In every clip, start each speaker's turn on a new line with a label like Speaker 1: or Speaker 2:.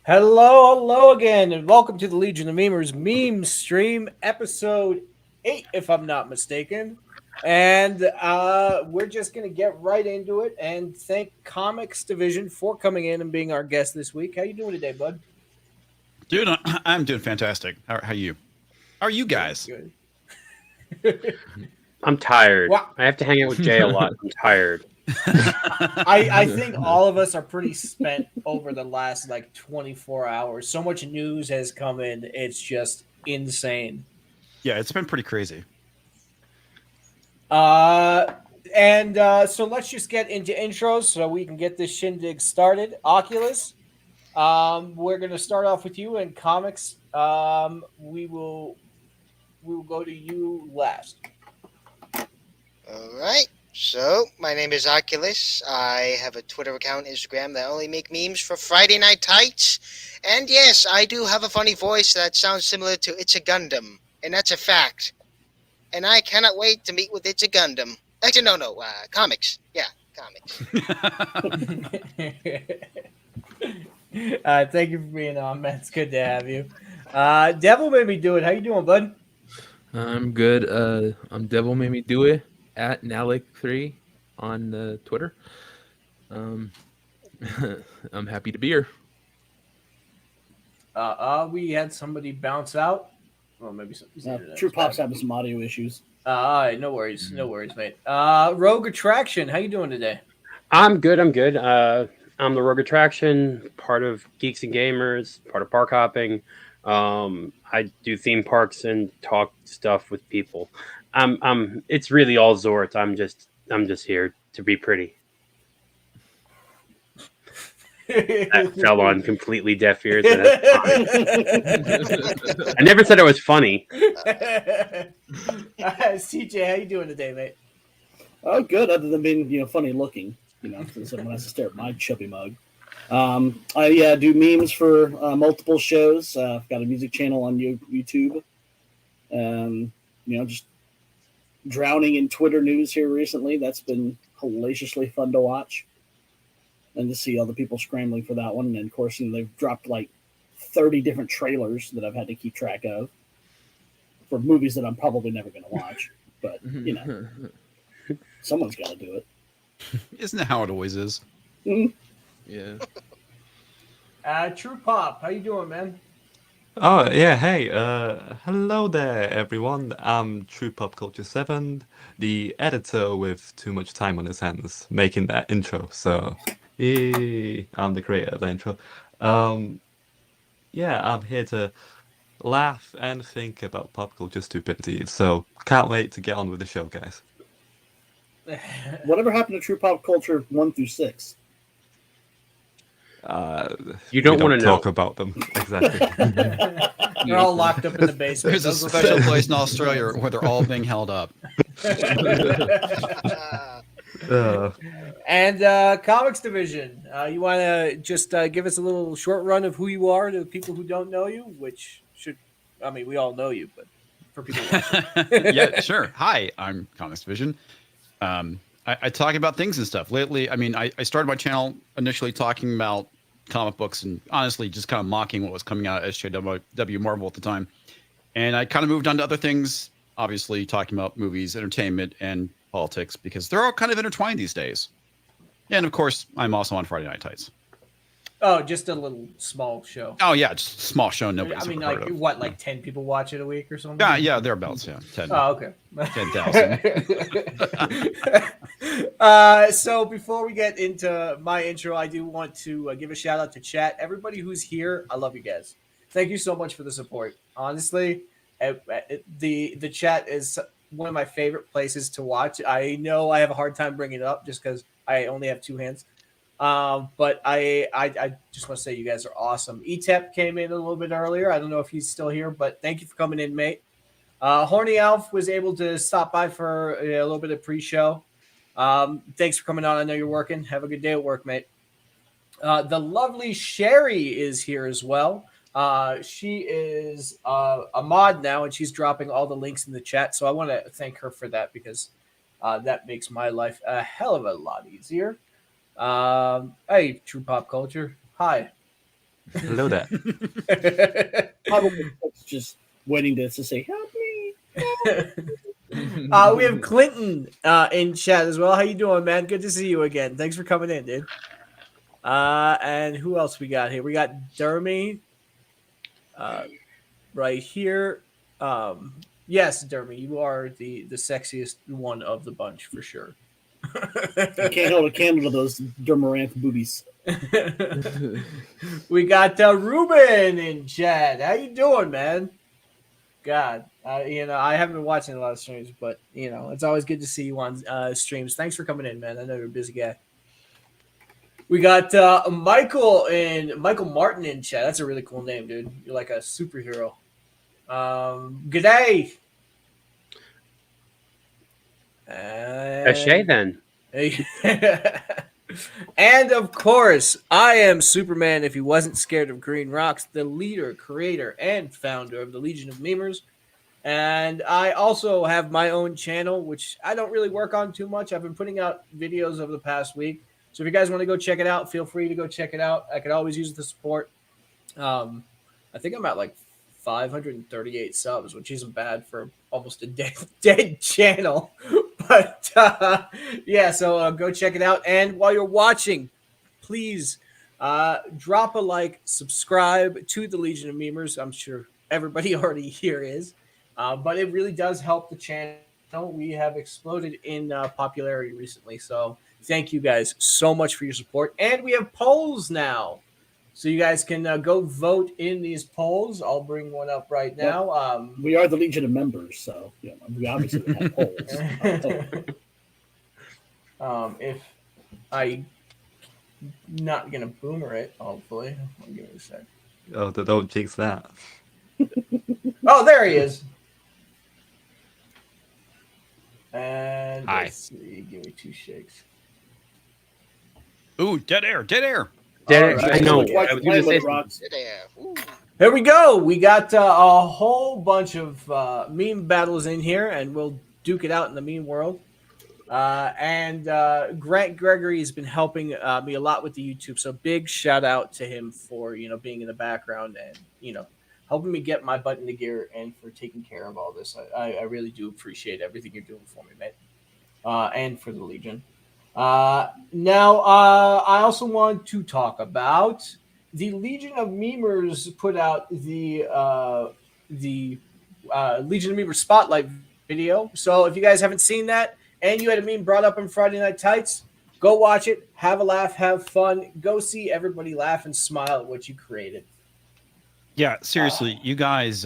Speaker 1: Hello again, and welcome to the Legion of Memers meme stream, episode 8, if I'm not mistaken. And we're just going to get right into it and thank Comics Division for coming in and being our guest this week. How you doing today, bud?
Speaker 2: Dude, I'm doing fantastic. How are you? How are you guys?
Speaker 1: Good.
Speaker 3: I'm tired.
Speaker 1: Wow.
Speaker 3: I have to hang out with Jay a lot. I'm tired.
Speaker 1: I think all of us are pretty spent over the last 24 hours. So much news has come in. It's just insane.
Speaker 2: Yeah, it's been pretty crazy.
Speaker 1: So let's just get into intros so we can get this shindig started. Oculus, we're going to start off with you in comics. We will go to you last.
Speaker 4: All right. So, my name is Oculus. I have a Twitter account, Instagram, that only make memes for Friday Night Tights. And yes, I do have a funny voice that sounds similar to It's a Gundam. And that's a fact. And I cannot wait to meet with It's a Gundam. Actually, no, comics. Yeah, comics.
Speaker 1: Thank you for being on, man. It's good to have you. Devil Made Me Do It. How you doing, bud?
Speaker 5: I'm good. I'm Devil Made Me Do It at Nalik3 on Twitter. I'm happy to be here.
Speaker 1: We had somebody bounce out. Well, maybe
Speaker 6: True Pop's having some audio issues.
Speaker 1: All right, no worries, mate. Rogue Attraction, how you doing today?
Speaker 3: I'm good. I'm the Rogue Attraction, part of Geeks and Gamers, part of Park Hopping. I do theme parks and talk stuff with people. It's really all Zort. I'm just here to be pretty. That fell on completely deaf ears. And that's fine. I never said it was funny.
Speaker 1: CJ, how you doing today, mate?
Speaker 6: Oh, good. Other than being, funny looking, so someone has to stare at my chubby mug. I do memes for multiple shows. I've got a music channel on YouTube. Just drowning in Twitter news here recently. That's been hellaciously fun to watch. And to see other people scrambling for that one. And of course, they've dropped 30 different trailers that I've had to keep track of for movies that I'm probably never going to watch. But, someone's got to do it.
Speaker 2: Isn't that how it always is?
Speaker 6: Mm-hmm.
Speaker 5: Yeah.
Speaker 1: True Pop, how you doing, man?
Speaker 7: Oh, yeah, hey, hello there, everyone. I'm True Pop Culture 7, the editor with too much time on his hands making that intro, so I'm the creator of the intro. Yeah, I'm here to laugh and think about pop culture stupidity, so can't wait to get on with the show, guys.
Speaker 6: Whatever happened to True Pop Culture 1 through 6?
Speaker 3: You don't want to
Speaker 7: talk
Speaker 3: know
Speaker 7: about them exactly.
Speaker 1: They're all locked up in the basement.
Speaker 2: There's a special place in Australia where they're all being held up.
Speaker 1: And Comics Division, you want to just give us a little short run of who you are to people who don't know you, we all know you, but for people
Speaker 2: Yeah, sure. Hi, I'm Comics Division. I talk about things and stuff. Lately, I started my channel initially talking about comic books and honestly just kind of mocking what was coming out of SJW Marvel at the time. And I kind of moved on to other things, obviously talking about movies, entertainment, and politics because they're all kind of intertwined these days. And of course, I'm also on Friday Night Tights.
Speaker 1: Oh, just a little small show.
Speaker 2: Oh yeah, just a small show. Nobody's ever heard of.
Speaker 1: What, 10 people watch it a week or something?
Speaker 2: Yeah, thereabouts. Yeah, 10.
Speaker 1: Oh, okay.
Speaker 2: 10,000.
Speaker 1: So before we get into my intro, I do want to give a shout out to chat. Everybody who's here, I love you guys. Thank you so much for the support. Honestly, the chat is one of my favorite places to watch. I know I have a hard time bringing it up just because I only have two hands. But I just want to say you guys are awesome. ETEP came in a little bit earlier. I don't know if he's still here, but thank you for coming in, mate. Horny Alf was able to stop by for a little bit of pre-show. Thanks for coming on. I know you're working. Have a good day at work, mate. The lovely Sherry is here as well. She is a mod now, and she's dropping all the links in the chat. So I want to thank her for that because that makes my life a hell of a lot easier. Hey, True Pop Culture. Hi.
Speaker 7: Hello there.
Speaker 6: Probably just waiting to say, help me.
Speaker 1: We have Clinton in chat as well. How you doing, man? Good to see you again. Thanks for coming in, dude. And who else we got here? We got Dermy right here. Yes, Dermy, you are the sexiest one of the bunch for sure.
Speaker 6: I can't hold a candle to those Dermaranth boobies.
Speaker 1: We got Ruben in chat. How you doing, man? God, I haven't been watching a lot of streams, but it's always good to see you on streams. Thanks for coming in, man. I know you're a busy guy. We got Michael Martin in chat. That's a really cool name, dude. You're like a superhero. G'day.
Speaker 3: Shay then.
Speaker 1: And of course, I am Superman if he wasn't scared of Nogreenrocks, the leader, creator, and founder of the Legion of Memers. And I also have my own channel, which I don't really work on too much. I've been putting out videos over the past week. So if you guys want to go check it out, feel free to go check it out. I could always use the support. I think I'm at like 538 subs, which isn't bad for almost a dead channel. But yeah, so go check it out. And while you're watching, please drop a like, subscribe to the Legion of Memers. I'm sure everybody already here is. But it really does help the channel. We have exploded in popularity recently. So thank you guys so much for your support. And we have polls now. So you guys can go vote in these polls. I'll bring one up right now.
Speaker 6: We are the Legion of Members, so we obviously have polls.
Speaker 1: If I not gonna boomer it, hopefully. Give me a sec.
Speaker 7: Oh, don't jinx that.
Speaker 1: Oh, there he is. And
Speaker 2: Hi.
Speaker 1: let's see. Give me 2 shakes.
Speaker 2: Ooh, dead air.
Speaker 3: Dead
Speaker 1: right.
Speaker 3: I know.
Speaker 6: Watch
Speaker 3: I was gonna say something.
Speaker 4: Ooh.
Speaker 1: Here we go. We got a whole bunch of meme battles in here, and we'll duke it out in the meme world. And Grant Gregory has been helping me a lot with the YouTube, so big shout out to him for being in the background and helping me get my butt into gear and for taking care of all this. I really do appreciate everything you're doing for me, man, and for the Legion. Now, I also want to talk about the Legion of Memers put out the Legion of Memers Spotlight video. So if you guys haven't seen that and you had a meme brought up on Friday Night Tights, go watch it, have a laugh, have fun, go see everybody laugh and smile at what you created.
Speaker 2: Yeah, seriously, you guys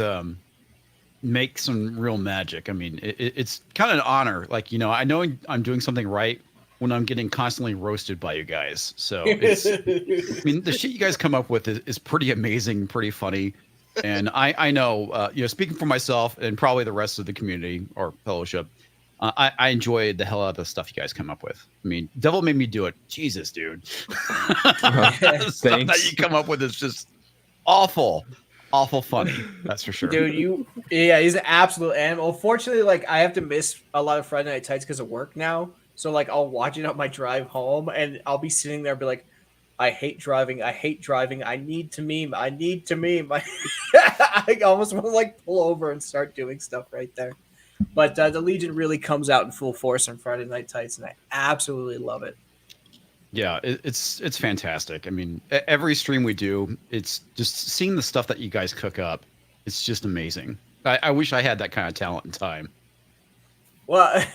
Speaker 2: make some real magic. I mean, it's kind of an honor. Like, I know I'm doing something right when I'm getting constantly roasted by you guys. So it's, I mean, the shit you guys come up with is pretty amazing, pretty funny. And I know, speaking for myself and probably the rest of the community or fellowship, I enjoy the hell out of the stuff you guys come up with. I mean, Devil made me do it. Jesus, dude. The stuff that you come up with is just awful funny. That's for sure.
Speaker 1: Dude, he's an absolute animal. Fortunately, like, I have to miss a lot of Friday Night Tights because of work now. So, like, I'll watch it on my drive home, and I'll be sitting there and be like, I hate driving. I need to meme. I almost want to, like, pull over and start doing stuff right there. But the Legion really comes out in full force on Friday Night Tights, and I absolutely love it.
Speaker 2: Yeah, it's fantastic. I mean, every stream we do, it's just seeing the stuff that you guys cook up. It's just amazing. I wish I had that kind of talent and time.
Speaker 1: Well,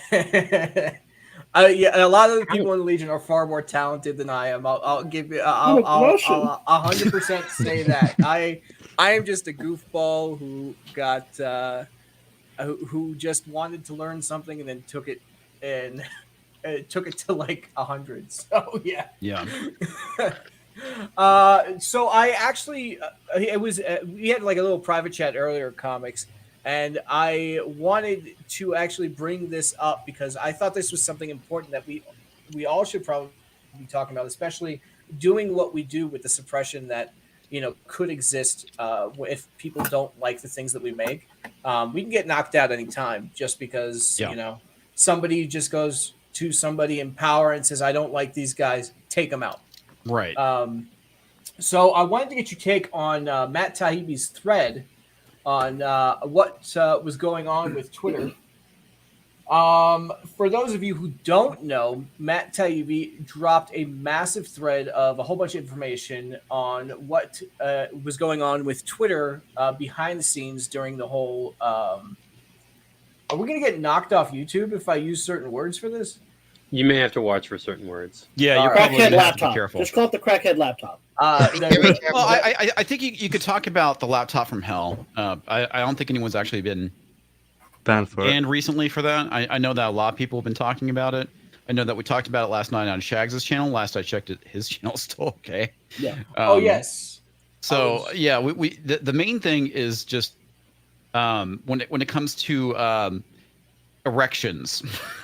Speaker 1: a lot of the people in the Legion are far more talented than I am. I'll give you. I'll 100% say that. I am just a goofball who got who just wanted to learn something and then took it to like 100. So yeah. So I actually we had like a little private chat earlier, comics, and I wanted to actually bring this up because I thought this was something important that we all should probably be talking about, especially doing what we do with the suppression that could exist if people don't like the things that we make. We can get knocked out anytime just because somebody just goes to somebody in power and says, I don't like these guys, take them out.
Speaker 2: Right.
Speaker 1: So I wanted to get your take on Matt Taibbi's thread on what was going on with Twitter. For those of you who don't know, Matt Taibbi dropped a massive thread of a whole bunch of information on what was going on with Twitter behind the scenes during the whole. Are we going to get knocked off YouTube if I use certain words for this?
Speaker 3: You may have to watch for certain words.
Speaker 2: Yeah, you're
Speaker 1: All right.
Speaker 2: probably
Speaker 6: Crackhead
Speaker 2: gonna have to be
Speaker 6: laptop.
Speaker 2: careful.
Speaker 6: Just call it the crackhead laptop.
Speaker 4: Be very careful.
Speaker 2: Well, I think you could talk about the laptop from hell. I don't think anyone's actually been
Speaker 7: Banned for it.
Speaker 2: banned recently for that. I know that a lot of people have been talking about it. I know that we talked about it last night on Shags' channel. Last I checked it, his channel's still okay.
Speaker 6: Yeah.
Speaker 1: Oh yes.
Speaker 2: So yeah, the main thing is just when it comes to erections,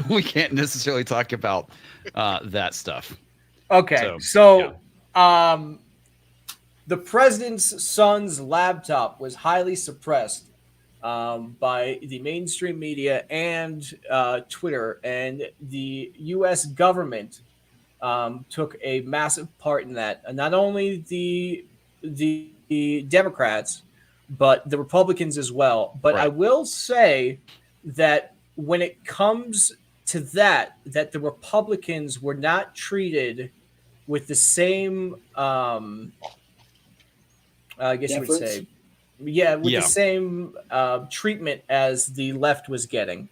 Speaker 2: we can't necessarily talk about that stuff.
Speaker 1: Okay,
Speaker 2: So,
Speaker 1: the president's son's laptop was highly suppressed by the mainstream media and Twitter, and the U.S. government took a massive part in that. And not only the Democrats, but the Republicans as well. But I
Speaker 2: Right.
Speaker 1: will say that when it comes to that the Republicans were not treated with the same I guess you would
Speaker 6: Deference?
Speaker 1: say with
Speaker 2: Yeah.
Speaker 1: the same treatment as the left was getting.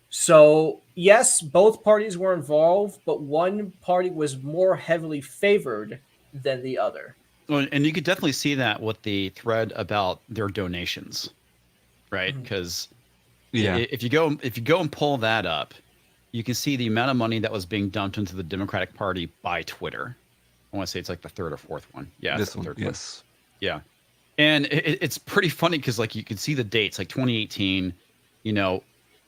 Speaker 1: So yes, both parties were involved, but one party was more heavily favored than the other.
Speaker 2: Well, and you could definitely see that with the thread about their donations, right?
Speaker 1: Mhm.
Speaker 2: Because
Speaker 7: Yeah.
Speaker 2: if you go and pull that up, you can see the amount of money that was being dumped into the Democratic Party by Twitter. I want to say it's like the third or fourth one. Yeah, it's
Speaker 7: This
Speaker 2: the
Speaker 7: one,
Speaker 2: third
Speaker 7: yes.
Speaker 2: Yeah. And it's pretty funny because like you can see the dates, like 2018,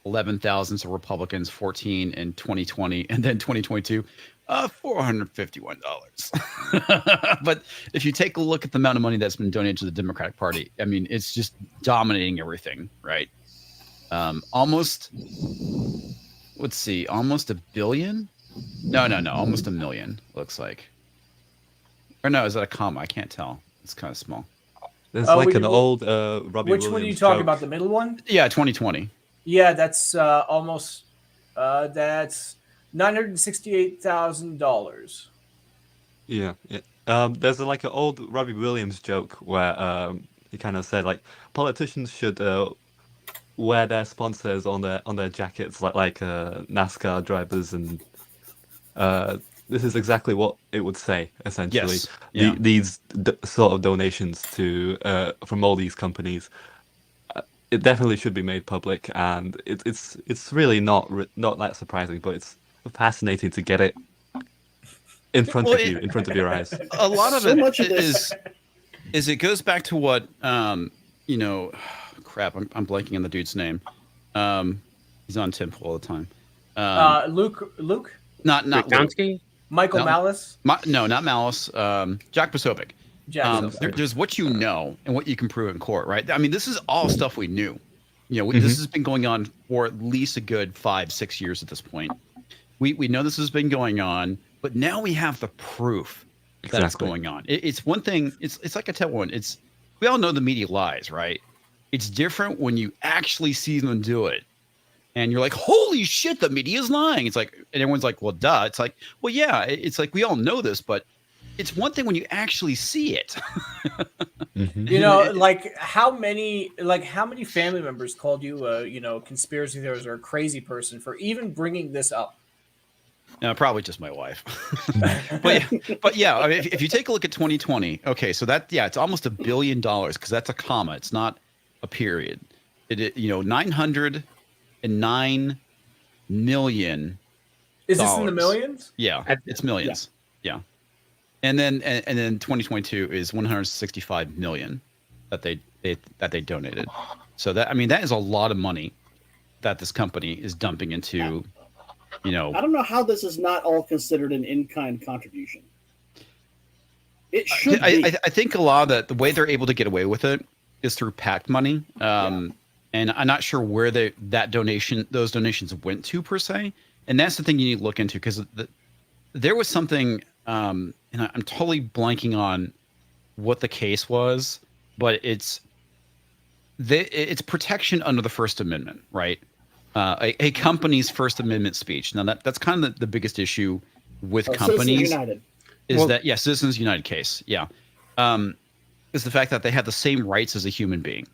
Speaker 2: 11,000 Republicans, 14 in 2020, and then 2022, $451. But if you take a look at the amount of money that's been donated to the Democratic Party, I mean, it's just dominating everything, right? Almost, let's see, almost $1 billion? No, almost $1 million, looks like. Or no, is that a comma? I can't tell. It's kind of small.
Speaker 7: There's
Speaker 1: Oh,
Speaker 7: like
Speaker 1: we-
Speaker 7: an old Robbie
Speaker 1: Which
Speaker 7: Williams
Speaker 1: one are you talking
Speaker 7: joke.
Speaker 1: about? The middle one?
Speaker 2: Yeah, 2020.
Speaker 1: Yeah, that's almost that's $968,000.
Speaker 7: Yeah. There's like an old Robbie Williams joke where he kind of said like politicians should wear their sponsors on their jackets like NASCAR drivers, and this is exactly what it would say essentially.
Speaker 2: Yes. Yeah.
Speaker 7: These sort of donations to from all these companies. It definitely should be made public, and it's really not that surprising, but it's fascinating to get it in front
Speaker 2: Well,
Speaker 7: of you, in front of your eyes.
Speaker 2: A lot of
Speaker 6: So
Speaker 2: it
Speaker 6: much of this-
Speaker 2: is it goes back to what crap, I'm blanking on the dude's name. He's on Temple all the time.
Speaker 1: Luke,
Speaker 2: Not Luke.
Speaker 3: Witkowski?
Speaker 1: Michael
Speaker 2: No.
Speaker 1: Malice,
Speaker 2: No, not Malice. Jack Posobiec.
Speaker 1: Jackson.
Speaker 2: There's what you know and what you can prove in court, right? I mean, this is all stuff we knew.
Speaker 7: Mm-hmm.
Speaker 2: This has been going on for at least a good 5-6 years at this point. We know this has been going on, but now we have the proof that it's
Speaker 7: Exactly.
Speaker 2: going on. It's one thing. It's like I tell one. We all know the media lies, right? It's different when you actually see them do it, and you're like, "Holy shit, the media's lying!" It's like, and everyone's like, "Well, duh." It's like, well, yeah. It's like we all know this, but it's one thing when you actually see it.
Speaker 7: Mhm.
Speaker 1: Like how many family members called you conspiracy theorist or a crazy person for even bringing this up?
Speaker 2: No, probably just my wife. but yeah, I mean, if you take a look at 2020, okay, so it's almost $1 billion because that's a comma. It's not a period. It 909 million.
Speaker 1: Is this in the
Speaker 2: Dollars.
Speaker 1: millions?
Speaker 2: Yeah, it's millions. Yeah. And then 2022 is 165 million that they donated. So that is a lot of money that this company is dumping into.
Speaker 6: I don't know how this is not all considered an in-kind contribution. It should be.
Speaker 2: I think a lot of the way they're able to get away with it is through PAC money. And I'm not sure where those donations went to per se. And that's the thing you need to look into, because there was something, and I'm totally blanking on what the case was, but it's protection under the First Amendment, right? A company's First Amendment speech. Now that's kind of the biggest issue with
Speaker 6: Citizens
Speaker 2: companies
Speaker 6: United.
Speaker 2: is that Citizens United case, is the fact that they have the same rights as a human being.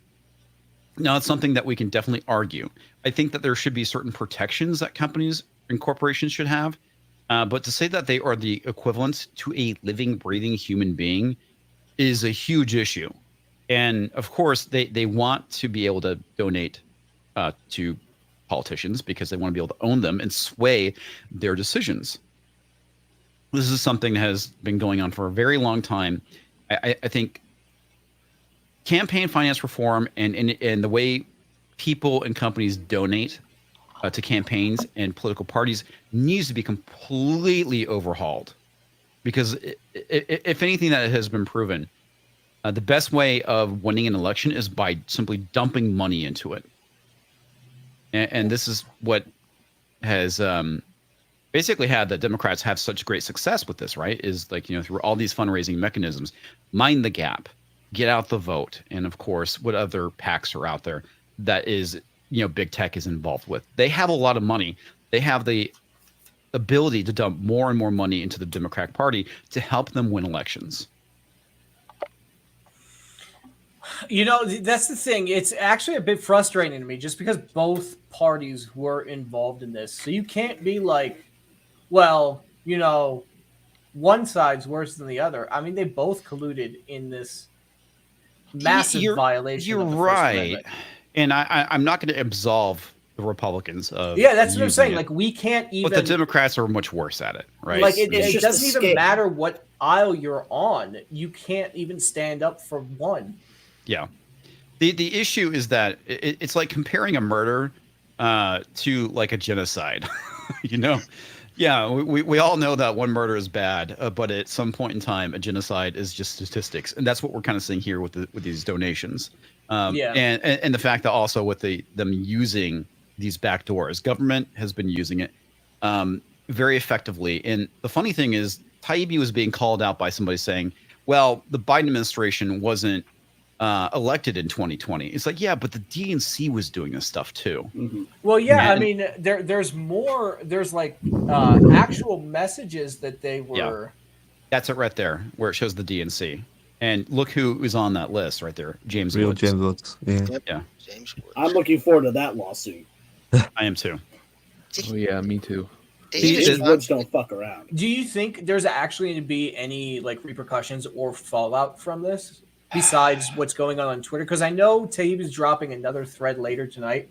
Speaker 2: Now, it's something that we can definitely argue. I think that there should be certain protections that companies and corporations should have. But to say that they are the equivalent to a living, breathing human being is a huge issue. And of course, they want to be able to donate to politicians because they want to be able to own them and sway their decisions. This is something that has been going on for a very long time. I think campaign finance reform and the way people and companies donate to campaigns and political parties needs to be completely overhauled. Because if anything that has been proven, the best way of winning an election is by simply dumping money into it. And this is what has basically had the Democrats have such great success with this, right? Is like, through all these fundraising mechanisms, mind the gap, get out the vote. And of course, what other PACs are out there that is, big tech is involved with. They have a lot of money. They have the ability to dump more and more money into the Democratic Party to help them win elections.
Speaker 1: That's the thing. It's actually a bit frustrating to me just because both parties were involved in this. So you can't be like, well, one side's worse than the other. I mean, they both colluded in this massive violation.
Speaker 2: You're
Speaker 1: of the First
Speaker 2: right.
Speaker 1: Amendment.
Speaker 2: And I'm not going to absolve the Republicans of
Speaker 1: that's what I'm saying.
Speaker 2: it.
Speaker 1: Like, we can't even.
Speaker 2: But the Democrats are much worse at it, right?
Speaker 1: Like, it
Speaker 6: just
Speaker 1: doesn't even
Speaker 6: escape.
Speaker 1: matter what aisle you're on. You can't even stand up for one.
Speaker 2: Yeah. The issue is that it's like comparing a murder to like a genocide. Yeah, we all know that one murder is bad, but at some point in time, a genocide is just statistics, and that's what we're kind of seeing here with these donations. And the fact that also with them using these back doors, government has been using it very effectively. And the funny thing is, Taibbi was being called out by somebody saying, "Well, the Biden administration wasn't elected in 2020." It's like, yeah, but the DNC was doing this stuff too.
Speaker 6: Mm-hmm.
Speaker 1: Well, yeah, I mean, there's more. There's like actual messages that they were.
Speaker 2: Yeah. That's it right there, where it shows the DNC. And look who is on that list right there, James Woods.
Speaker 7: James Woods. Yeah.
Speaker 4: Yep.
Speaker 2: Yeah.
Speaker 4: James Woods.
Speaker 6: I'm looking forward to that lawsuit.
Speaker 2: I am too.
Speaker 5: Oh yeah, me too.
Speaker 6: James Woods don't fuck around.
Speaker 1: Do you think there's actually going to be any like repercussions or fallout from this besides what's going on Twitter? Because I know Taib is dropping another thread later tonight.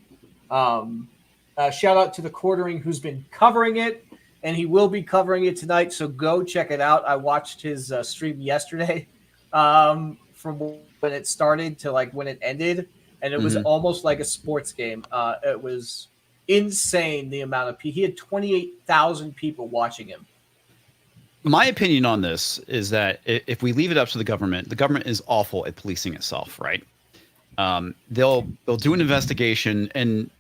Speaker 1: Shout out to the Quartering who's been covering it, and he will be covering it tonight. So go check it out. I watched his stream yesterday. From when it started to like when it ended, and it was almost like a sports game. It was insane the amount of people. He had 28,000 people watching him.
Speaker 2: My opinion on this is that if we leave it up to the government is awful at policing itself, right? They'll do an investigation and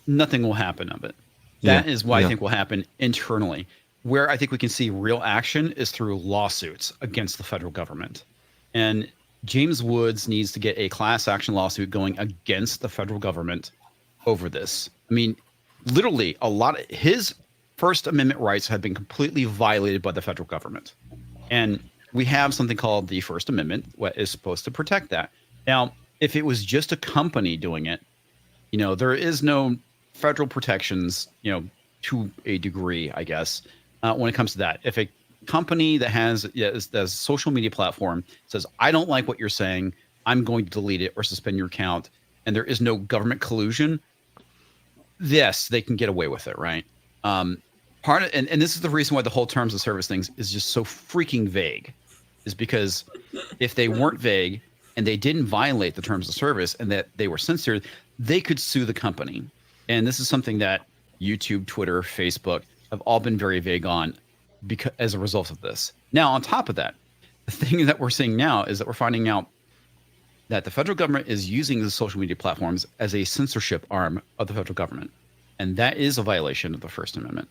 Speaker 2: nothing will happen of it. That is what I think will happen internally. Where I think we can see real action is through lawsuits against the federal government. And James Woods needs to get a class action lawsuit going against the federal government over this. I mean, literally, a lot of his First Amendment rights have been completely violated by the federal government. And we have something called the First Amendment, what is supposed to protect that. Now, if it was just a company doing it, there is no federal protections, to a degree, I guess. When it comes to that, if a company that has a social media platform says, I don't like what you're saying, I'm going to delete it or suspend your account, and there is no government collusion, yes, they can get away with it, right? And this is the reason why the whole terms of service things is just so freaking vague, is because if they weren't vague and they didn't violate the terms of service and that they were censored, they could sue the company. And this is something that YouTube, Twitter, Facebook have all been very vague on because as a result of this. Now, on top of that, the thing that we're seeing now is that we're finding out that the federal government is using the social media platforms as a censorship arm of the federal government. And that is a violation of the First Amendment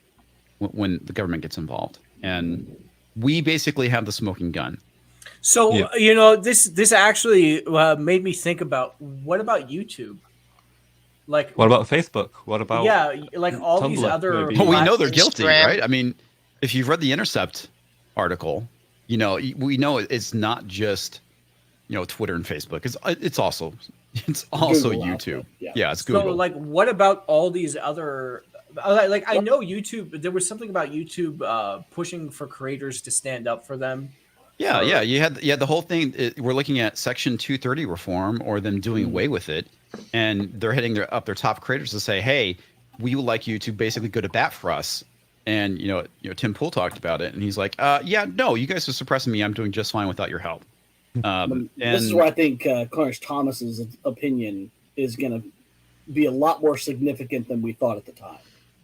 Speaker 2: when the government gets involved. And we basically have the smoking gun.
Speaker 1: So
Speaker 7: Yeah.
Speaker 1: you know, this actually made me think about what about YouTube? Like,
Speaker 7: What about Facebook? What about
Speaker 1: yeah, like all these
Speaker 7: Tumblr,
Speaker 1: other.
Speaker 7: maybe?
Speaker 2: Well, we know they're guilty,
Speaker 4: Instagram.
Speaker 2: right? I mean, if you've read the Intercept article, you know, we know it's not just, you know, Twitter and Facebook. It's also
Speaker 6: Google
Speaker 2: YouTube.
Speaker 6: output, yeah.
Speaker 2: Yeah, it's
Speaker 1: So,
Speaker 2: Google.
Speaker 1: like, what about all these other? Like, I know YouTube. There was something about YouTube pushing for creators to stand up for them.
Speaker 2: Yeah, yeah. You had the whole thing. We're looking at Section 230 reform or them doing away with it, and they're hitting their top creators to say, "Hey, we would like you to basically go to bat for us." And you know, Tim Pool talked about it, and he's like, "Yeah, no, you guys are suppressing me. I'm doing just fine without your help." And
Speaker 6: This is where I think Clarence Thomas's opinion is going to be a lot more significant than we thought at the time.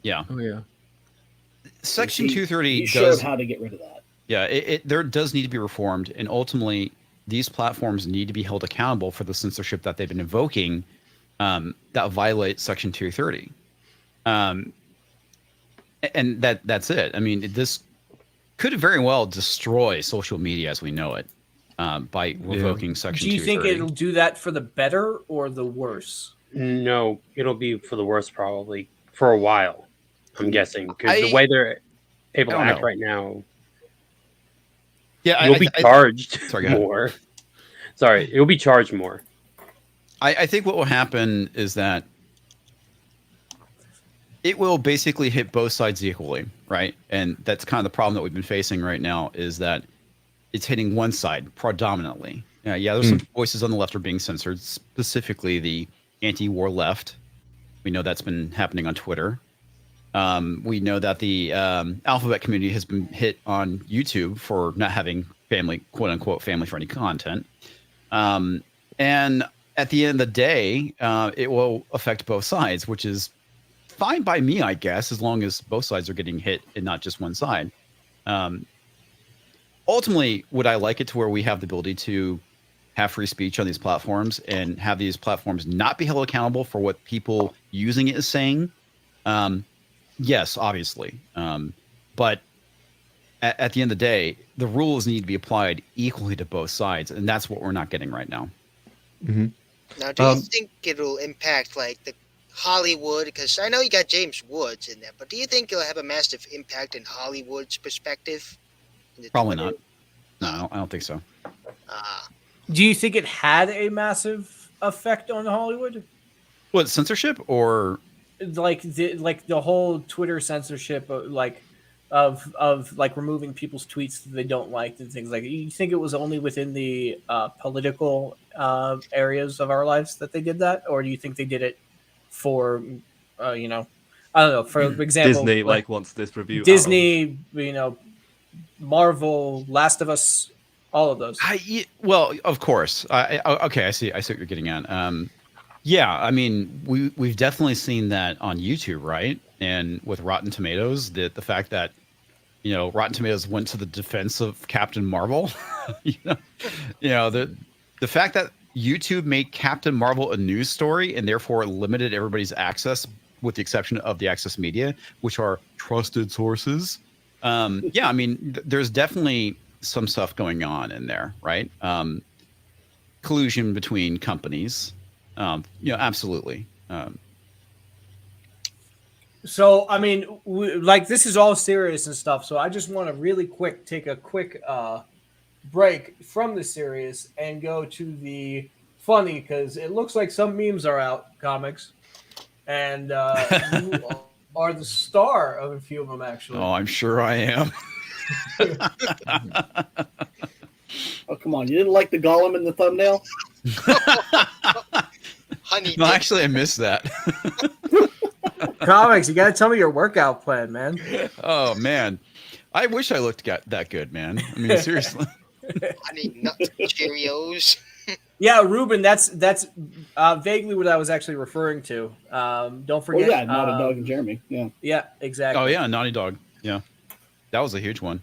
Speaker 2: yeah,
Speaker 5: Oh yeah.
Speaker 2: Section
Speaker 6: He
Speaker 2: 230
Speaker 6: showed
Speaker 2: does.
Speaker 6: how to get rid of that.
Speaker 2: Yeah, there does need to be reformed, and ultimately, these platforms need to be held accountable for the censorship that they've been invoking that violate Section 230. And that's it. I mean, this could very well destroy social media as we know it by revoking Section
Speaker 1: Do you think
Speaker 2: 230.
Speaker 1: it'll do that for the better or the worse?
Speaker 3: No, it'll be for the worst probably for a while. I'm guessing because the way they're able to
Speaker 2: I don't
Speaker 3: act
Speaker 2: know.
Speaker 3: right now,
Speaker 2: Yeah,
Speaker 3: you'll be charged
Speaker 2: Sorry, go ahead.
Speaker 3: more. Sorry, it'll be charged more.
Speaker 2: I think what will happen is that it will basically hit both sides equally, right? And that's kind of the problem that we've been facing right now is that it's hitting one side predominantly. Yeah, there's some voices on the left are being censored, specifically the anti-war left. We know that's been happening on Twitter. We know that the alphabet community has been hit on YouTube for not having family, quote unquote, family-friendly content. And at the end of the day, it will affect both sides, which is fine by me, I guess, as long as both sides are getting hit and not just one side. Ultimately, would I like it to where we have the ability to have free speech on these platforms and have these platforms not be held accountable for what people using it is saying? Yes, obviously. But at the end of the day, the rules need to be applied equally to both sides, and that's what we're not getting right now.
Speaker 7: Mm-hmm.
Speaker 4: Now, do you think it'll impact like the Hollywood? Because I know you got James Woods in there, but do you think it'll have a massive impact in Hollywood's perspective?
Speaker 2: Probably not. No, I don't think so.
Speaker 1: Do you think it had a massive effect on Hollywood?
Speaker 2: What, censorship or
Speaker 1: Like the whole Twitter censorship, of like removing people's tweets that they don't like and things like that. You think it was only within the political areas of our lives that they did that, or do you think they did it for I don't know, for example,
Speaker 7: Disney wants this review out of-
Speaker 1: Disney, Marvel, Last of Us, all of those.
Speaker 2: Well, of course. Okay, I see what you're getting at. Yeah, I mean, we've definitely seen that on YouTube, right? And with Rotten Tomatoes, the fact that Rotten Tomatoes went to the defense of Captain Marvel. The fact that YouTube made Captain Marvel a news story and therefore limited everybody's access, with the exception of the Access Media, which are trusted sources. Yeah, I mean, there's definitely some stuff going on in there, right? Collusion between companies. Absolutely.
Speaker 1: So, I mean, this is all serious and stuff. So I just want to really take a quick break from the serious and go to the funny, because it looks like some memes are out, comics. And you are the star of a few of them, actually.
Speaker 2: Oh, I'm sure I am.
Speaker 6: Oh, come on. You didn't like the golem in the thumbnail?
Speaker 4: Honey,
Speaker 2: No, actually, I missed that.
Speaker 1: Comics, you got to tell me your workout plan, man.
Speaker 2: Oh, man. I wish I looked that good, man. I mean, seriously.
Speaker 4: honey nuts, Cheerios.
Speaker 1: Yeah, Ruben, that's vaguely what I was actually referring to. Don't forget.
Speaker 6: Oh, yeah, Naughty Dog and Jeremy. Yeah.
Speaker 1: Yeah, exactly.
Speaker 2: Oh, yeah, Naughty Dog. Yeah. That was a huge one.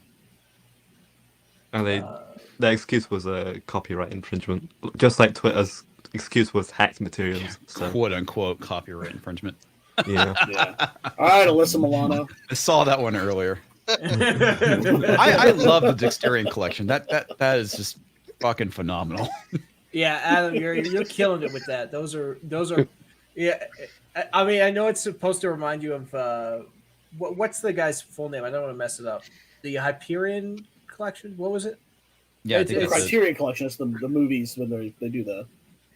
Speaker 7: And their excuse was a copyright infringement, just like Twitter's excuse was hacked materials. So,
Speaker 2: Quote unquote copyright infringement.
Speaker 7: yeah.
Speaker 6: Yeah. All right, Alyssa Milano.
Speaker 2: I saw that one earlier. I love the Dexterian collection. That is just fucking phenomenal.
Speaker 1: Yeah, Adam, you're killing it with that. Those are yeah. I mean, I know it's supposed to remind you of what's the guy's full name? I don't want to mess it up. The Hyperion collection. What was it?
Speaker 2: Yeah, I
Speaker 1: It's-
Speaker 2: think
Speaker 6: The
Speaker 2: that's it.
Speaker 6: Criterion Collection is the movies when they do the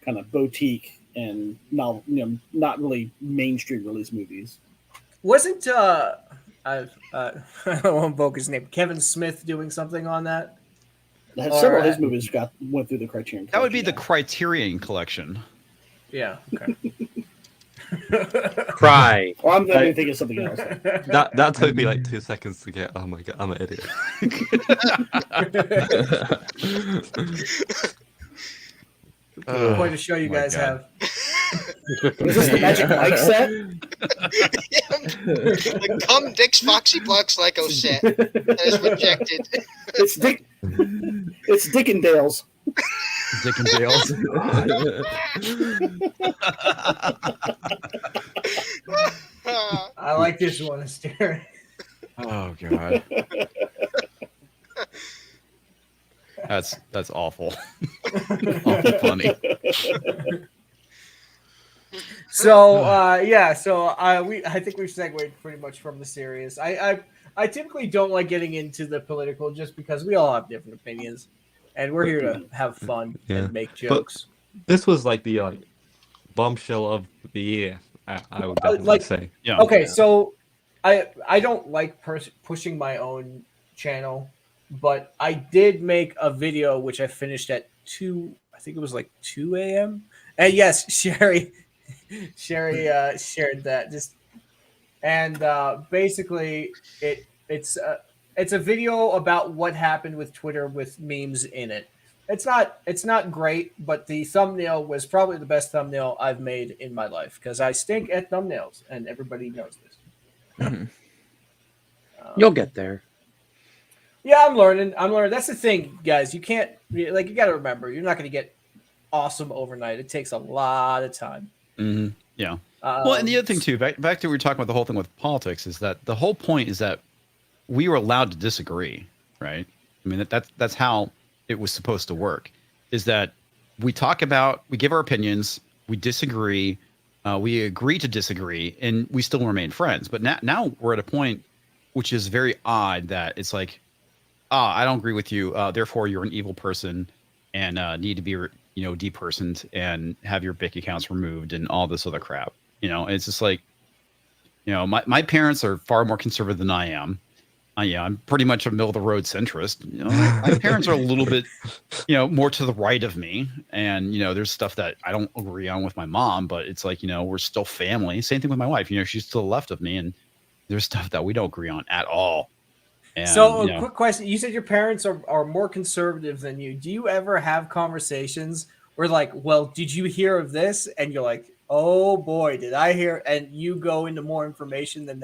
Speaker 6: kind of boutique and not really mainstream release movies.
Speaker 1: Wasn't I don't want to invoke his name. Kevin Smith doing something on that?
Speaker 6: Several of his movies went through the Criterion.
Speaker 2: That would be the
Speaker 6: Collection,
Speaker 2: Criterion collection.
Speaker 1: Yeah. Okay.
Speaker 3: Cry.
Speaker 6: Or I'm going to think of something else.
Speaker 7: That took me like 2 seconds to get. Oh my god, I'm an idiot.
Speaker 1: Quite a show you
Speaker 2: Oh my
Speaker 1: guys
Speaker 2: God.
Speaker 1: have.
Speaker 6: Is this the Magic Mike set?
Speaker 4: The Cum Dick's Foxy Blocks Lyco set that is rejected.
Speaker 6: It's Dick and Dale's.
Speaker 2: Dick and Dale's.
Speaker 1: I like this one, Aster.
Speaker 2: Oh god. That's awful. Awful funny.
Speaker 1: So I think we've segued pretty much from the serious. I typically don't like getting into the political just because we all have different opinions, and we're here to have fun and make jokes.
Speaker 7: This was like the bombshell of the year. I would definitely say.
Speaker 2: Yeah.
Speaker 1: Okay, so I don't like pushing my own channel, but I did make a video which I finished at 2. I think it was like 2 a.m. And yes, Sherry shared that. Basically it's a video about what happened with Twitter with memes in it. It's not great, but the thumbnail was probably the best thumbnail I've made in my life because I stink at thumbnails and everybody knows this.
Speaker 3: You'll get there.
Speaker 1: Yeah, I'm learning. That's the thing, guys. You can't you got to remember, you're not going to get awesome overnight. It takes a lot of time.
Speaker 2: Mm-hmm. Yeah. Well, and the other thing too, back to what we were talking about the whole thing with politics is that the whole point is that we were allowed to disagree, right? I mean, that's how it was supposed to work. Is that we give our opinions, we disagree, we agree to disagree, and we still remain friends. But now we're at a point which is very odd that it's like, I don't agree with you, therefore you're an evil person and need to be depersoned and have your BIC accounts removed and all this other crap. It's just like, my parents are far more conservative than I am. I'm pretty much a middle of the road centrist. My parents are a little bit, more to the right of me, and there's stuff that I don't agree on with my mom, but it's like we're still family. Same thing with my wife. She's to the left of me, and there's stuff that we don't agree on at all. And,
Speaker 1: So a quick question. You said your parents are more conservative than you. Do you ever have conversations where like, well, did you hear of this? And you're like, oh boy, did I hear? And you go into more information than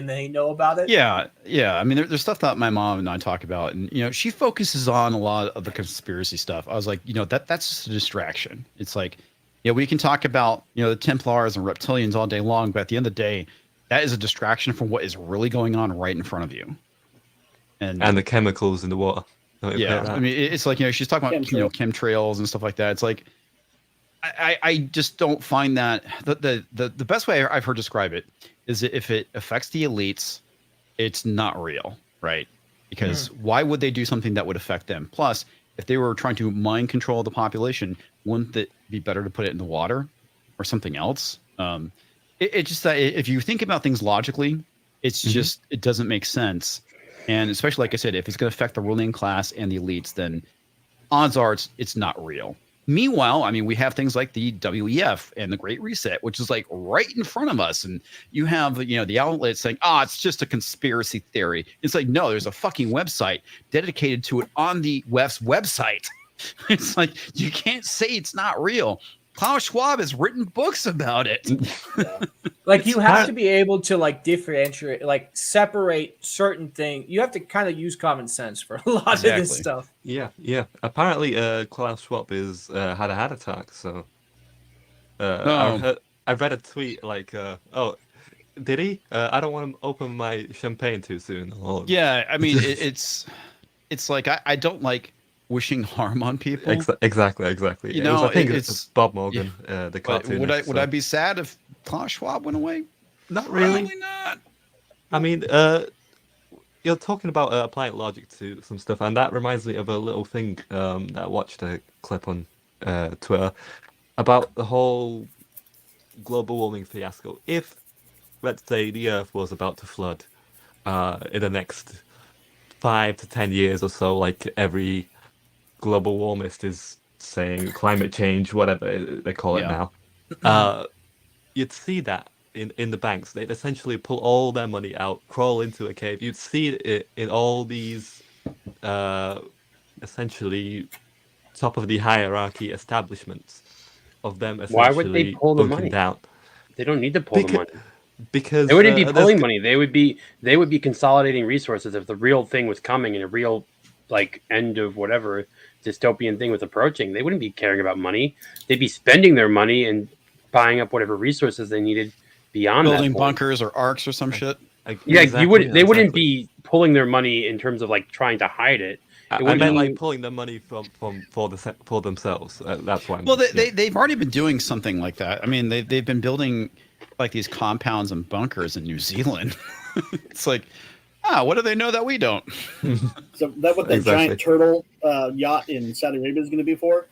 Speaker 1: they know about it.
Speaker 2: Yeah. I mean, there's stuff that my mom and I talk about, and she focuses on a lot of the conspiracy stuff. I was like, that's just a distraction. It's like, we can talk about the Templars and reptilians all day long, but at the end of the day, that is a distraction from what is really going on right in front of you. And
Speaker 7: the chemicals in the water.
Speaker 2: Yeah, I mean, it's like she's talking about chemtrails and stuff like that. It's like I just don't find that the best way I've heard describe it is that if it affects the elites, it's not real, right? Because why would they do something that would affect them? Plus, if they were trying to mind control the population, wouldn't it be better to put it in the water or something else? It's just that if you think about things logically, it's just it doesn't make sense. And especially, like I said, if it's going to affect the ruling class and the elites, then odds are it's not real. Meanwhile, I mean, we have things like the WEF and the Great Reset, which is like right in front of us. And you have, the outlets saying, it's just a conspiracy theory. It's like, no, there's a fucking website dedicated to it on the WEF's website. It's like, you can't say it's not real. Klaus Schwab has written books about it.
Speaker 1: Like you have to be able to like differentiate, like separate certain things. You have to kind of use common sense for a lot of this stuff.
Speaker 7: Yeah. Apparently, Klaus Schwab is had a heart attack. So, I read a tweet like, did he? I don't want to open my champagne too soon.
Speaker 2: Yeah, I mean, it's like I don't like wishing harm on people.
Speaker 7: Exactly.
Speaker 2: You
Speaker 7: It was,
Speaker 2: know,
Speaker 7: I think
Speaker 2: it's
Speaker 7: it's Bob Morgan, the
Speaker 2: but
Speaker 7: cartoonist.
Speaker 2: would I be sad if Klaus Schwab went away?
Speaker 7: Not really.
Speaker 2: Probably not.
Speaker 7: I mean, you're talking about applying logic to some stuff, and that reminds me of a little thing that I watched a clip on Twitter about the whole global warming fiasco. If, let's say, the Earth was about to flood in the next 5 to 10 years or so, like every global warmist is saying, climate change, whatever they call it
Speaker 2: Yeah.
Speaker 7: now, you'd see that in the banks. They'd essentially pull all their money out, crawl into a cave. You'd see it in all these essentially top of the hierarchy establishments of them essentially
Speaker 3: Why would they pull the
Speaker 7: bunking
Speaker 3: money?
Speaker 7: down.
Speaker 3: They don't need to pull the money.
Speaker 7: Because
Speaker 3: They wouldn't be
Speaker 7: there's-
Speaker 3: pulling money. They would be consolidating resources if the real thing was coming and a real like end of whatever dystopian thing was approaching. They wouldn't be caring about money. They'd be spending their money and buying up whatever resources they needed beyond that
Speaker 2: Building
Speaker 3: point.
Speaker 2: bunkers or arcs or some shit.
Speaker 3: Yeah,
Speaker 7: exactly,
Speaker 3: you would. They wouldn't
Speaker 7: exactly.
Speaker 3: be pulling their money in terms of like trying to hide it.
Speaker 7: I
Speaker 3: wouldn't
Speaker 7: meant
Speaker 3: be-
Speaker 7: like pulling the money for themselves. That's why.
Speaker 2: Well, they've already been doing something like that. I mean, they've been building like these compounds and bunkers in New Zealand. It's like, what do they know that we don't?
Speaker 6: So that what that
Speaker 7: Exactly.
Speaker 6: giant turtle yacht in Saudi Arabia is going to be for?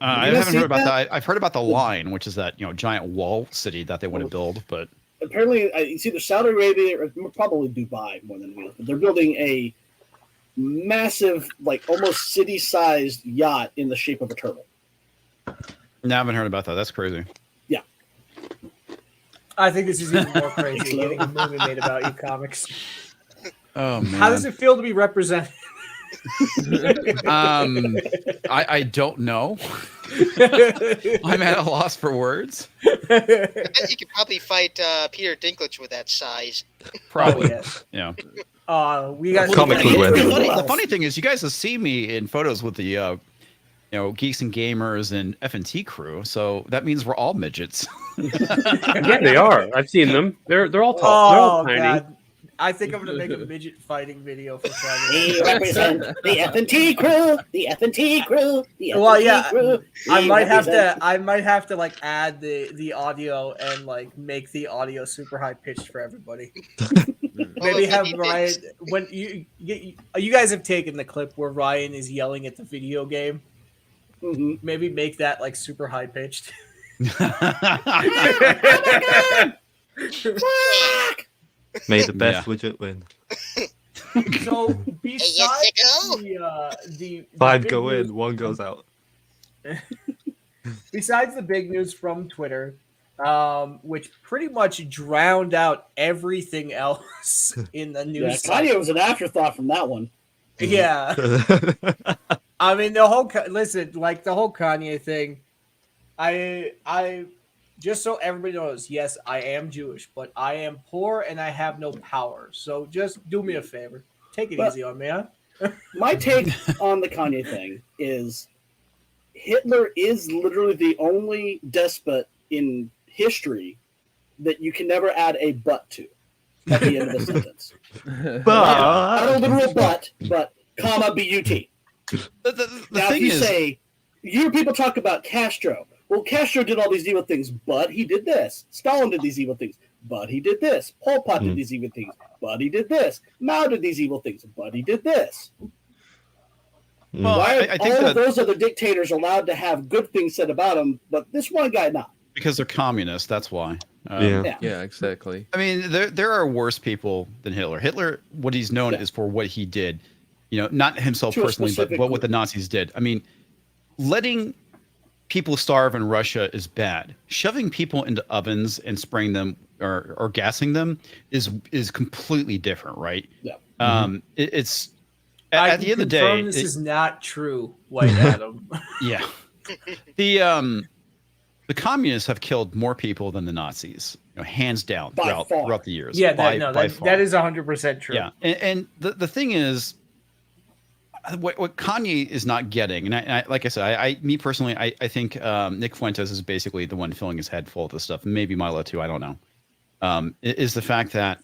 Speaker 2: I
Speaker 6: you guys
Speaker 2: haven't
Speaker 6: see
Speaker 2: heard about
Speaker 6: that?
Speaker 2: that. I've heard about the line, which is that giant wall city that they want to build. But
Speaker 6: Apparently, it's either Saudi Arabia or probably Dubai more than anything else. But they're building a massive, like almost city-sized yacht in the shape of a turtle.
Speaker 2: no, I haven't heard about that. That's crazy.
Speaker 1: I think this is even more crazy. Getting a movie made about you comics.
Speaker 2: Oh man,
Speaker 1: How does it feel to be represented?
Speaker 2: I don't know. I'm at a loss for words.
Speaker 4: I bet you could probably fight Peter Dinklage with that size.
Speaker 2: Probably.
Speaker 1: yes.
Speaker 2: Yeah.
Speaker 1: We got
Speaker 7: Comic would win.
Speaker 2: The funny thing is, you guys will see me in photos with the Geeks and Gamers and F&T crew. So that means we're all midgets.
Speaker 3: Yeah, they are. I've seen them. They're all tall. They're all
Speaker 1: Oh
Speaker 3: tiny.
Speaker 1: god. I think I'm gonna make a midget fighting video for Friday.
Speaker 6: We represent the F&T crew, the F&T crew, the F&T
Speaker 1: Well, yeah,
Speaker 6: crew.
Speaker 1: I
Speaker 6: We
Speaker 1: might have
Speaker 6: represent-
Speaker 1: to like add the audio and like make the audio super high pitched for everybody. Maybe have Ryan when you guys have taken the clip where Ryan is yelling at the video game.
Speaker 6: Mhm.
Speaker 1: Maybe make that like super high pitched.
Speaker 7: May the best widget win.
Speaker 1: So besides
Speaker 4: sicko.
Speaker 1: the
Speaker 7: 5
Speaker 1: big
Speaker 7: go
Speaker 1: news-
Speaker 7: in, 1 goes out.
Speaker 1: besides the big news from Twitter, which pretty much drowned out everything else in the
Speaker 6: Yeah,
Speaker 1: news.
Speaker 6: Kanye was an afterthought from that one.
Speaker 1: Yeah, I mean the whole like the whole Kanye thing. I just so everybody knows, yes, I am Jewish, but I am poor and I have no power. So just do me a favor, take it
Speaker 6: But-
Speaker 1: easy on me, huh?
Speaker 6: My take on the Kanye thing is Hitler is literally the only despot in history that you can never add a but to at the end of the sentence. Not a literal but comma B-U-T.
Speaker 2: The
Speaker 6: Now, if
Speaker 2: thing
Speaker 6: you
Speaker 2: is,
Speaker 6: say, you hear people talk about Castro. Well, Castro did all these evil things, but he did this. Stalin did these evil things, but he did this. Pol Pot did these evil things, but he did this. Mao did these evil things, but he did this.
Speaker 2: well,
Speaker 6: Why are
Speaker 2: I think
Speaker 6: all
Speaker 2: that
Speaker 6: of those other dictators allowed to have good things said about them, but this one guy not?
Speaker 2: because they're communists, that's why.
Speaker 7: Yeah.
Speaker 5: Yeah, exactly.
Speaker 2: I mean, there are worse people than Hitler. Hitler, what he's known is for what he did. Not himself
Speaker 6: To a
Speaker 2: personally, but
Speaker 6: specific
Speaker 2: what the
Speaker 6: group.
Speaker 2: Nazis did. I mean, letting people starve in Russia is bad. Shoving people into ovens and spraying them or gassing them is completely different, right?
Speaker 6: Yeah.
Speaker 2: It's
Speaker 1: I
Speaker 2: at
Speaker 1: can
Speaker 2: the end of the
Speaker 1: confirm
Speaker 2: day.
Speaker 1: this is not true, White Adam.
Speaker 2: Yeah. The communists have killed more people than the Nazis, hands down
Speaker 6: By far.
Speaker 2: throughout the years.
Speaker 1: Yeah,
Speaker 2: by far.
Speaker 1: that is 100% true.
Speaker 2: Yeah, and the thing is, what Kanye is not getting, and I like I said, me personally, I think Nick Fuentes is basically the one filling his head full of this stuff. Maybe Milo too, I don't know. Is the fact that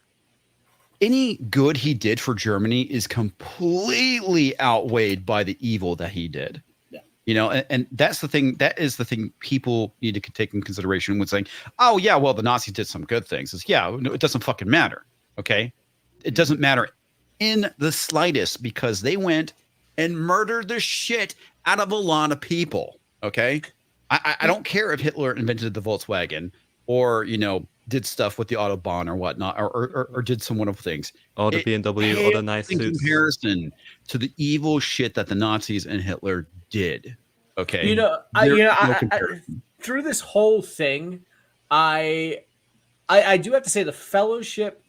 Speaker 2: any good he did for Germany is completely outweighed by the evil that he did.
Speaker 6: Yeah.
Speaker 2: You know, and that's the thing. That is the thing people need to take in consideration when saying, "Oh yeah, well the Nazis did some good things." It's no, it doesn't fucking matter. Okay, it doesn't matter in the slightest because they went and murdered the shit out of a lot of people. Okay, I don't care if Hitler invented the Volkswagen or did stuff with the Autobahn or whatnot, or did some wonderful things.
Speaker 7: Or the BMW, or the nice
Speaker 2: In
Speaker 7: suits.
Speaker 2: comparison to the evil shit that the Nazis and Hitler did. Okay.
Speaker 1: Through this whole thing, I do have to say the Fellowship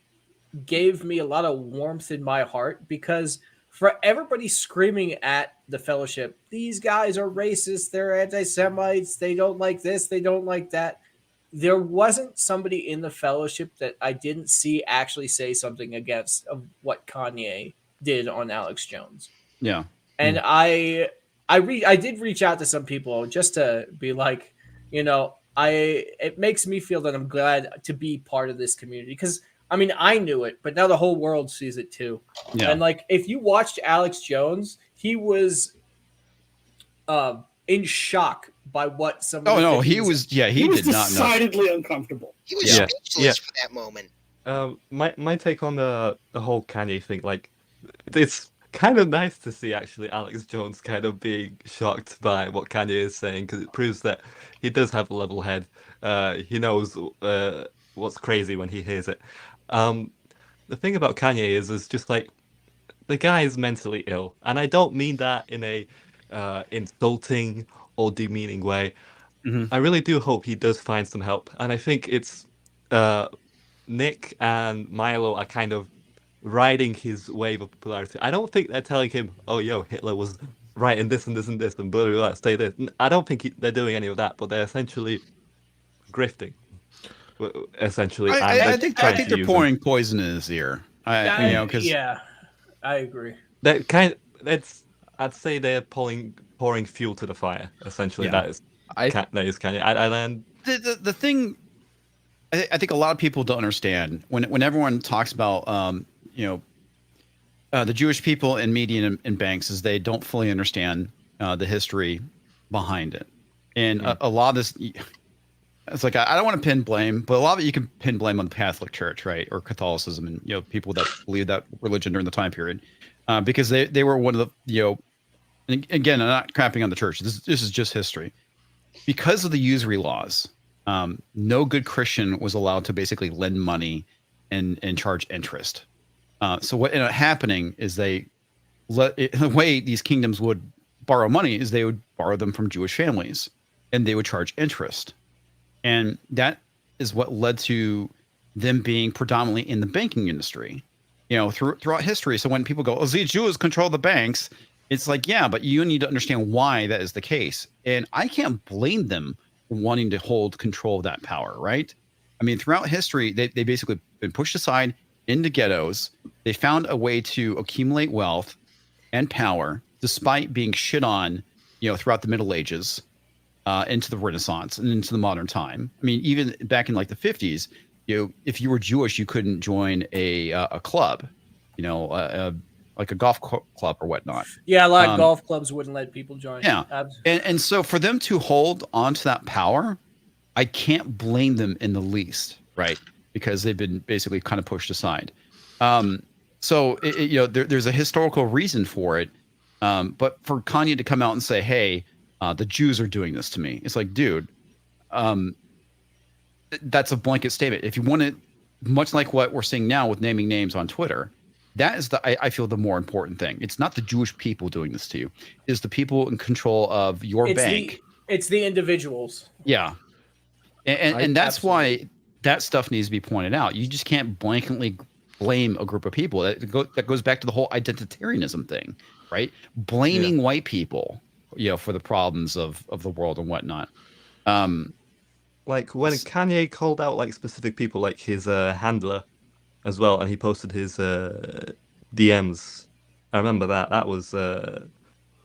Speaker 1: gave me a lot of warmth in my heart because for everybody screaming at the Fellowship, these guys are racist, they're anti-Semites, they don't like this, they don't like that. There wasn't somebody in the Fellowship that I didn't see actually say something against of what Kanye did on Alex Jones.
Speaker 2: Yeah.
Speaker 1: And I did reach out to some people just to be like, it makes me feel that I'm glad to be part of this community because I mean I knew it, but now the whole world sees it too.
Speaker 2: Yeah.
Speaker 1: And like if you watched Alex Jones, he was in shock by what some.
Speaker 2: Oh no, he was. Yeah, he did not know.
Speaker 6: Decidedly uncomfortable.
Speaker 4: He was speechless for that moment.
Speaker 7: My take on the whole Kanye thing, like, it's kind of nice to see actually Alex Jones kind of being shocked by what Kanye is saying because it proves that he does have a level head. He knows what's crazy when he hears it. The thing about Kanye is just like the guy is mentally ill, and I don't mean that in a insulting or demeaning way. I really do hope he does find some help, and I think it's Nick and Milo are kind of riding his wave of popularity. I don't think they're telling him, "Oh, yo, Hitler was right in this and this and this, and blah blah blah, say this." I don't think they're doing any of that, but they're essentially grifting. Essentially,
Speaker 2: I think they're pouring poison in his ear.
Speaker 1: Yeah, I agree.
Speaker 7: I'd say they're pouring fuel to the fire. Essentially,
Speaker 2: Yeah.
Speaker 7: that is Kanye.
Speaker 2: The thing I think a lot of people don't understand when everyone talks about the Jewish people in media and banks is they don't fully understand the history behind it, and a lot of this. It's like I don't want to pin blame, but a lot of it you can pin blame on the Catholic Church, right, or Catholicism, and people that believe that religion during the time period, because they were one of the And again, I'm not crapping on the church. This is just history. Because of the usury laws, no good Christian was allowed to basically lend money and charge interest. So what ended up happening is the way these kingdoms would borrow money is they would borrow them from Jewish families, and they would charge interest. And that is what led to them being predominantly in the banking industry, throughout history. So when people go, "Oh, the Jews control the banks," it's like, yeah, but you need to understand why that is the case. And I can't blame them for wanting to hold control of that power, right? I mean, throughout history, they basically been pushed aside into ghettos. They found a way to accumulate wealth and power despite being shit on, throughout the Middle Ages, into the Renaissance and into the modern time. I mean, even back in like the 50s, if you were Jewish, you couldn't join a club, like a golf club or whatnot.
Speaker 1: Yeah, a lot of golf clubs wouldn't let people join.
Speaker 2: Yeah, and so for them to hold onto that power, I can't blame them in the least, right? Because they've been basically kind of pushed aside. So there's a historical reason for it, but for Kanye to come out and say, "Hey, the Jews are doing this to me," it's like, dude, that's a blanket statement. If you want it, much like what we're seeing now with naming names on Twitter. That is I feel the more important thing. It's not the Jewish people doing this to you. It's the people in control of your bank.
Speaker 1: It's the individuals.
Speaker 2: Yeah. And that's why that stuff needs to be pointed out. You just can't blanketly blame a group of people. That goes back to the whole identitarianism thing, right? Blaming white people, for the problems of the world and whatnot.
Speaker 7: Like when Kanye called out like specific people, like his handler, as well, and he posted his DMs. I remember that. That was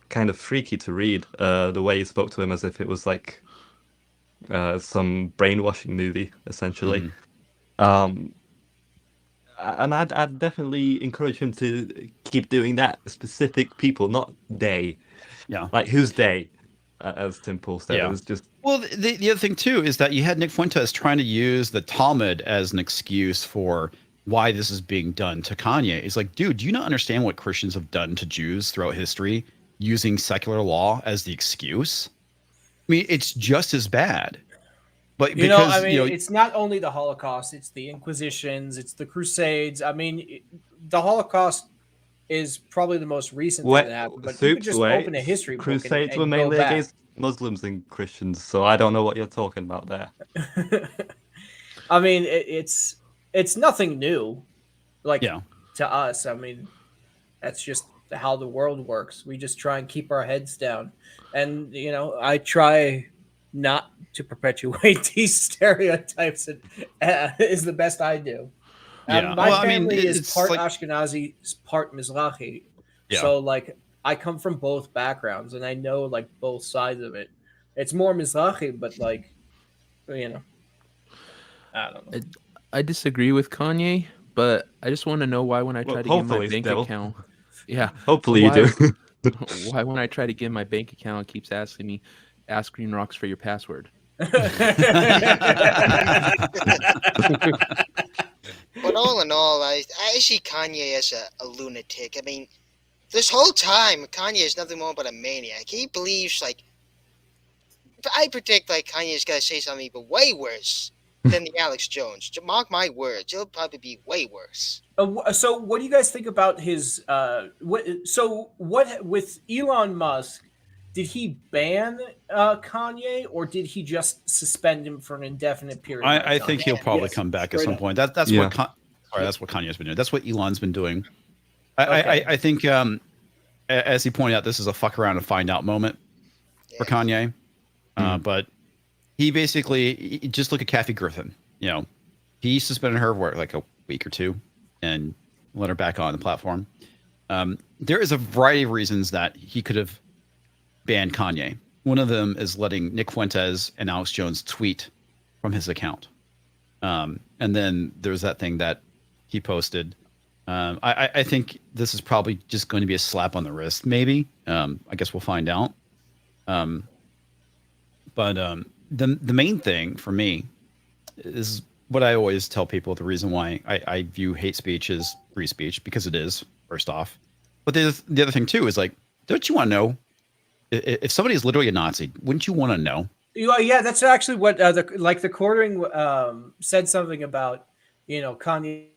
Speaker 7: kind of freaky to read. The way he spoke to him as if it was like some brainwashing movie, essentially. and I'd definitely encourage him to keep doing that. Specific people, not they.
Speaker 2: Yeah.
Speaker 7: Like who's they? As Tim Pool said,
Speaker 2: Yeah.
Speaker 7: it was just.
Speaker 2: Well, the other thing too is that you had Nick Fuentes trying to use the Talmud as an excuse for why this is being done to Kanye. It's like, dude, do you not understand what Christians have done to Jews throughout history using secular law as the excuse? I mean, it's just as bad. But
Speaker 1: You know,
Speaker 2: because,
Speaker 1: I mean, it's not only the Holocaust; it's the Inquisitions, it's the Crusades. I mean, the Holocaust is probably the most recent thing that happened. But you could just open a history book
Speaker 7: Crusades
Speaker 1: and
Speaker 7: were mainly
Speaker 1: go back.
Speaker 7: against Muslims and Christians, so I don't know what you're talking about there.
Speaker 1: I mean, it's nothing new, like
Speaker 2: Yeah.
Speaker 1: to us. I mean, that's just how the world works. We just try and keep our heads down, and you know, I try not to perpetuate these stereotypes. Is the best I do.
Speaker 2: Yeah.
Speaker 1: My
Speaker 2: Well, I mean,
Speaker 1: family is
Speaker 2: it's
Speaker 1: part
Speaker 2: like-
Speaker 1: Ashkenazi, part Mizrahi.
Speaker 2: Yeah.
Speaker 1: So like I come from both backgrounds and I know like both sides of it. It's more Mizrahi, but like, you know, I don't know.
Speaker 5: I disagree with Kanye, but I just want to know why when I try to get my
Speaker 7: hopefully,
Speaker 5: bank
Speaker 7: Devil.
Speaker 5: account, yeah,
Speaker 7: Hopefully you
Speaker 5: why-
Speaker 7: do.
Speaker 5: why when I try to get my bank account, it keeps asking me, ask Greenrocks for your password.
Speaker 4: But all in all, I see Kanye as a lunatic. I mean, this whole time, Kanye is nothing more but a maniac. He believes, like, I predict, like, Kanye is going to say something even way worse than the Alex Jones. Mark my words, it'll probably be way worse.
Speaker 1: So what do you guys think about his what with Elon Musk? Did he ban Kanye, or did he just suspend him for an indefinite period?
Speaker 2: I
Speaker 1: of time?
Speaker 2: think he'll probably
Speaker 6: Yes,
Speaker 2: come back at
Speaker 6: straight
Speaker 2: some
Speaker 6: up.
Speaker 2: point. That's
Speaker 7: Yeah.
Speaker 2: what that's what Kanye's been doing. That's what Elon's been doing.
Speaker 1: Okay.
Speaker 2: I think as he pointed out, this is a fuck around and find out moment for Kanye. But he basically just look at Kathy Griffin. You know, he suspended her for like a week or two and let her back on the platform. There is a variety of reasons that he could have banned Kanye. One of them is letting Nick Fuentes and Alex Jones tweet from his account. And then there's that thing that he posted. I think this is probably just going to be a slap on the wrist, maybe. I guess we'll find out. But the main thing for me is what I always tell people, the reason why I view hate speech as free speech, because it is, first off. But the other thing, too, is like, don't you want to know? If somebody is literally a Nazi, wouldn't you want to know?
Speaker 1: Yeah, that's actually what the quartering said something about, you know, Kanye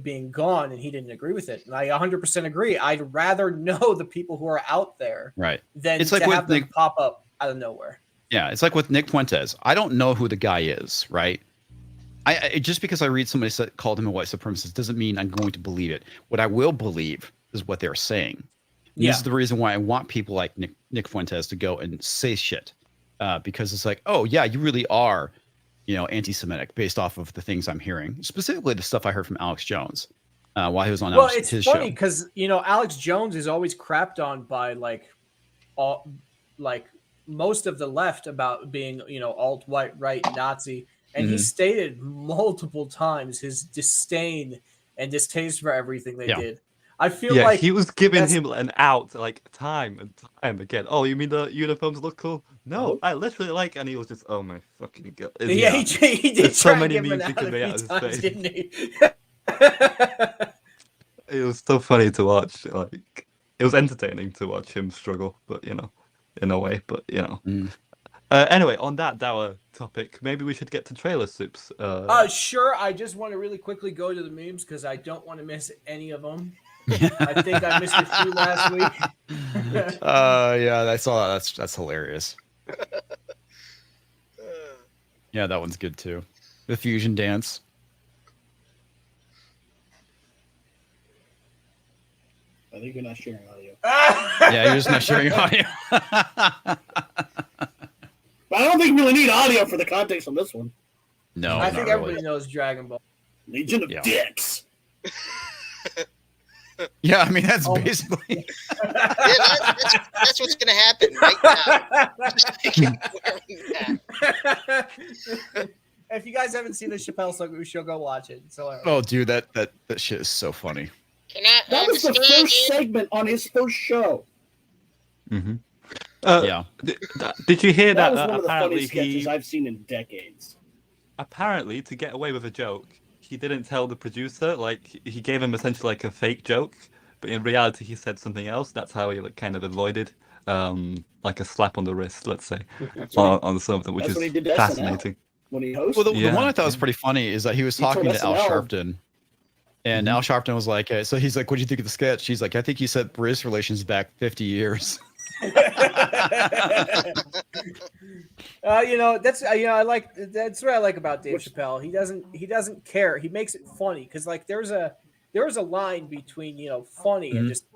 Speaker 1: being gone, and he didn't agree with it. And I 100% agree. I'd rather know the people who are out there
Speaker 2: Right.
Speaker 1: than
Speaker 2: It's like
Speaker 1: to
Speaker 2: with
Speaker 1: have them
Speaker 2: Nick-
Speaker 1: pop up out of nowhere.
Speaker 2: Yeah, it's like with Nick Fuentes. I don't know who the guy is, right? I just because I read somebody called him a white supremacist doesn't mean I'm going to believe it. What I will believe is what they're saying. And
Speaker 1: Yeah.
Speaker 2: This is the reason why I want people like Nick Fuentes to go and say shit, because it's like, oh yeah, you really are, you know, anti-Semitic based off of the things I'm hearing, specifically the stuff I heard from Alex Jones while he was on
Speaker 1: Well,
Speaker 2: his
Speaker 1: it's
Speaker 2: show.
Speaker 1: funny because, you know, Alex Jones is always crapped on by most of the left about being, you know, alt-right, right, Nazi. And he
Speaker 2: Mhm.
Speaker 1: stated multiple times his disdain and distaste for everything they
Speaker 2: Yeah.
Speaker 1: did. I feel
Speaker 7: Yeah,
Speaker 1: like
Speaker 7: he was giving
Speaker 1: that's-
Speaker 7: him an out like time and time again. Oh, you mean the uniforms look cool? No, I literally like, and he was just, oh my fucking god.
Speaker 1: yeah, he did
Speaker 7: There's so
Speaker 1: try and
Speaker 7: many
Speaker 1: give him an
Speaker 7: memes he
Speaker 1: out
Speaker 7: could
Speaker 1: a
Speaker 7: make
Speaker 1: few
Speaker 7: out of his
Speaker 1: times,
Speaker 7: face.
Speaker 1: didn't he?
Speaker 7: It was so funny to watch. Like, it was entertaining to watch him struggle, but you know, in a way. But you know.
Speaker 2: Mm.
Speaker 7: Anyway, on that dour topic, maybe we should get to trailer soups.
Speaker 1: Sure. I just want to really quickly go to the memes because I don't want to miss any of them. I think I missed a few last week.
Speaker 2: Yeah, I saw that. That's hilarious. Yeah, that one's good too. The fusion dance.
Speaker 6: I think you're not sharing audio.
Speaker 2: Yeah, you're just not sharing audio.
Speaker 6: But I don't think we really need audio for the context on this one.
Speaker 2: No,
Speaker 1: I
Speaker 2: not
Speaker 1: think
Speaker 2: really.
Speaker 1: everybody knows Dragon Ball.
Speaker 6: Legion of
Speaker 2: Yeah.
Speaker 6: Dicks.
Speaker 2: Yeah, I mean that's
Speaker 1: Oh.
Speaker 2: basically.
Speaker 4: Yeah, that's what's going to happen right now.
Speaker 1: If you guys haven't seen the Chappelle show, go watch it. So
Speaker 2: Oh, dude, that shit is so funny.
Speaker 4: Can I
Speaker 6: That was the
Speaker 4: understand
Speaker 6: first
Speaker 4: you?
Speaker 6: segment on his first show.
Speaker 7: Mm-hmm.
Speaker 2: Yeah.
Speaker 7: Did you hear
Speaker 6: That
Speaker 7: that?
Speaker 6: was one of the
Speaker 7: apparently
Speaker 6: funniest sketches I've seen in decades.
Speaker 7: Apparently, to get away with a joke, he didn't tell the producer. Like he gave him essentially like a fake joke, but in reality, he said something else. That's how he like kind of avoided like a slap on the wrist, let's say, on something, which
Speaker 6: That's what he
Speaker 7: is
Speaker 6: did to SNL.
Speaker 7: fascinating.
Speaker 6: When he hosted.
Speaker 2: Well, the
Speaker 7: Yeah,
Speaker 2: one I thought was
Speaker 7: yeah.
Speaker 2: pretty funny is that he was
Speaker 6: He told
Speaker 2: talking to Al
Speaker 6: SNL.
Speaker 2: Sharpton, and Al Sharpton was like, so he's like, "What do you think of the sketch?" He's like, "I think you set race relations back 50 years."
Speaker 1: That's I like that's what I like about Dave Chappelle. He doesn't care. He makes it funny because like there's a line between funny and just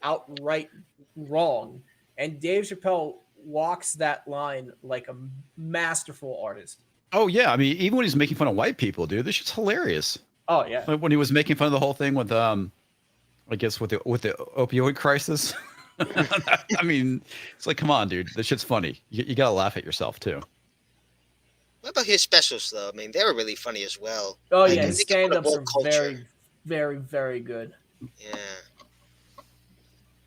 Speaker 1: outright wrong, and Dave Chappelle walks that line like a masterful artist.
Speaker 2: Oh yeah, I mean, even when he's making fun of white people, dude, this shit's hilarious.
Speaker 1: Oh yeah,
Speaker 2: Like when he was making fun of the whole thing with I guess with the opioid crisis. I mean, it's like, come on, dude, this shit's funny. You gotta laugh at yourself too.
Speaker 4: What about his specials, though? I mean, they were really funny as well.
Speaker 1: oh
Speaker 4: Like,
Speaker 1: yeah.
Speaker 4: they
Speaker 1: His
Speaker 4: make fun of
Speaker 1: stand-ups
Speaker 4: woke
Speaker 1: are
Speaker 4: culture.
Speaker 1: very, very, very good.
Speaker 4: Yeah.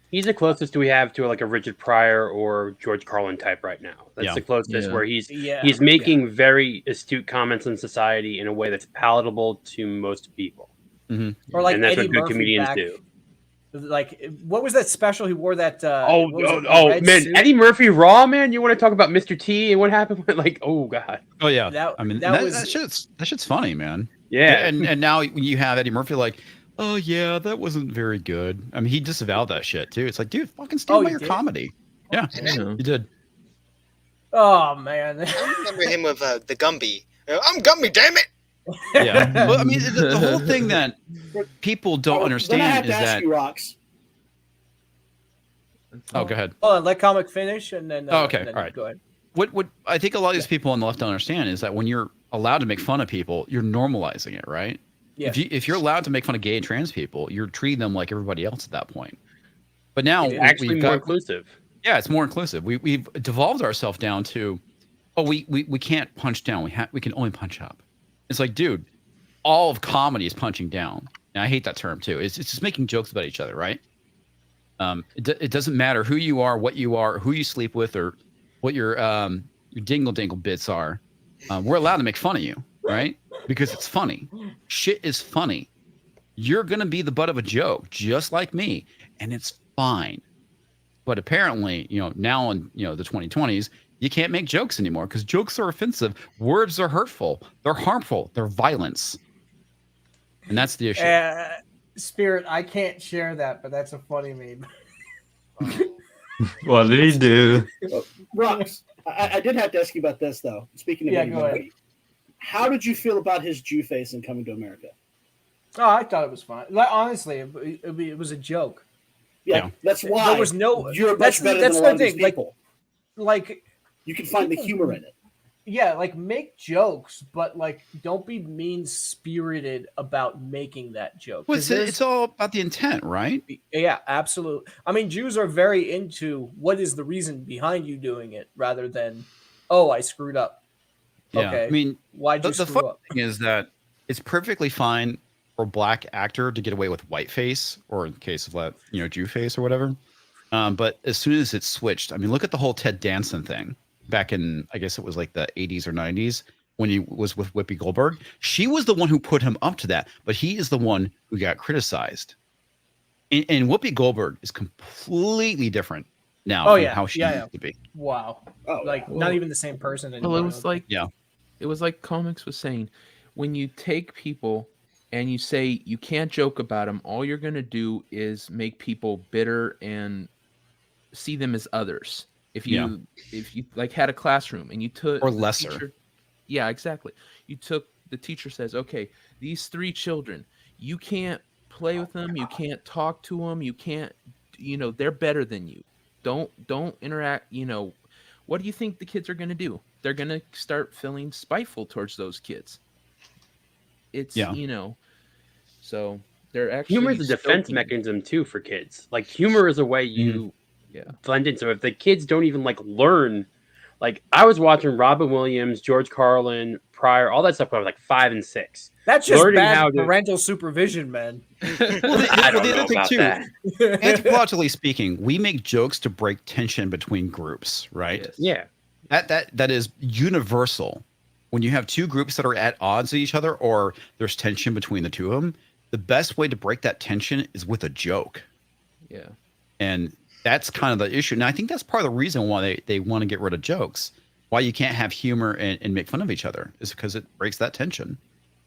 Speaker 3: He's the closest we have to like a Richard Pryor or George Carlin type right now. That's
Speaker 2: Yeah.
Speaker 3: the closest
Speaker 5: Yeah.
Speaker 3: where he's
Speaker 1: Yeah,
Speaker 3: making very astute comments on society in a way that's palatable to most people.
Speaker 1: Or like
Speaker 3: and that's
Speaker 1: Eddie
Speaker 3: what good
Speaker 1: Murphy
Speaker 3: comedians
Speaker 1: back,
Speaker 3: do.
Speaker 1: Like, what was that special? He wore that.
Speaker 3: Oh,
Speaker 1: what was it, the
Speaker 3: oh
Speaker 1: red
Speaker 3: man,
Speaker 1: suit?
Speaker 3: Eddie Murphy Raw, man. You want to talk about Mr. T and what happened with like, oh god,
Speaker 2: Oh yeah,
Speaker 1: That-
Speaker 2: I mean,
Speaker 1: that
Speaker 2: that,
Speaker 1: was-
Speaker 2: that shit's funny, man.
Speaker 3: yeah.
Speaker 2: And now when you have Eddie Murphy like, oh yeah, that wasn't very good. I mean, he disavowed that shit too. It's like, dude, fucking stand
Speaker 1: Oh,
Speaker 2: by
Speaker 1: he
Speaker 2: your
Speaker 1: did?
Speaker 2: comedy. Yeah,
Speaker 4: And then
Speaker 5: Yeah.
Speaker 2: you did.
Speaker 1: Oh man.
Speaker 4: I remember him with the Gumby. I'm Gumby, damn it!
Speaker 2: Yeah. Well, I mean, the whole thing that people don't
Speaker 6: Then I have
Speaker 2: understand
Speaker 6: to
Speaker 2: is
Speaker 6: ask
Speaker 2: that.
Speaker 6: you, Rocks.
Speaker 2: Oh, go ahead.
Speaker 1: Hold on, let comic finish and then.
Speaker 2: Oh, okay,
Speaker 1: then
Speaker 2: all right.
Speaker 1: Go ahead.
Speaker 2: What I think a lot of these people on the left don't understand is that when you're allowed to make fun of people, you're normalizing it, right?
Speaker 1: Yeah.
Speaker 2: If you're allowed to make fun of gay and trans people, you're treating them like everybody else at that point. But now
Speaker 1: It is
Speaker 3: Actually,
Speaker 2: we've
Speaker 3: more
Speaker 2: got,
Speaker 3: inclusive.
Speaker 2: yeah, it's more inclusive. We've devolved ourselves down to, oh, we can't punch down. We can only punch up. It's like, dude, all of comedy is punching down. And I hate that term too. It's just making jokes about each other, right? It doesn't matter who you are, who you sleep with, or what your dingle dangle bits are. We're allowed to make fun of you, right? Because it's funny. Shit is funny. You're gonna be the butt of a joke, just like me, and it's fine. But apparently, now in the 2020s, you can't make jokes anymore because jokes are offensive. Words are hurtful. They're harmful. They're violence. And that's the issue.
Speaker 1: Spirit, I can't share that, but that's a funny meme.
Speaker 7: What did he do?
Speaker 6: Rocks, I did have to ask you about this, though. Speaking of
Speaker 1: Yeah,
Speaker 6: Eddie
Speaker 1: go ahead.
Speaker 6: Murphy, how did you feel about his Jew face in Coming to America?
Speaker 1: Oh, I thought it was fun. Like, honestly, it was a joke.
Speaker 6: Yeah, that's why
Speaker 1: There was no.
Speaker 6: you're
Speaker 1: that's
Speaker 6: much better
Speaker 1: that's
Speaker 6: than a lot
Speaker 1: the
Speaker 6: of these
Speaker 1: thing.
Speaker 6: people.
Speaker 1: Like,
Speaker 6: You can find the humor in it.
Speaker 1: yeah, like make jokes, but like don't be mean spirited about making that joke.
Speaker 2: Well,
Speaker 1: 'Cause
Speaker 2: it's all about the intent, right?
Speaker 1: yeah, absolutely. I mean, Jews are very into what is the reason behind you doing it, rather than, oh, I screwed up.
Speaker 2: Yeah.
Speaker 1: Okay.
Speaker 2: I mean,
Speaker 1: Why'd you
Speaker 2: the
Speaker 1: screw
Speaker 2: fun
Speaker 1: up?
Speaker 2: thing is that it's perfectly fine for a black actor to get away with white face, or in the case of that, Jew face or whatever. But as soon as it's switched, I mean, look at the whole Ted Danson thing back in, I guess it was like the 80s or 90s when he was with Whoopi Goldberg. She was the one who put him up to that, but he is the one who got criticized. And Whoopi Goldberg is completely different now
Speaker 1: Oh,
Speaker 2: from
Speaker 1: yeah.
Speaker 2: how she
Speaker 1: Yeah,
Speaker 2: used to be.
Speaker 1: Wow.
Speaker 6: Oh,
Speaker 1: Like
Speaker 6: wow.
Speaker 1: not even the same person anymore.
Speaker 5: Well, it was like
Speaker 2: Yeah.
Speaker 5: It was like comics was saying, when you take people and you say you can't joke about them, all you're gonna do is make people bitter and see them as others. If you like had a classroom and you took
Speaker 2: Or
Speaker 5: the
Speaker 2: lesser.
Speaker 5: teacher- yeah, exactly. You took the teacher says, okay, these 3 children, you can't play with them, you can't talk to them, you can't, they're better than you. Don't interact. What do you think the kids are gonna do? They're gonna start feeling spiteful towards those kids. It's so they're actually
Speaker 3: Humor is a defense
Speaker 5: stoking-
Speaker 3: mechanism too for kids. Like humor is a way you
Speaker 5: Yeah.
Speaker 3: blend in. So if the kids don't even like learn Like I was watching Robin Williams, George Carlin, Pryor, all that stuff when I was like 5 and 6.
Speaker 1: That's just
Speaker 3: Learning
Speaker 1: bad
Speaker 3: how to-
Speaker 1: parental supervision, man.
Speaker 3: I don't know about that.
Speaker 2: Anthropologically speaking, we make jokes to break tension between groups, right?
Speaker 5: Yes.
Speaker 3: Yeah.
Speaker 2: That is universal. When you have two groups that are at odds with each other, or there's tension between the two of them, the best way to break that tension is with a joke.
Speaker 5: Yeah.
Speaker 2: And that's kind of the issue. And I think that's part of the reason why they want to get rid of jokes. Why you can't have humor and make fun of each other is because it breaks that tension.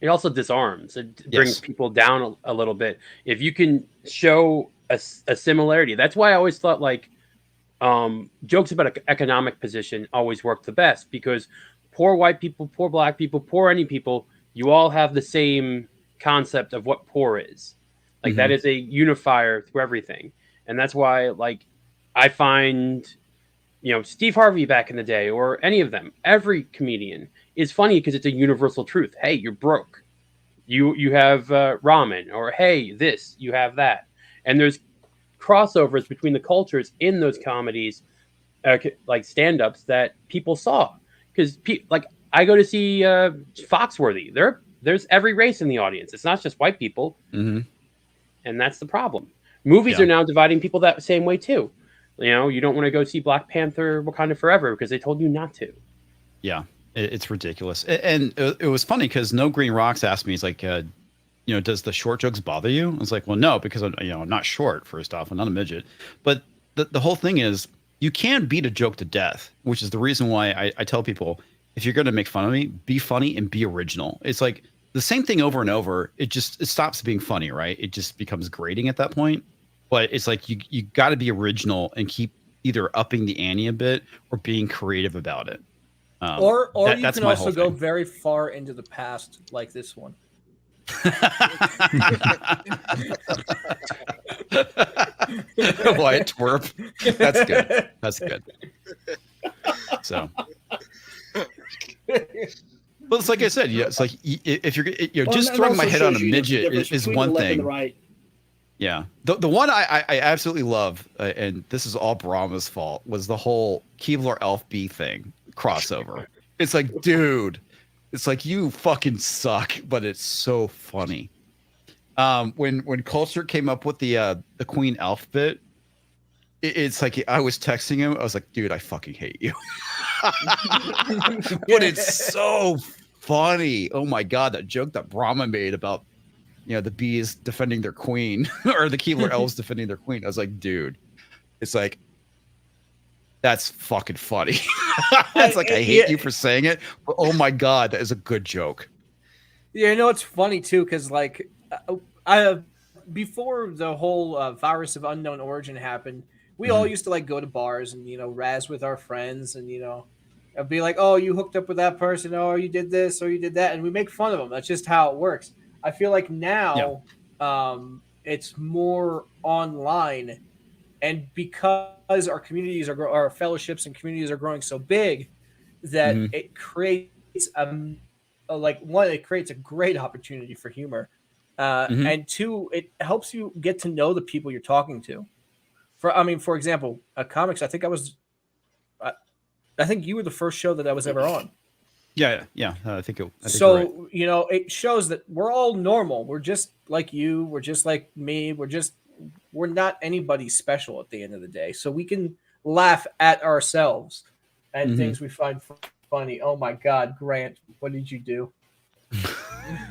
Speaker 3: It also disarms. It brings people down a little bit. If you can show a similarity, that's why I always thought like jokes about economic position always work the best, because poor white people, poor black people, poor any people, you all have the same concept of what poor is. Like that is a unifier through everything. And that's why like I find, you know, Steve Harvey back in the day or any of them, every comedian is funny because it's a universal truth. Hey, you're broke. You have ramen, or hey, this, you have that. And there's crossovers between the cultures in those comedies, like stand-ups that people saw. Because like I go to see Foxworthy. There's every race in the audience. It's not just white people. And that's the problem. Movies are now dividing people that same way too. You know, you don't want to go see Black Panther Wakanda Forever because they told you not to.
Speaker 2: Yeah, it's ridiculous. And it was funny because Nogreenrocks asked me, he's like, you know, does the short jokes bother you? I was like, well, no, because I'm not short, first off. I'm not a midget. But the whole thing is, you can beat a joke to death, which is the reason why I tell people, if you're going to make fun of me, be funny and be original. It's like the same thing over and over. It stops being funny, right? It just becomes grating at that point. But it's like you got to be original and keep either upping the ante a bit or being creative about it.
Speaker 1: Or you can also go very far into the past, like this one.
Speaker 2: Wyatt twerp. That's good. That's good. So, well, it's like I said. Yeah, it's like if you're just throwing my head on a midget is one thing.
Speaker 6: Right.
Speaker 2: Yeah, the one I absolutely love, and this is all Brahma's fault, was the whole Keebler Elf B thing crossover. It's like, dude, it's like you fucking suck, but it's so funny. When Culture came up with the Queen Elf bit, it's like I was texting him. I was like, dude, I fucking hate you. But it's so funny. Oh my god, that joke that Brahma made about, you know, the bees defending their queen or the Keebler elves defending their queen. I was like, dude, it's like, that's fucking funny. It's like, I hate you for saying it, but oh my god, that is a good joke.
Speaker 1: Yeah, you know, it's funny too, because like before the whole virus of unknown origin happened, we all used to like go to bars and, you know, razz with our friends and, you know, be like, oh, you hooked up with that person, oh, you did this or you did that, and we make fun of them. That's just how it works. I feel like now it's more online, and because our communities our fellowships and communities are growing so big, that it creates it creates a great opportunity for humor, and two, it helps you get to know the people you're talking to. For example, comics. I think you were the first show that I was ever on.
Speaker 2: Yeah. I think you're right.
Speaker 1: You know, it shows that we're all normal. We're just like you. We're just like me. We're not anybody special at the end of the day. So we can laugh at ourselves and things we find funny. Oh my God, Grant, what did you do?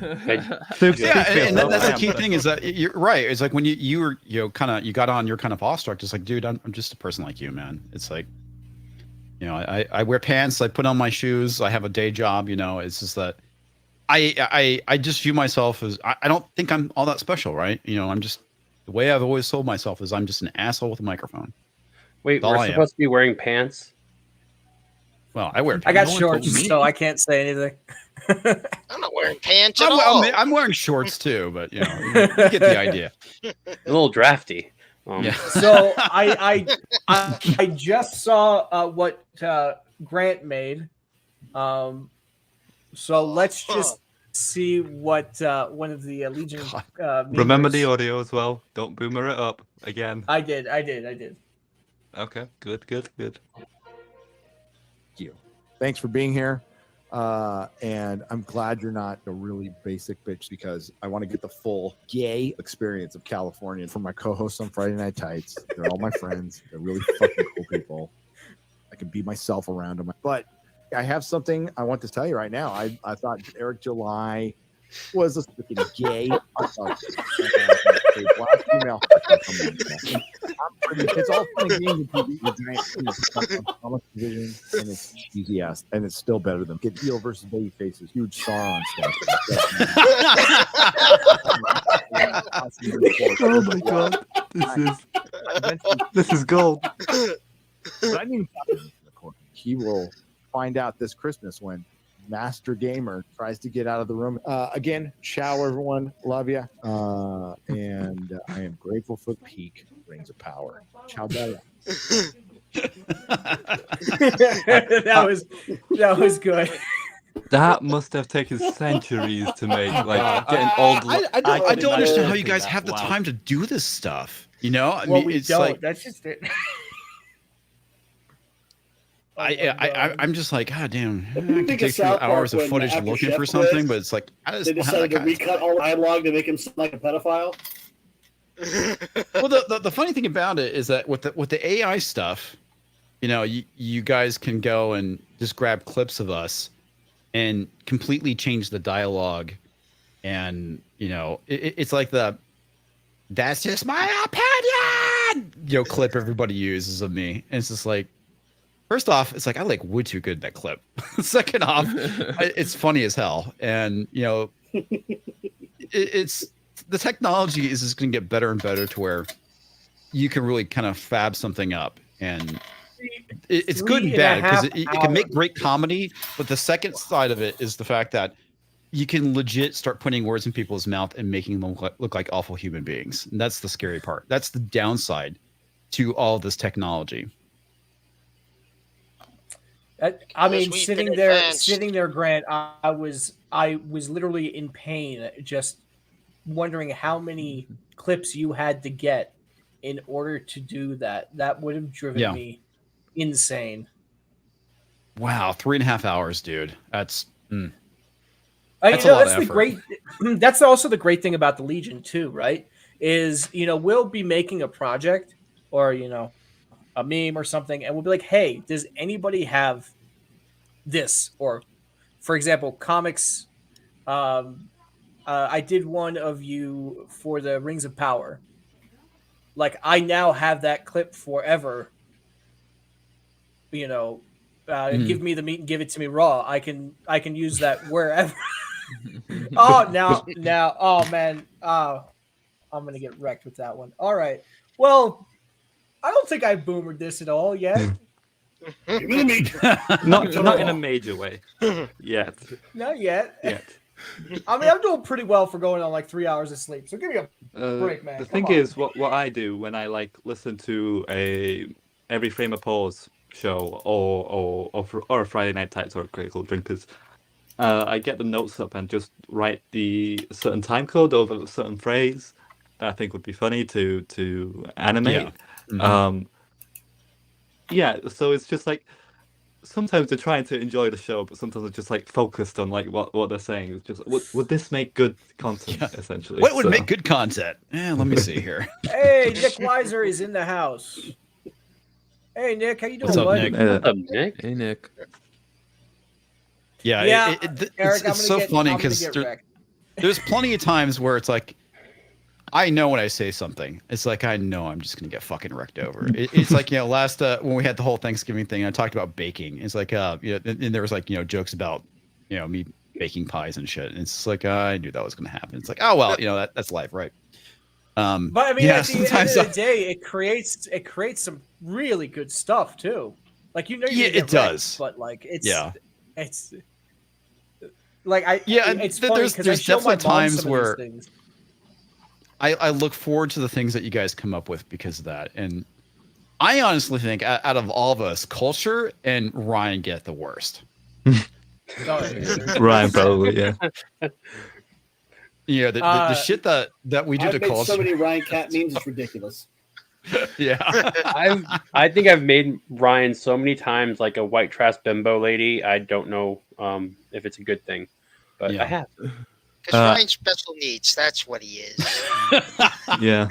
Speaker 2: And that's the key thing is that you're right. It's like when you got on, you're kind of awestruck. Just like, dude, I'm just a person like you, man. It's like, you know, I wear pants, I put on my shoes, I have a day job, you know, it's just that I just view myself as, I don't think I'm all that special, right? You know, I'm just, the way I've always told myself is I'm just an asshole with a microphone.
Speaker 3: Wait, we're supposed to be wearing pants?
Speaker 2: Well, I wear pants.
Speaker 1: I got shorts, so I can't say anything.
Speaker 4: I'm not wearing pants at all.
Speaker 2: I'm wearing shorts too, but you know, you get the idea.
Speaker 3: A little drafty.
Speaker 2: Yeah.
Speaker 1: So I just saw what Grant made. So let's just see what one of the Legion.
Speaker 7: Remember the audio as well. Don't boomer it up again.
Speaker 1: I did.
Speaker 7: Okay, good.
Speaker 8: you. Thanks for being here. And I'm glad you're not a really basic bitch, because I want to get the full gay experience of California from my co-hosts on Friday Night Tights. They're all my friends. They're really fucking cool people. I can be myself around them. But I have something I want to tell you right now. I thought Eric July was a freaking gay. I thought a black female. It's all fun and games until the giant comic division, and it's cheesy ass, and it's still better than Get Heel versus Babyface's huge Sauron stuff.
Speaker 7: Oh my god, this is gold.
Speaker 8: But I mean, he will find out this Christmas when Master Gamer tries to get out of the room. Again, ciao everyone, love you, and I am grateful for the peak Rings of Power. Ciao, Bella.
Speaker 1: that was good.
Speaker 7: That must have taken centuries to make. Like getting old.
Speaker 2: I don't understand how you guys have the time to do this stuff. You know, I mean,
Speaker 1: we
Speaker 2: it's
Speaker 1: don't.
Speaker 2: like
Speaker 1: That's just it.
Speaker 2: I'm just like, God damn, I
Speaker 6: you
Speaker 2: could
Speaker 6: think
Speaker 2: take
Speaker 6: of
Speaker 2: 3
Speaker 6: South Park
Speaker 2: hours of
Speaker 6: when
Speaker 2: footage
Speaker 6: after
Speaker 2: looking
Speaker 6: Chef
Speaker 2: for something,
Speaker 6: quit,
Speaker 2: but it's like, I just
Speaker 6: They decided to recut all the dialogue to make him sound like a pedophile.
Speaker 2: Well, the funny thing about it is that with the AI stuff, you know, you guys can go and just grab clips of us and completely change the dialogue, and you know, it's like that's just my opinion, you know, clip everybody uses of me, and it's just like, first off, it's like I like way too good in that clip. Second off, it's funny as hell, and you know, it's the technology is just going to get better and better to where you can really kind of fab something up, and it's good and bad because it can make great comedy. But the second side of it is the fact that you can legit start putting words in people's mouth and making them look like awful human beings. And that's the scary part. That's the downside to all of this technology.
Speaker 1: I mean, sitting there, Grant, I was literally in pain, just wondering how many clips you had to get in order to do that. That would have driven me insane.
Speaker 2: Wow, 3.5 hours, dude. That's
Speaker 1: that's a lot of effort. That's also the great thing about the Legion too, right? Is, you know, we'll be making a project or, you know, a meme or something, and we'll be like, hey, does anybody have this? Or, for example, comics. I did one of you for the Rings of Power. Like, I now have that clip forever. You know, give me the meat and give it to me raw. I can use that wherever. Oh man, I'm gonna get wrecked with that one. All right, well, I don't think I boomered this at all yet.
Speaker 7: not in a major way yet.
Speaker 1: Not yet. I mean, I'm doing pretty well for going on like 3 hours of sleep. So give me a break, man.
Speaker 7: The thing is, what I do when I like listen to a Every Frame a Pause show or a Friday Night Tights or Critical Drinkers, I get the notes up and just write the certain time code over a certain phrase that I think would be funny to animate. Yeah. So it's just like sometimes they're trying to enjoy the show, but sometimes they're just like focused on like what they're saying. It's just would this make good content essentially?
Speaker 2: What would make good content? Let me see here.
Speaker 1: Hey, Nick Weiser is in the house. Hey, Nick, how you doing,
Speaker 2: What's up,
Speaker 1: bud?
Speaker 2: Nick?
Speaker 3: What's up, Nick?
Speaker 5: Hey, Nick.
Speaker 2: Yeah,
Speaker 1: Eric,
Speaker 2: it's so funny because there's plenty of times where it's like, I know when I say something, it's like I know I'm just gonna get fucking wrecked over. It's like, you know, last when we had the whole Thanksgiving thing, I talked about baking. It's like, you know, and there was like, you know, jokes about, you know, me baking pies and shit. And it's like I knew that was gonna happen. It's like, oh well, you know, that's life, right?
Speaker 1: But I mean, at the end of the day, it creates some really good stuff too. Like, you know,
Speaker 2: it does.
Speaker 1: But like, it's
Speaker 2: like
Speaker 1: it's funny because there's
Speaker 2: definitely times where I look forward to the things that you guys come up with because of that. And I honestly think out of all of us, Culture and Ryan get the worst.
Speaker 7: Ryan probably, yeah.
Speaker 2: Yeah, the shit that we do to Culture.
Speaker 6: So many Ryan Cat memes, it's ridiculous.
Speaker 2: Yeah.
Speaker 3: I think I've made Ryan so many times like a white trash bimbo lady. I don't know if it's a good thing, but
Speaker 2: Yeah.
Speaker 3: I have.
Speaker 4: Because Ryan's special needs. That's what he is.
Speaker 7: Yeah.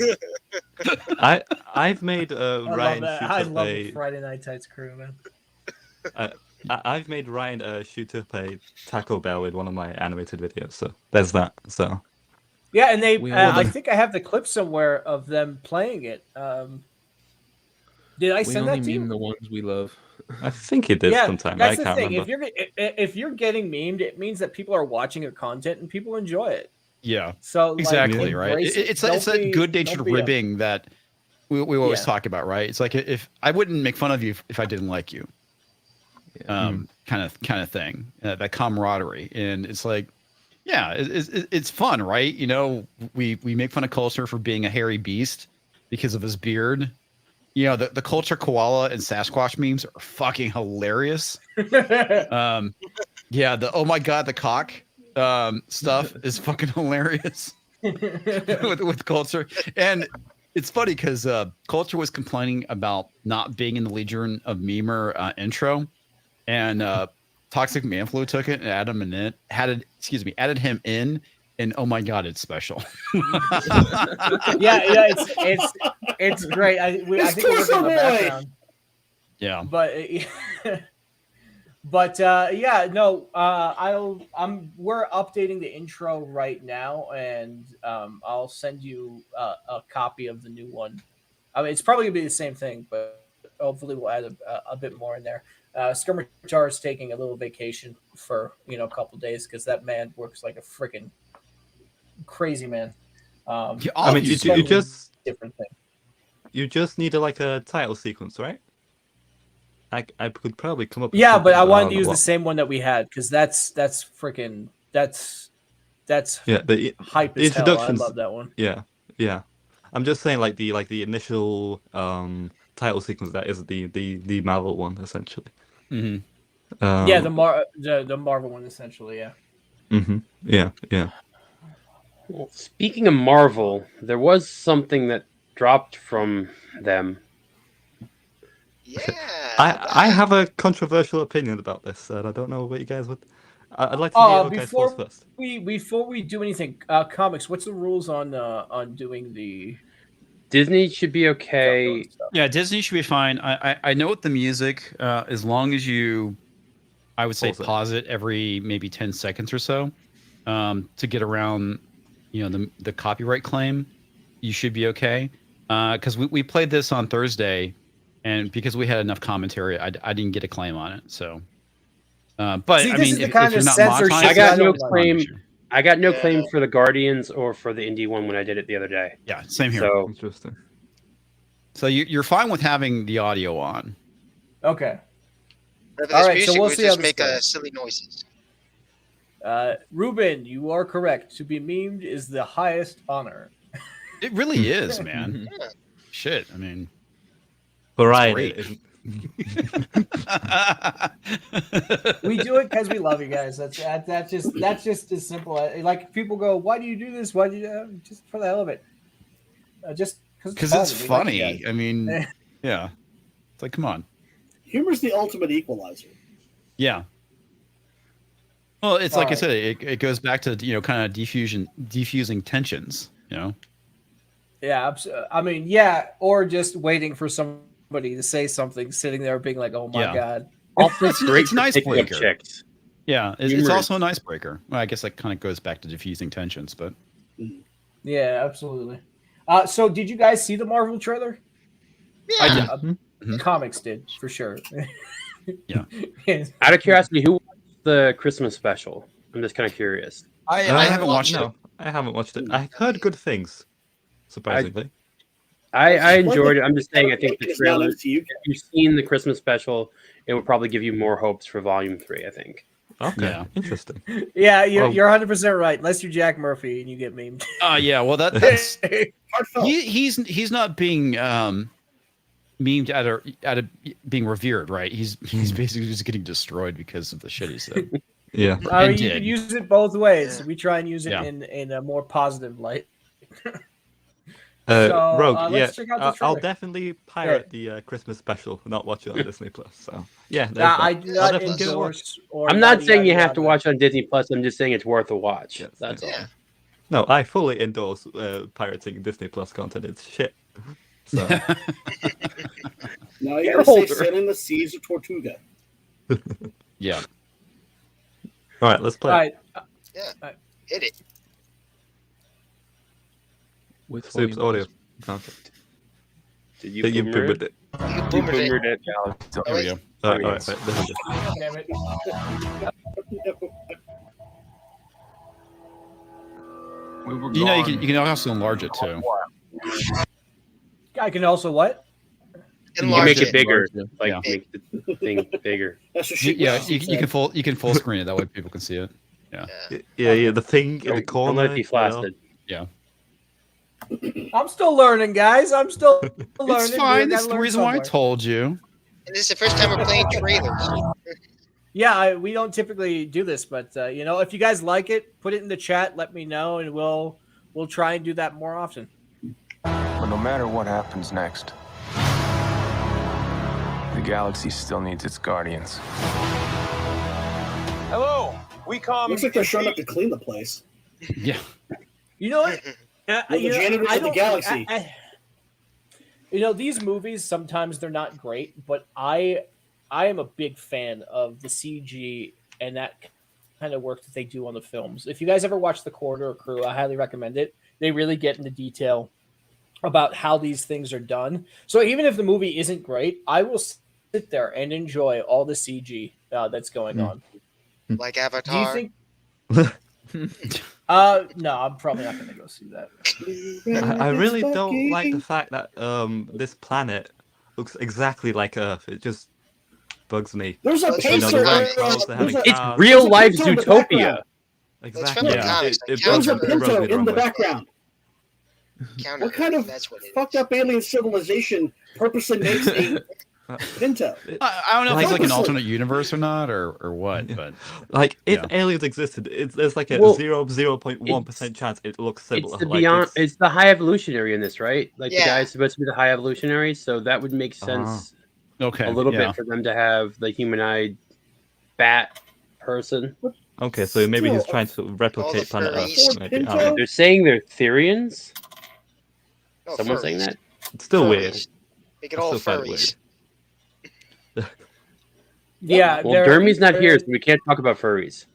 Speaker 7: I've made
Speaker 1: I love
Speaker 7: Ryan
Speaker 1: that.
Speaker 7: shoot
Speaker 1: I
Speaker 7: up
Speaker 1: love the
Speaker 7: a.
Speaker 1: Friday Night Tights crew, man.
Speaker 7: I've made Ryan shoot up a Taco Bell in one of my animated videos. So there's that. So
Speaker 1: Yeah, and they.
Speaker 5: We
Speaker 1: I
Speaker 5: only-
Speaker 1: think I have the clip somewhere of them playing it. Did I
Speaker 5: We
Speaker 1: send
Speaker 5: only
Speaker 1: that to
Speaker 5: meme
Speaker 1: you?
Speaker 5: the ones we love.
Speaker 7: I think he did
Speaker 1: Yeah,
Speaker 7: sometime.
Speaker 1: that's
Speaker 7: I
Speaker 1: the
Speaker 7: can't
Speaker 1: thing.
Speaker 7: remember.
Speaker 1: If you're getting memed, it means that people are watching your content and people enjoy it.
Speaker 2: Yeah.
Speaker 1: So like,
Speaker 2: Exactly, right?
Speaker 1: embrace it.
Speaker 2: It's
Speaker 1: Don't
Speaker 2: that
Speaker 1: be-
Speaker 2: good natured
Speaker 1: don't be a-
Speaker 2: ribbing that we always
Speaker 1: Yeah.
Speaker 2: talk about, right? It's like if I wouldn't make fun of you if I didn't like you. Kind of thing, that camaraderie. And it's like, yeah, it's fun, right? You know, we make fun of Culture for being a hairy beast because of his beard. You know, the Culture koala and Sasquatch memes are fucking hilarious. Yeah, the oh my god, the cock stuff is fucking hilarious with Culture. And it's funny because Culture was complaining about not being in the Legion of Memer intro, and Toxic Manflu took it and added him in, and oh my god, it's special.
Speaker 1: yeah, it's great. I think we're
Speaker 6: Tussa
Speaker 1: in the
Speaker 6: boy!
Speaker 1: background.
Speaker 2: Yeah.
Speaker 1: But yeah, no, we're updating the intro right now, and I'll send you a copy of the new one. I mean, it's probably gonna be the same thing, but hopefully we'll add a bit more in there. Skirmitar is taking a little vacation for a couple days because that man works like a freaking crazy man.
Speaker 7: I mean, you
Speaker 1: spending
Speaker 7: just
Speaker 1: different thing.
Speaker 7: you just need like a title sequence, right? I could probably come up. With
Speaker 1: Yeah, but
Speaker 7: something,
Speaker 1: I wanted
Speaker 7: don't
Speaker 1: to
Speaker 7: know
Speaker 1: use the
Speaker 7: what.
Speaker 1: same one that we had because that's freaking that's
Speaker 7: Yeah, the
Speaker 1: hype as hell. I
Speaker 7: introductions.
Speaker 1: love that one.
Speaker 7: Yeah. I'm just saying, like the initial title sequence that is the Marvel one essentially.
Speaker 2: Mm-hmm.
Speaker 1: Yeah, the Marvel one essentially. Yeah.
Speaker 7: Yeah.
Speaker 3: Well, speaking of Marvel, there was something that dropped from them.
Speaker 4: Yeah.
Speaker 7: I have a controversial opinion about this, and I don't know what you guys would. I'd like to hear your guys' thoughts first.
Speaker 1: Before we do anything, comics. What's the rules on doing the
Speaker 3: Disney should be okay.
Speaker 1: stuff?
Speaker 2: Yeah, Disney should be fine. I know with the music, as long as you, I would say, pause it every maybe 10 seconds or so, to get around, the copyright claim, you should be okay. Because we played this on Thursday, and because we had enough commentary, I didn't get a claim on it. So, but
Speaker 1: See,
Speaker 2: I
Speaker 1: this
Speaker 2: mean,
Speaker 1: is the
Speaker 2: if
Speaker 1: kind
Speaker 2: you're
Speaker 1: of
Speaker 2: not
Speaker 1: censorship
Speaker 2: monetized,
Speaker 3: I got no
Speaker 1: don't like.
Speaker 3: claim. I got no
Speaker 4: Yeah.
Speaker 3: claim for the Guardians or for the indie one when I did it the other day.
Speaker 2: Yeah, same here.
Speaker 3: So
Speaker 7: Interesting.
Speaker 2: So you're fine with having the audio on.
Speaker 1: Okay.
Speaker 4: But if
Speaker 1: All
Speaker 4: there's
Speaker 1: right, so
Speaker 4: music,
Speaker 1: we'll
Speaker 4: we
Speaker 1: see how
Speaker 4: just
Speaker 1: this
Speaker 4: make
Speaker 1: goes.
Speaker 4: silly noises.
Speaker 1: Ruben, you are correct. To be memed is the highest honor.
Speaker 2: It really is, man.
Speaker 4: Yeah.
Speaker 2: Shit, I mean,
Speaker 7: But Ryan,
Speaker 2: great.
Speaker 1: We do it because we love you guys. That's just as simple. Like people go, "Why do you do this? Why do you just for the hell of it?" Just
Speaker 2: because it's funny. I mean, yeah, it's like, come on.
Speaker 6: Humor's the ultimate equalizer.
Speaker 2: Yeah. Well, it's like I
Speaker 1: Alright.
Speaker 2: said, it goes back to kind of defusing tensions.
Speaker 1: Yeah, I mean, yeah, or just waiting for somebody to say something, sitting there being like, "Oh my
Speaker 2: Yeah.
Speaker 1: god."
Speaker 3: also
Speaker 2: It's
Speaker 3: great
Speaker 2: a nice
Speaker 3: for picking up
Speaker 2: breaker.
Speaker 3: chicks.
Speaker 2: Yeah, it's
Speaker 3: Humor
Speaker 2: also an icebreaker. Well, I guess that kind of goes back to diffusing tensions, but
Speaker 1: Yeah, absolutely. So did you guys see the Marvel trailer?
Speaker 4: Yeah.
Speaker 2: Mhm.
Speaker 1: Comics did for sure.
Speaker 2: Yeah.
Speaker 3: Out of curiosity, who watched the Christmas special? I'm just kind of curious.
Speaker 2: I haven't watched
Speaker 7: no,
Speaker 2: it.
Speaker 7: I haven't watched it. I heard good things, surprisingly.
Speaker 3: I enjoyed it. I'm just saying, I think the
Speaker 6: It's not
Speaker 3: trailer.
Speaker 6: MCU.
Speaker 3: If you've seen the Christmas special, it will probably give you more hopes for Volume 3. I think.
Speaker 7: Okay,
Speaker 2: Yeah.
Speaker 7: interesting.
Speaker 1: Yeah, you're
Speaker 7: Well-
Speaker 1: you're 100% right. Unless you're Jack Murphy and you get memed.
Speaker 2: Yeah, well, that's
Speaker 6: Heartfelt.
Speaker 2: he's not being memed out of being revered, right? He's basically just getting destroyed because of the shit he said.
Speaker 7: Yeah.
Speaker 1: I mean,
Speaker 2: It
Speaker 1: you
Speaker 2: did.
Speaker 1: can use it both ways.
Speaker 4: Yeah.
Speaker 1: We try and use it
Speaker 2: Yeah.
Speaker 1: in a more positive light.
Speaker 7: Rogue,
Speaker 1: let's check out the
Speaker 7: I'll
Speaker 1: trailer.
Speaker 7: definitely pirate the Christmas special, not watch it on Disney Plus. So yeah,
Speaker 1: I do not
Speaker 7: definitely give it a watch.
Speaker 1: endorse. Or
Speaker 3: I'm not
Speaker 1: yada,
Speaker 3: saying you
Speaker 1: yada,
Speaker 3: have to
Speaker 1: yada.
Speaker 3: watch on Disney Plus. I'm just saying it's worth a watch.
Speaker 7: Yes,
Speaker 3: That's all.
Speaker 4: Yeah.
Speaker 7: No, I fully endorse pirating Disney Plus content. It's shit. So
Speaker 6: Now you
Speaker 3: You're
Speaker 6: gotta say
Speaker 3: older.
Speaker 6: "Sail in the Seas of Tortuga."
Speaker 2: Yeah.
Speaker 7: all right, let's play.
Speaker 1: All right.
Speaker 4: Hit it.
Speaker 5: With
Speaker 7: Soup's
Speaker 5: volume.
Speaker 7: audio. Okay.
Speaker 3: Did you
Speaker 7: You
Speaker 3: boomer
Speaker 7: boomered it.
Speaker 4: You
Speaker 3: You
Speaker 4: boomered it.
Speaker 3: boomered it, Alex.
Speaker 2: There we go.
Speaker 7: All right, this is it.
Speaker 1: Damn it.
Speaker 2: You know, you can also enlarge it too.
Speaker 1: I can also what?
Speaker 3: You
Speaker 4: Enlarge
Speaker 3: make it
Speaker 4: it.
Speaker 3: bigger, like
Speaker 2: Yeah.
Speaker 3: make the thing bigger.
Speaker 6: That's what she
Speaker 2: Yeah,
Speaker 6: said.
Speaker 2: you can full screen it. That way people can see it.
Speaker 7: Yeah, the thing in the
Speaker 3: Don't
Speaker 7: corner.
Speaker 3: let it be flaccid.
Speaker 1: I'm still learning, guys. I'm still learning.
Speaker 2: It's fine.
Speaker 1: We
Speaker 2: That's
Speaker 1: gotta
Speaker 2: the
Speaker 1: learn
Speaker 2: reason why I
Speaker 1: somewhere.
Speaker 2: told you.
Speaker 4: And this is the first time we're playing trailers.
Speaker 1: Yeah, we don't typically do this, but if you guys like it, put it in the chat. Let me know, and we'll try and do that more often.
Speaker 9: But no matter what happens next, the galaxy still needs its guardians.
Speaker 10: Hello, we come.
Speaker 6: Looks like they're showing up to clean the place.
Speaker 2: Yeah.
Speaker 1: You know what?
Speaker 6: We're the janitors of the
Speaker 1: don't-
Speaker 6: galaxy.
Speaker 1: These movies sometimes they're not great, but I am a big fan of the CG and that kind of work that they do on the films. If you guys ever watch The Corridor Crew, I highly recommend it. They really get into detail about how these things are done. So even if the movie isn't great, I will sit there and enjoy all the CG that's going on.
Speaker 4: Like
Speaker 1: Do you
Speaker 4: Avatar.
Speaker 1: think? No, I'm probably not going to go see that.
Speaker 7: I really don't like the fact that this planet looks exactly like Earth. It just bugs me.
Speaker 6: There's a
Speaker 4: Let's
Speaker 6: pacer.
Speaker 4: film the
Speaker 7: comics, they're having
Speaker 3: It's
Speaker 7: cars.
Speaker 3: real
Speaker 6: There's a
Speaker 3: life
Speaker 6: picture in the
Speaker 3: Zootopia.
Speaker 6: background.
Speaker 7: Exactly.
Speaker 4: the
Speaker 2: Yeah.
Speaker 4: comics.
Speaker 7: It
Speaker 6: There's a
Speaker 7: bugs me the
Speaker 6: Pinto in
Speaker 7: wrong
Speaker 6: the
Speaker 7: way.
Speaker 6: background.
Speaker 4: Counter.
Speaker 6: What kind of
Speaker 4: That's what it is.
Speaker 6: fucked up alien civilization purposely makes a Pinto?
Speaker 2: I don't know if it's like an
Speaker 6: Purposely.
Speaker 2: alternate universe or not, or what, but
Speaker 7: Like if
Speaker 2: Yeah.
Speaker 7: aliens existed, there's like a
Speaker 3: Well,
Speaker 7: 0.1% chance it looks similar.
Speaker 3: It's the
Speaker 7: Like,
Speaker 3: beyond. It's the high evolutionary in this, right? Like the
Speaker 4: Yeah.
Speaker 3: guy's supposed to be the high evolutionary, so that would make sense
Speaker 2: okay.
Speaker 3: a little
Speaker 2: yeah.
Speaker 3: bit for them to have the humanoid bat person.
Speaker 7: okay, so maybe he's
Speaker 6: Still,
Speaker 7: trying to replicate
Speaker 4: the
Speaker 7: planet
Speaker 4: furries.
Speaker 7: Earth. Maybe. I
Speaker 6: Pinto?
Speaker 7: don't know.
Speaker 3: They're saying they're Therians.
Speaker 4: No,
Speaker 3: Someone's saying
Speaker 4: furries.
Speaker 3: that.
Speaker 7: It's still
Speaker 4: Furries.
Speaker 7: weird.
Speaker 4: Make it
Speaker 7: I
Speaker 4: all
Speaker 7: still find it
Speaker 4: furries.
Speaker 1: Yeah.
Speaker 3: Well, Dermy's not here, so we can't talk about furries.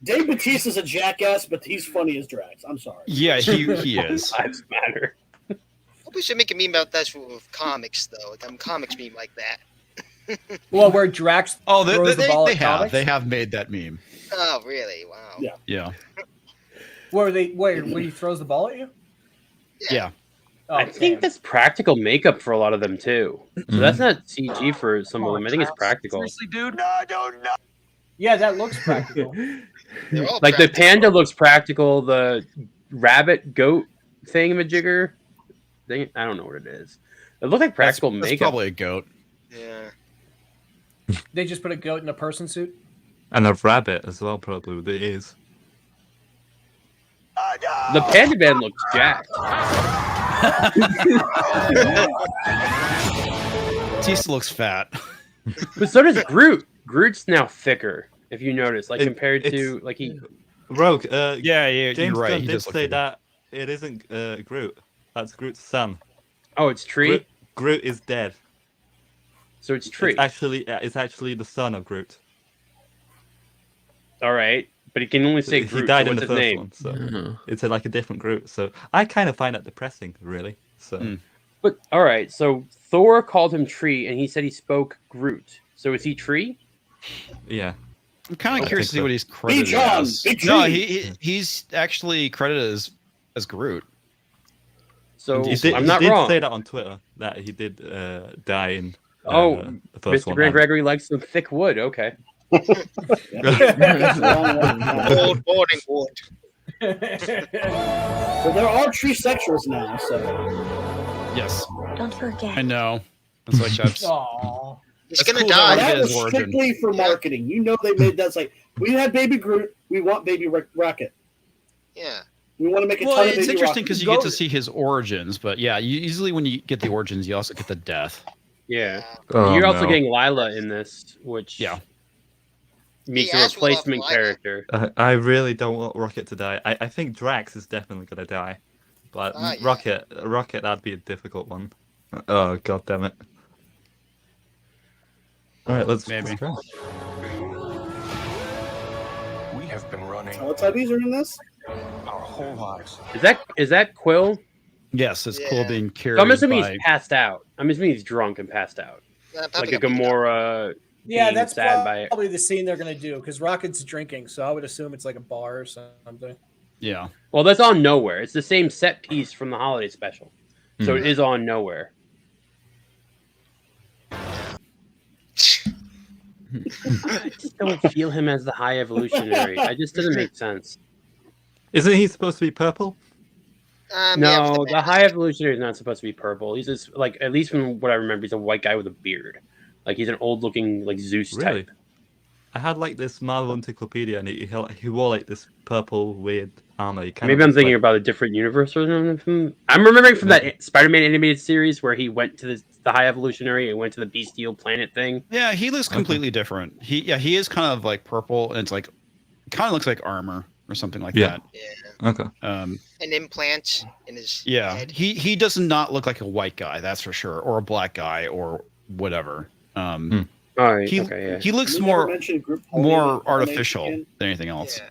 Speaker 6: Dave Bautista is a jackass, but he's funny as drags. I'm sorry.
Speaker 2: Yeah, he is.
Speaker 3: Lives matter.
Speaker 4: Hope we should make a meme about that with comics, though. Them comics meme like that.
Speaker 1: Well, where Drax
Speaker 2: Oh,
Speaker 1: throws the ball at comics?
Speaker 2: They have made that meme.
Speaker 4: Oh, really? Wow.
Speaker 6: Yeah.
Speaker 2: Yeah.
Speaker 1: Where he throws the ball at you?
Speaker 2: Yeah.
Speaker 1: Oh,
Speaker 3: I think
Speaker 1: damn.
Speaker 3: that's practical makeup for a lot of them too. So that's not CG for some of them. I think it's practical.
Speaker 10: Seriously, dude? No, no.
Speaker 1: Yeah, that looks practical.
Speaker 4: They're all
Speaker 3: Like the
Speaker 4: practical.
Speaker 3: panda looks practical. The rabbit goat thingamajigger thing. I don't know what it is. It looked like practical
Speaker 2: That's
Speaker 3: makeup.
Speaker 2: probably a goat.
Speaker 4: Yeah.
Speaker 1: They just put a goat in a person suit.
Speaker 7: And a rabbit as well, probably with the ears.
Speaker 3: The panda man looks jacked.
Speaker 2: Batista looks fat.
Speaker 3: But so does Groot. Groot's now thicker, if you notice, like
Speaker 7: It-
Speaker 3: compared to
Speaker 7: it's-
Speaker 3: like he.
Speaker 7: Rogue,
Speaker 2: Yeah,
Speaker 7: James
Speaker 2: you're right.
Speaker 7: Gunn
Speaker 2: He
Speaker 7: did
Speaker 2: does look
Speaker 7: say
Speaker 2: bigger.
Speaker 7: that it isn't Groot. That's Groot's son.
Speaker 3: Oh, it's Tree.
Speaker 7: Groot is dead.
Speaker 3: So it's Tree.
Speaker 7: It's actually the son of Groot.
Speaker 3: All right, but he can only say
Speaker 7: He
Speaker 3: Groot.
Speaker 7: died
Speaker 3: so
Speaker 7: in
Speaker 3: what's
Speaker 7: the
Speaker 3: his
Speaker 7: first
Speaker 3: name?
Speaker 7: one, so
Speaker 5: Yeah.
Speaker 7: it's like a different Groot. So I kind of find that depressing, really. So
Speaker 2: Hmm.
Speaker 3: But all right, so Thor called him Tree, and he said he spoke Groot. So is he Tree?
Speaker 7: yeah,
Speaker 2: I'm kind
Speaker 7: I
Speaker 2: of curious to
Speaker 7: think
Speaker 2: see
Speaker 7: so.
Speaker 2: what he's credited
Speaker 6: John,
Speaker 2: as.
Speaker 6: Big
Speaker 2: No,
Speaker 6: Tree.
Speaker 2: he's actually credited as Groot.
Speaker 3: So
Speaker 7: he did,
Speaker 3: I'm
Speaker 7: he
Speaker 3: not
Speaker 7: did
Speaker 3: wrong.
Speaker 7: say that on Twitter that he did die in
Speaker 3: Oh,
Speaker 7: the first
Speaker 3: Mr.
Speaker 7: one.
Speaker 3: Grant Gregory likes some thick wood. Okay.
Speaker 6: That's the wrong one.
Speaker 4: Old boarding wood.
Speaker 6: But there are tree sexuals now, so
Speaker 2: Yes,
Speaker 11: Don't forget.
Speaker 2: I know. It's like that's
Speaker 1: Aw.
Speaker 4: He's
Speaker 2: That's
Speaker 4: gonna
Speaker 2: cool,
Speaker 4: die.
Speaker 2: though.
Speaker 6: that
Speaker 2: his
Speaker 6: was
Speaker 2: origin.
Speaker 6: strictly for marketing. You know they made that's like We had Baby Groot. We want Baby Rocket.
Speaker 4: Yeah.
Speaker 6: We want to make a
Speaker 2: Well,
Speaker 6: ton of
Speaker 2: it's
Speaker 6: Baby
Speaker 2: interesting
Speaker 6: Rocket.
Speaker 2: because you get to see his origins, but yeah, usually when you get the origins, you also get the death.
Speaker 3: Yeah.
Speaker 7: Oh,
Speaker 3: You're also
Speaker 7: no.
Speaker 3: getting Lila in this, which makes
Speaker 4: Yeah,
Speaker 3: a
Speaker 4: as we love
Speaker 3: replacement
Speaker 4: Lila.
Speaker 3: character.
Speaker 7: I really don't want Rocket to die. I think Drax is definitely gonna die, but
Speaker 4: Ah, yeah.
Speaker 7: Rocket, that'd be a difficult one. Oh god damn it! All right, let's
Speaker 2: Maybe.
Speaker 7: try.
Speaker 9: We have been running
Speaker 6: Teletubbies are in this?
Speaker 9: our whole lives.
Speaker 3: Is that Quill?
Speaker 2: Yes, it's cool
Speaker 4: Yeah.
Speaker 2: being carried
Speaker 3: So I'm assuming
Speaker 2: by...
Speaker 3: he's passed out. I'm assuming he's drunk and passed out, like
Speaker 4: Puppy
Speaker 3: a
Speaker 4: Puppy.
Speaker 3: Gamora.
Speaker 1: Yeah,
Speaker 3: being
Speaker 1: that's
Speaker 3: sad by
Speaker 1: probably the scene they're gonna do because Rocket's drinking, so I would assume it's like a bar or something.
Speaker 2: Yeah.
Speaker 3: Well, that's on Nowhere. It's the same set piece from the holiday special, so it is on Nowhere. I just don't feel him as the High Evolutionary. I just doesn't make sense.
Speaker 7: Isn't he supposed to be purple?
Speaker 4: Yeah,
Speaker 3: No,
Speaker 4: with
Speaker 3: the High Evolutionary is not supposed to be purple. He's just like, at least from what I remember, he's a white guy with a beard. Like he's an old-looking like Zeus
Speaker 7: Really?
Speaker 3: type.
Speaker 7: I had like this Marvel encyclopedia, and he wore like this purple weird armor.
Speaker 3: Maybe I'm thinking about a different universe version of him. I'm remembering from that Spider-Man animated series where he went to the High Evolutionary and went to the Bestial Planet thing.
Speaker 2: Yeah, he looks completely different. He is kind of like purple, and it's like kind of looks like armor or something like that.
Speaker 4: Yeah.
Speaker 7: Okay.
Speaker 4: An implant in his head.
Speaker 2: He does not look like a white guy, that's for sure, or a black guy or whatever.
Speaker 3: All right.
Speaker 2: He looks
Speaker 6: We never
Speaker 2: more
Speaker 6: mentioned Group Pony
Speaker 2: more
Speaker 6: and
Speaker 2: artificial
Speaker 6: Polynesian.
Speaker 2: than anything else.
Speaker 4: Yeah.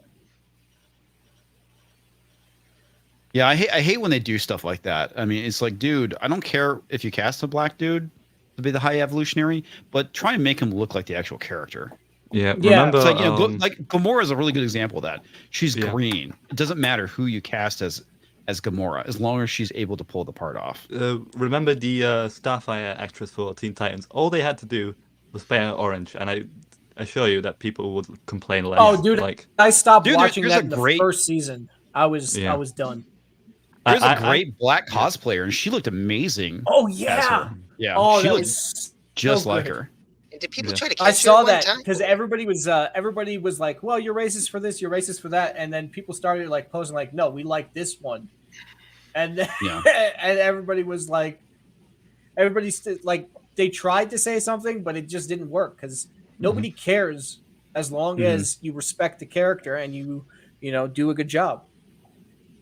Speaker 2: Yeah, I hate when they do stuff like that. I mean, it's like, dude, I don't care if you cast a black dude to be the High Evolutionary, but try and make him look like the actual character.
Speaker 7: Yeah.
Speaker 1: Yeah.
Speaker 7: Remember,
Speaker 2: It's like, you know, like Gamora is a really good example of that. She's
Speaker 7: Yeah.
Speaker 2: green. It doesn't matter who you cast as Gamora, as long as she's able to pull the part off.
Speaker 7: remember the Starfire actress for Teen Titans? All they had to do was paint her orange, and I assure you that people would complain less.
Speaker 1: Oh, dude,
Speaker 7: like
Speaker 1: I stopped
Speaker 2: Dude,
Speaker 1: watching
Speaker 2: there's
Speaker 1: that
Speaker 2: a
Speaker 1: in the
Speaker 2: great-
Speaker 1: first season. I was done.
Speaker 2: There's
Speaker 7: I-
Speaker 2: a great black cosplayer, and she looked amazing.
Speaker 1: Oh
Speaker 2: as
Speaker 1: yeah.
Speaker 2: her. Yeah.
Speaker 1: Oh,
Speaker 2: she
Speaker 1: that
Speaker 2: looked
Speaker 1: was
Speaker 2: just
Speaker 1: so
Speaker 2: like
Speaker 1: good.
Speaker 2: her.
Speaker 4: And did people
Speaker 7: Yeah.
Speaker 4: try to catch
Speaker 1: I saw
Speaker 4: her one
Speaker 1: that
Speaker 4: time?
Speaker 1: because everybody was like, "Well, you're racist for this, you're racist for that," and then people started like posing like, "No, we like this one," and then,
Speaker 2: Yeah.
Speaker 1: and everybody was like, like they tried to say something, but it just didn't work because nobody cares as long as you respect the character and you do a good job.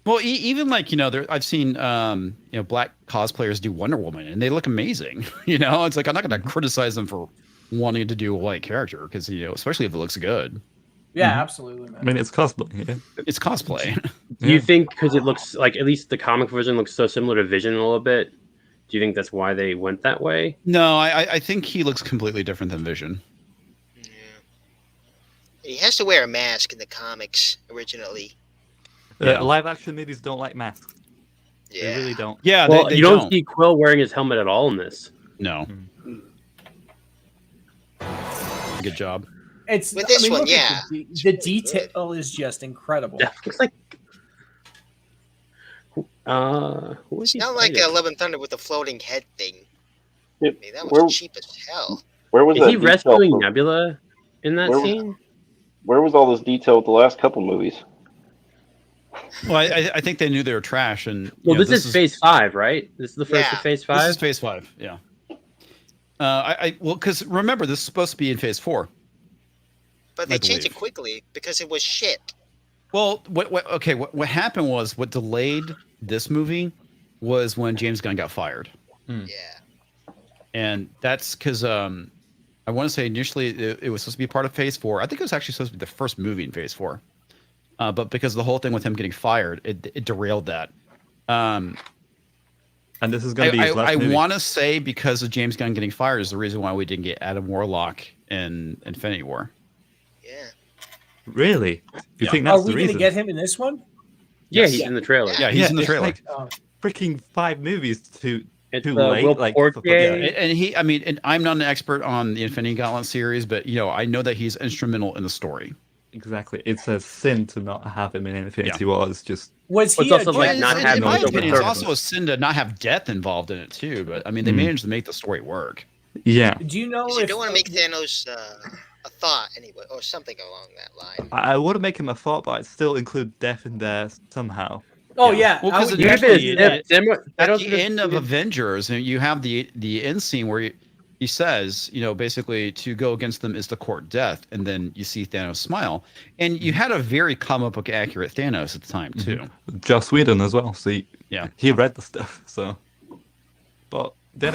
Speaker 2: Well, even like, I've seen black cosplayers do Wonder Woman, and they look amazing. It's like I'm not going to criticize them for wanting to do a white character because especially if it looks good.
Speaker 1: Yeah, absolutely, man.
Speaker 7: I mean, it's cosplay. Yeah.
Speaker 2: It's cosplay.
Speaker 3: Do you think because it looks like, at least the comic version looks so similar to Vision a little bit? Do you think that's why they went that way?
Speaker 2: No, I think he looks completely different than Vision.
Speaker 4: Yeah. He has to wear a mask in the comics originally.
Speaker 2: Yeah.
Speaker 7: Live action movies don't like masks.
Speaker 4: Yeah.
Speaker 7: They really don't.
Speaker 2: Yeah,
Speaker 3: Well,
Speaker 2: they
Speaker 3: you don't see Quill wearing his helmet at all in this.
Speaker 2: No. Good job.
Speaker 1: It's
Speaker 4: With this one,
Speaker 1: look at
Speaker 4: yeah.
Speaker 1: the detail is just incredible.
Speaker 3: Yeah, looks like. Who is
Speaker 4: It's
Speaker 3: he
Speaker 4: not like
Speaker 3: fighting?
Speaker 4: Love and Thunder with the floating head thing.
Speaker 11: Yep.
Speaker 4: I mean, that was
Speaker 11: Where-
Speaker 4: cheap as hell.
Speaker 11: Where was
Speaker 3: Is
Speaker 11: that
Speaker 3: he
Speaker 11: detail
Speaker 3: rescuing
Speaker 11: from-
Speaker 3: Nebula in that
Speaker 11: Where was-
Speaker 3: scene?
Speaker 11: Where was all this detail with the last couple movies?
Speaker 2: Well, I think they knew they were trash, and
Speaker 3: Well, this is Phase 5, right? This is the first
Speaker 4: Yeah.
Speaker 3: of Phase
Speaker 2: This
Speaker 3: 5.
Speaker 2: is Phase 5. Yeah. Because remember, this is supposed to be in Phase 4.
Speaker 4: But
Speaker 2: I
Speaker 4: they changed it
Speaker 2: believe.
Speaker 4: quickly because it was shit.
Speaker 2: Well, what happened was what delayed this movie was when James Gunn got fired,
Speaker 4: Yeah.
Speaker 2: and that's because I want to say initially it was supposed to be part of Phase 4. I think it was actually supposed to be the first movie in Phase 4, but because of the whole thing with him getting fired, it derailed that.
Speaker 7: And this is going to be his last
Speaker 2: I
Speaker 7: movie.
Speaker 2: want to say because of James Gunn getting fired is the reason why we didn't get Adam Warlock in Infinity War.
Speaker 4: Yeah.
Speaker 7: Really? You
Speaker 2: Yeah.
Speaker 7: think
Speaker 1: Are
Speaker 7: that's
Speaker 1: we
Speaker 7: the
Speaker 1: going to
Speaker 7: reason?
Speaker 1: get him in this one?
Speaker 3: Yeah,
Speaker 2: Yes.
Speaker 3: he's in the trailer.
Speaker 2: Yeah, he's in the
Speaker 7: it's
Speaker 2: trailer.
Speaker 7: like freaking 5 movies too
Speaker 3: It's
Speaker 7: too
Speaker 3: Will
Speaker 7: late. Like,
Speaker 3: Forte.
Speaker 2: Yeah, and I'm not an expert on the Infinity Gauntlet series, but I know that he's instrumental in the story.
Speaker 7: exactly. It's a sin to not have him in Infinity War. It's just
Speaker 1: Was
Speaker 3: It's
Speaker 1: he
Speaker 3: also
Speaker 1: a
Speaker 3: like
Speaker 1: James
Speaker 3: not
Speaker 1: Gunn?
Speaker 3: having
Speaker 2: in my
Speaker 3: him
Speaker 2: opinion, it's
Speaker 3: over
Speaker 2: also a sin to not have death involved in it too. But I mean, they managed to make the story work.
Speaker 7: yeah.
Speaker 1: Do you know
Speaker 4: You
Speaker 1: if
Speaker 4: don't want to make Thanos a thought anyway, or something along that line.
Speaker 7: I wouldn't make him a thought, but I'd still include death in there somehow.
Speaker 1: Oh yeah,
Speaker 2: Well,
Speaker 1: I
Speaker 2: because
Speaker 1: would
Speaker 3: Even if
Speaker 1: definitely
Speaker 3: it's
Speaker 1: do that.
Speaker 2: at the end of Avengers, you have the end scene where he says, basically to go against them is to court death, and then you see Thanos smile, and you had a very comic book accurate Thanos at the time too.
Speaker 7: Joss Whedon as well. See,
Speaker 2: Yeah.
Speaker 7: he read the stuff. So, but then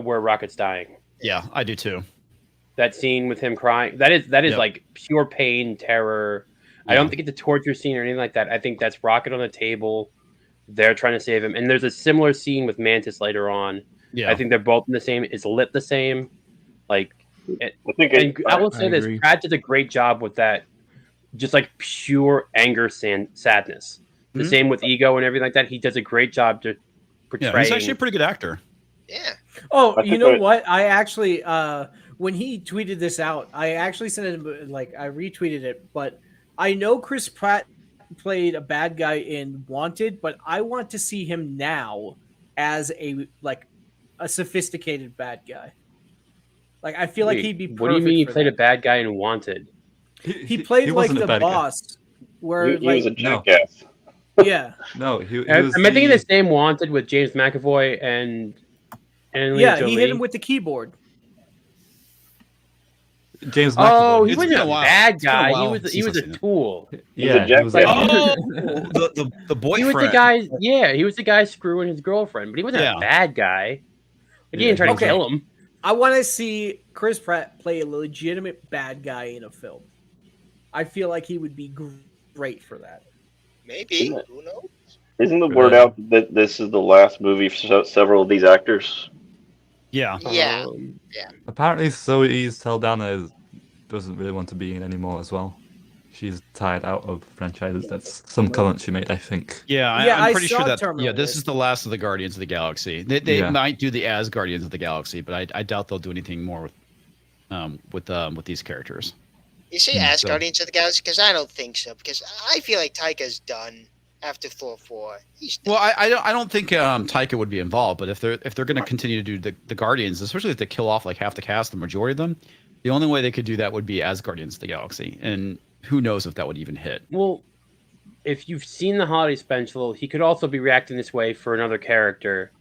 Speaker 3: where Rocket's dying.
Speaker 2: Yeah, I do too.
Speaker 3: That scene with him crying, that is
Speaker 2: Yep.
Speaker 3: like pure pain, terror. I don't think it's a torture scene or anything like that. I think that's Rocket on the table. They're trying to save him. And there's a similar scene with Mantis later on.
Speaker 2: Yeah.
Speaker 3: I think they're both in the same. It's lit the same. Like,
Speaker 11: I think
Speaker 3: I will say
Speaker 5: I
Speaker 3: this.
Speaker 5: agree.
Speaker 3: Pratt did a great job with that. Just like pure anger, sadness. The same with Ego and everything like that. He does a great job to portray.
Speaker 2: Yeah, he's actually a pretty good actor.
Speaker 4: Yeah.
Speaker 1: Oh,
Speaker 11: I
Speaker 1: you
Speaker 11: think
Speaker 1: know
Speaker 11: that-
Speaker 1: what? I actually, when he tweeted this out, I actually sent him I retweeted it. But I know Chris Pratt played a bad guy in Wanted, but I want to see him now as a sophisticated bad guy. Like I feel like
Speaker 3: Wait,
Speaker 1: he'd be.
Speaker 3: What do you mean he
Speaker 1: perfect for
Speaker 3: played
Speaker 1: that.
Speaker 3: a bad guy in Wanted?
Speaker 1: He played like
Speaker 7: wasn't a
Speaker 1: the
Speaker 7: bad guy.
Speaker 1: boss, where
Speaker 11: He was a
Speaker 1: like
Speaker 11: jackass.
Speaker 1: yeah,
Speaker 7: No, he
Speaker 3: Am
Speaker 7: was
Speaker 3: I thinking the same Wanted with James McAvoy and
Speaker 1: yeah,
Speaker 3: Jolie?
Speaker 1: he hit him with the keyboard.
Speaker 7: James
Speaker 3: Oh,
Speaker 7: McAvoy.
Speaker 3: he
Speaker 2: It's
Speaker 3: wasn't
Speaker 2: been
Speaker 3: a
Speaker 2: a while.
Speaker 3: bad
Speaker 2: It's been a
Speaker 3: guy.
Speaker 2: while
Speaker 3: He
Speaker 2: since
Speaker 3: was
Speaker 2: I've
Speaker 3: a
Speaker 2: seen it.
Speaker 3: tool.
Speaker 7: Yeah,
Speaker 11: He's a
Speaker 7: he was like,
Speaker 11: jackass.
Speaker 2: The boyfriend.
Speaker 3: He was the guy. Yeah, he was the guy screwing his girlfriend, but he wasn't
Speaker 2: Yeah.
Speaker 3: a bad guy. Like, he didn't try to
Speaker 1: Okay.
Speaker 3: kill him.
Speaker 1: I want to see Chris Pratt play a legitimate bad guy in a film. I feel like he would be great for that.
Speaker 4: Maybe.
Speaker 11: Isn't it?
Speaker 4: Who knows?
Speaker 11: Isn't the word out that this is the last movie for several of these actors?
Speaker 2: Yeah.
Speaker 4: Yeah.
Speaker 7: apparently Zoe Saldana doesn't really want to be in anymore as well. She's tired out of franchises. That's some comment she made, I think.
Speaker 2: Yeah,
Speaker 1: Yeah, I
Speaker 2: I'm pretty
Speaker 1: saw
Speaker 2: sure that
Speaker 1: Terminal
Speaker 2: this
Speaker 1: List.
Speaker 2: is the last of the Guardians of the Galaxy. They
Speaker 7: Yeah.
Speaker 2: might do the as Guardians of the Galaxy, but I doubt they'll do anything more with these characters.
Speaker 4: You say Ask
Speaker 2: so-
Speaker 4: Guardians of the Galaxy? Because I don't think so. Because I feel like Taika's done after Thor 4. He's done.
Speaker 2: Well, I don't think Taika would be involved, but if they're going to continue to do the Guardians, especially if they kill off like half the cast, the majority of them, the only way they could do that would be as Guardians of the Galaxy, and who knows if that would even hit.
Speaker 3: Well, if you've seen the holiday special, he could also be reacting this way for another character.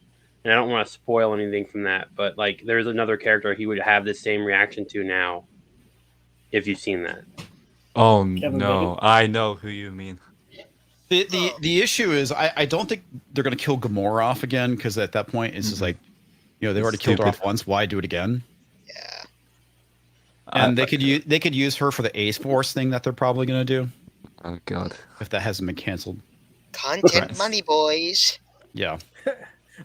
Speaker 3: And I don't want to spoil anything from that, but like there's another character he would have the same reaction to now. If you've seen that.
Speaker 7: Oh
Speaker 6: Kevin
Speaker 7: no,
Speaker 6: Bacon?
Speaker 7: I know who you mean.
Speaker 2: The issue is I don't think they're going to kill Gamora off again, because at that point it's just like, they've already killed her
Speaker 7: Stupid.
Speaker 2: off once. Why do it again?
Speaker 4: Yeah.
Speaker 2: And they could use her for the Ace Force thing that they're probably going to do
Speaker 7: Oh god.
Speaker 2: if that hasn't been canceled.
Speaker 4: Content
Speaker 7: Christ.
Speaker 4: money, boys.
Speaker 2: Yeah.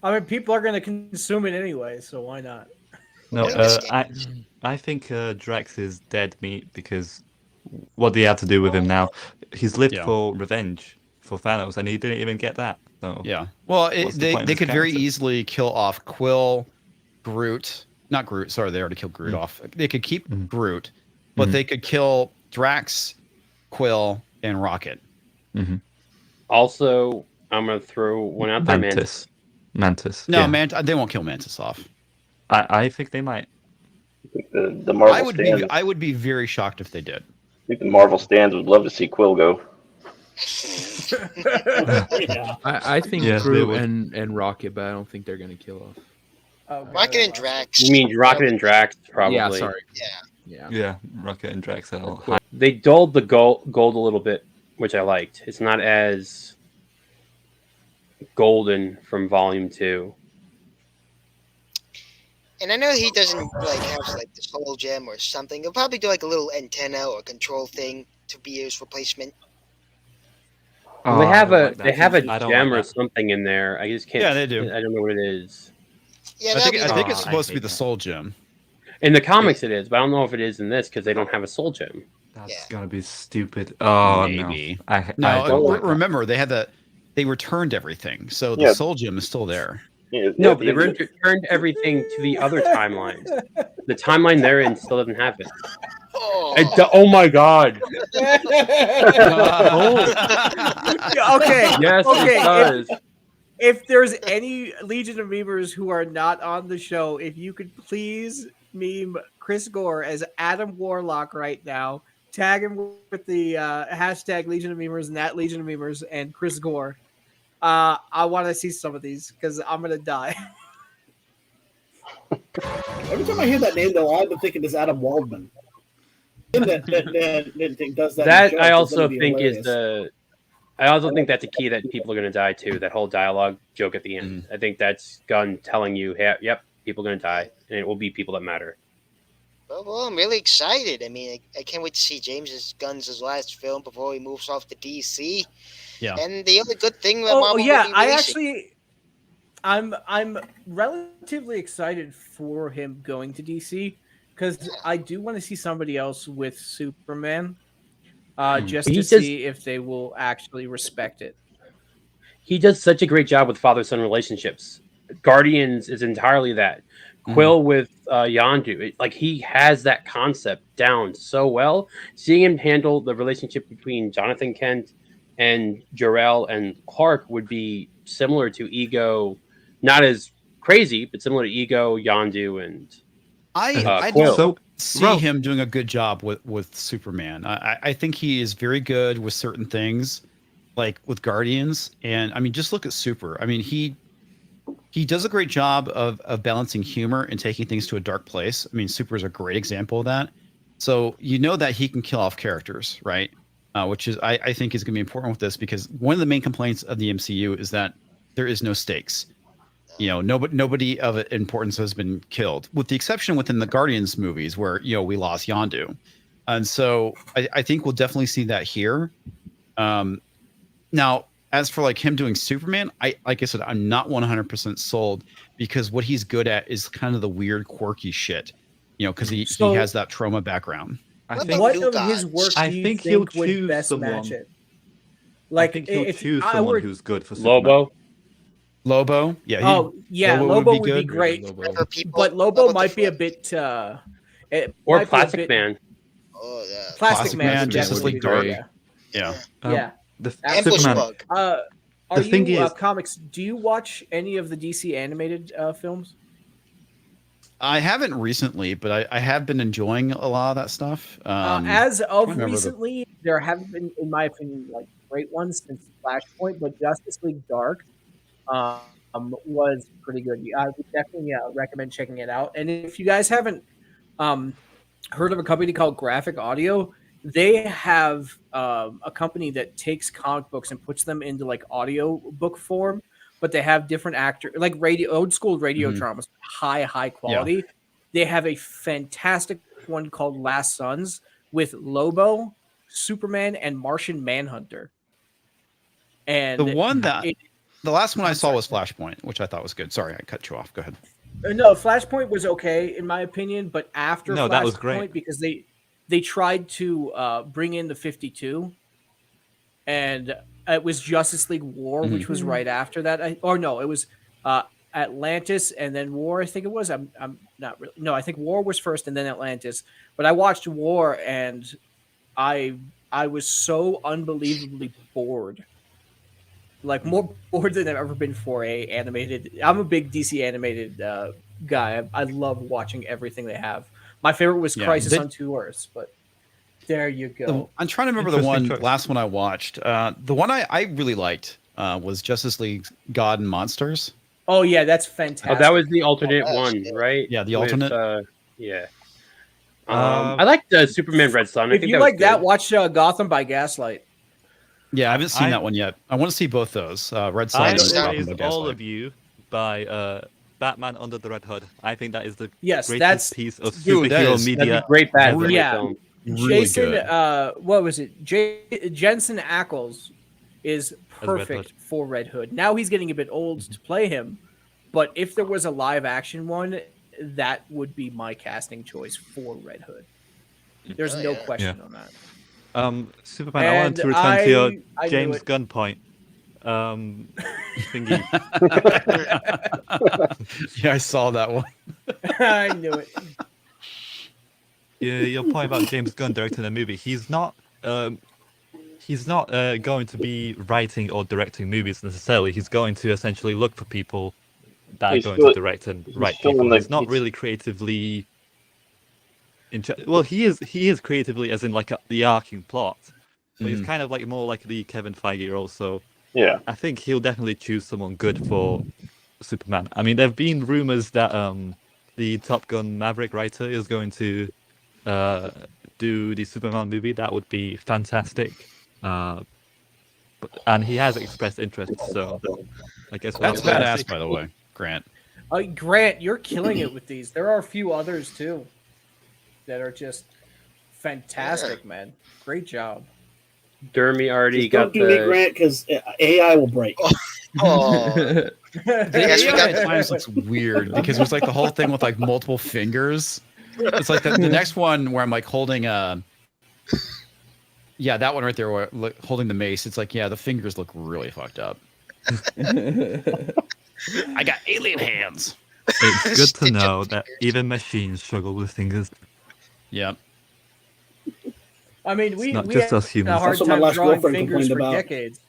Speaker 1: I mean, people are going to consume it anyway, so why not?
Speaker 7: No,
Speaker 4: Yeah.
Speaker 7: I think Drax is dead meat because what do you have to do with him now? He's lived
Speaker 2: Yeah.
Speaker 7: for revenge for Thanos, and he didn't even get that. So
Speaker 2: Yeah. Well,
Speaker 7: What's the point of
Speaker 2: they
Speaker 7: this
Speaker 2: could very
Speaker 7: character?
Speaker 2: easily kill off Quill, Groot. Not Groot. Sorry, they already killed Groot off. They could keep Groot, but they could kill Drax, Quill, and Rocket.
Speaker 3: Also, I'm gonna throw one out there,
Speaker 7: Mantis.
Speaker 3: Mantis.
Speaker 7: Mantis.
Speaker 2: No,
Speaker 7: yeah.
Speaker 2: they won't kill Mantis off.
Speaker 7: I think they might.
Speaker 11: The Marvel stands.
Speaker 2: I would be very shocked if they did.
Speaker 11: I think the Marvel stands would love to see Quill go.
Speaker 6: Yeah.
Speaker 5: I think
Speaker 7: Yes, they
Speaker 5: Groot
Speaker 7: would.
Speaker 5: and Rocket, but I don't think they're gonna kill off.
Speaker 4: Rocket and Drax.
Speaker 3: You mean Rocket and Drax? Probably.
Speaker 5: Yeah, sorry.
Speaker 4: Yeah.
Speaker 5: Yeah.
Speaker 7: Yeah, Rocket and Drax are all
Speaker 3: They dulled the gold a little bit, which I liked. It's not as golden from Volume 2.
Speaker 4: And I know he doesn't have the soul gem or something. He'll probably do like a little antenna or control thing to be his replacement.
Speaker 3: Well, they
Speaker 7: Oh,
Speaker 3: have
Speaker 7: I
Speaker 3: a
Speaker 7: don't like that. I don't
Speaker 3: gem
Speaker 7: like
Speaker 3: or
Speaker 7: that.
Speaker 3: something in there. I just can't.
Speaker 2: Yeah, they do.
Speaker 3: I don't know what it is.
Speaker 4: Yeah,
Speaker 2: I
Speaker 4: that'll
Speaker 2: think
Speaker 4: be
Speaker 2: I think
Speaker 7: Oh,
Speaker 2: it's
Speaker 7: I
Speaker 2: supposed to be
Speaker 7: hate
Speaker 2: the
Speaker 7: that.
Speaker 2: Soul Gem.
Speaker 3: In the comics, it is, but I don't know if it is in this because they don't have a soul gem.
Speaker 7: That's
Speaker 4: Yeah.
Speaker 7: gonna be stupid. Oh
Speaker 2: Maybe.
Speaker 7: no. I
Speaker 2: No,
Speaker 7: don't like that.
Speaker 2: remember they returned everything, so the
Speaker 11: Yeah.
Speaker 2: Soul Gem is still there.
Speaker 11: Yeah,
Speaker 3: No,
Speaker 11: at
Speaker 3: but
Speaker 11: the
Speaker 3: they
Speaker 11: end of-
Speaker 3: returned everything to the other timelines. The timeline they're in still doesn't have it.
Speaker 4: Oh,
Speaker 3: Oh my god!
Speaker 1: Okay.
Speaker 3: Yes,
Speaker 1: Okay,
Speaker 3: it does.
Speaker 1: if there's any Legion of Memers who are not on the show, if you could please meme Chris Gore as Adam Warlock right now, tag him with the hashtag Legion of Memers and that Legion of Memers and Chris Gore. I want to see some of these because I'm gonna die.
Speaker 6: Every time I hear that name, though, all I've been thinking is Adam Waldman. That does that.
Speaker 3: That
Speaker 6: in
Speaker 3: I
Speaker 6: shows.
Speaker 3: also
Speaker 6: It's gonna be
Speaker 3: think
Speaker 6: hilarious.
Speaker 3: is the. I also think that's a key that people are going to die too. That whole dialogue joke at the end. I think that's Gunn telling you, hey, "Yep, people are going to die, and it will be people that matter."
Speaker 4: Well, I'm really excited. I mean, I can't wait to see James Gunn's last film before he moves off to DC.
Speaker 2: Yeah.
Speaker 4: And the other good thing that
Speaker 1: Oh
Speaker 4: Marvel
Speaker 1: yeah,
Speaker 4: will be
Speaker 1: I
Speaker 4: releasing-
Speaker 1: actually, I'm relatively excited for him going to DC because I do want to see somebody else with Superman, just
Speaker 3: He
Speaker 1: to
Speaker 3: does-
Speaker 1: see if they will actually respect it.
Speaker 3: He does such a great job with father-son relationships. Guardians is entirely that. Quill with Yondu, like he has that concept down so well. Seeing him handle the relationship between Jonathan Kent and Jor-El and Clark would be similar to Ego, not as crazy, but similar to Ego, Yondu, and
Speaker 2: I
Speaker 3: Quill.
Speaker 2: don't see him doing a good job with Superman. I think he is very good with certain things, like with Guardians. And I mean, just look at Super. I mean, he does a great job of balancing humor and taking things to a dark place. I mean, Super is a great example of that. So you know that he can kill off characters, right? Which is I think is going to be important with this because one of the main complaints of the MCU is that there is no stakes. You know, nobody of importance has been killed, with the exception within the Guardians movies where, you know, we lost Yondu. And so I think we'll definitely see that here. Now, as for like him doing Superman, like I said, I'm not 100% sold because what he's good at is kind of the weird, quirky shit, you know, because he has that trauma background.
Speaker 1: What of his work do you think
Speaker 7: he'll
Speaker 1: would
Speaker 7: choose
Speaker 1: best
Speaker 7: someone.
Speaker 1: match it?
Speaker 7: I think he'll choose someone who's good for Superman.
Speaker 3: Lobo,
Speaker 2: yeah.
Speaker 1: Lobo would be great, but Lobo might be a bit.
Speaker 3: Or Plastic Man.
Speaker 4: Oh yeah,
Speaker 1: Plastic Man,
Speaker 2: Man, Justice League Dark.
Speaker 1: Yeah.
Speaker 7: The
Speaker 1: Absolutely.
Speaker 7: Superman.
Speaker 1: Are
Speaker 7: thing
Speaker 1: you
Speaker 7: is-
Speaker 1: comics? Do you watch any of the DC animated films?
Speaker 2: I haven't recently, but I have been enjoying a lot of that stuff.
Speaker 1: As of
Speaker 2: remember
Speaker 1: recently, there haven't been, in my opinion, like great ones since Flashpoint, but Justice League Dark was pretty good. I would definitely recommend checking it out. And if you guys haven't heard of a company called Graphic Audio, they have a company that takes comic books and puts them into like audio book form, but they have different actors, like old school radio dramas, high quality. They have a fantastic one called Last Sons with Lobo, Superman, and Martian Manhunter. And
Speaker 2: the last one I saw was Flashpoint, which I thought was good. Sorry, I cut you off. Go ahead.
Speaker 1: No, Flashpoint was okay in my opinion, but after
Speaker 7: No,
Speaker 1: Flashpoint,
Speaker 7: that was great.
Speaker 1: because they tried to bring in the 52, and it was Justice League War, which was right after that. It was Atlantis and then War. I think it was. I'm not really. No, I think War was first and then Atlantis. But I watched War and I was so unbelievably bored. Like more bored than I've ever been for a animated. I'm a big DC animated guy. I love watching everything they have. My favorite was Crisis on Two Earths, but there you go.
Speaker 2: I'm trying to remember the last one I watched. The one I really liked was Justice League God and Monsters.
Speaker 1: Oh yeah, that's fantastic.
Speaker 3: Oh, that was the alternate one, right?
Speaker 2: Yeah, the alternate.
Speaker 3: I like the Superman Red Sun. I
Speaker 1: If
Speaker 3: think
Speaker 1: you
Speaker 3: that
Speaker 1: like
Speaker 3: was
Speaker 1: that,
Speaker 3: good.
Speaker 1: watch Gotham by Gaslight.
Speaker 2: Yeah, I haven't seen that one yet. I want to see both those. Red Sun
Speaker 7: I
Speaker 2: and Gotham
Speaker 7: praise
Speaker 2: by
Speaker 7: All
Speaker 2: Gaslight.
Speaker 7: of You by Batman Under the Red Hood. I think that is the
Speaker 1: Yes,
Speaker 7: greatest
Speaker 1: that's-
Speaker 7: piece of
Speaker 2: Dude, that
Speaker 7: superhero
Speaker 2: is-
Speaker 7: media.
Speaker 3: That's a great Batman
Speaker 1: Yeah.
Speaker 3: film.
Speaker 1: Jason,
Speaker 2: good.
Speaker 1: what was it? Jensen Ackles is
Speaker 7: Red Hood.
Speaker 1: perfect for Red Hood. Now he's getting a bit old to play him, but if there was a live action one, that would be my casting choice for Red Hood. There's no question on that.
Speaker 7: Superman, I wanted to return to your James Gunn point. Thingy.
Speaker 2: Yeah, I saw that one.
Speaker 1: I knew it.
Speaker 7: Yeah, your point about James Gunn directing a movie. He's not he's not going to be writing or directing movies necessarily. He's going to essentially look for people that are
Speaker 11: He's
Speaker 7: going
Speaker 11: still-
Speaker 7: to direct and write
Speaker 11: still in
Speaker 7: people.
Speaker 11: the-
Speaker 7: He's not really creatively. Well, he is creatively, as in like the arcing plot, but he's kind of like more like the Kevin Feige role. So
Speaker 11: Yeah.
Speaker 7: I think he'll definitely choose someone good for Superman. I mean, there have been rumors that the Top Gun Maverick writer is going to do the Superman movie. That would be fantastic. And he has expressed interest, so I guess
Speaker 2: That's
Speaker 7: we'll have to
Speaker 2: badass,
Speaker 7: see.
Speaker 2: by the way, Grant.
Speaker 1: Grant, you're killing it with these. There are a few others too that are just fantastic, man. Great job.
Speaker 3: Dermy already
Speaker 6: Just
Speaker 3: got
Speaker 6: don't do me,
Speaker 3: the.
Speaker 6: Grant, because AI will break.
Speaker 4: Oh,
Speaker 2: The
Speaker 4: Yes, we
Speaker 2: AI
Speaker 4: got-
Speaker 2: at times looks weird because there's like the whole thing with like multiple fingers. It's like the next one where I'm like holding yeah, that one right there, where, like, holding the mace. It's like, yeah, the fingers look really fucked up. I got alien hands.
Speaker 7: It's good to know that even machines struggle with fingers.
Speaker 2: Yep.
Speaker 1: I mean, we
Speaker 7: not
Speaker 1: we
Speaker 7: just
Speaker 1: had
Speaker 7: us humans.
Speaker 1: a hard
Speaker 6: That's what my
Speaker 1: time
Speaker 6: last
Speaker 1: drawing
Speaker 6: girlfriend
Speaker 1: fingers
Speaker 6: complained
Speaker 1: for
Speaker 6: about.
Speaker 1: decades.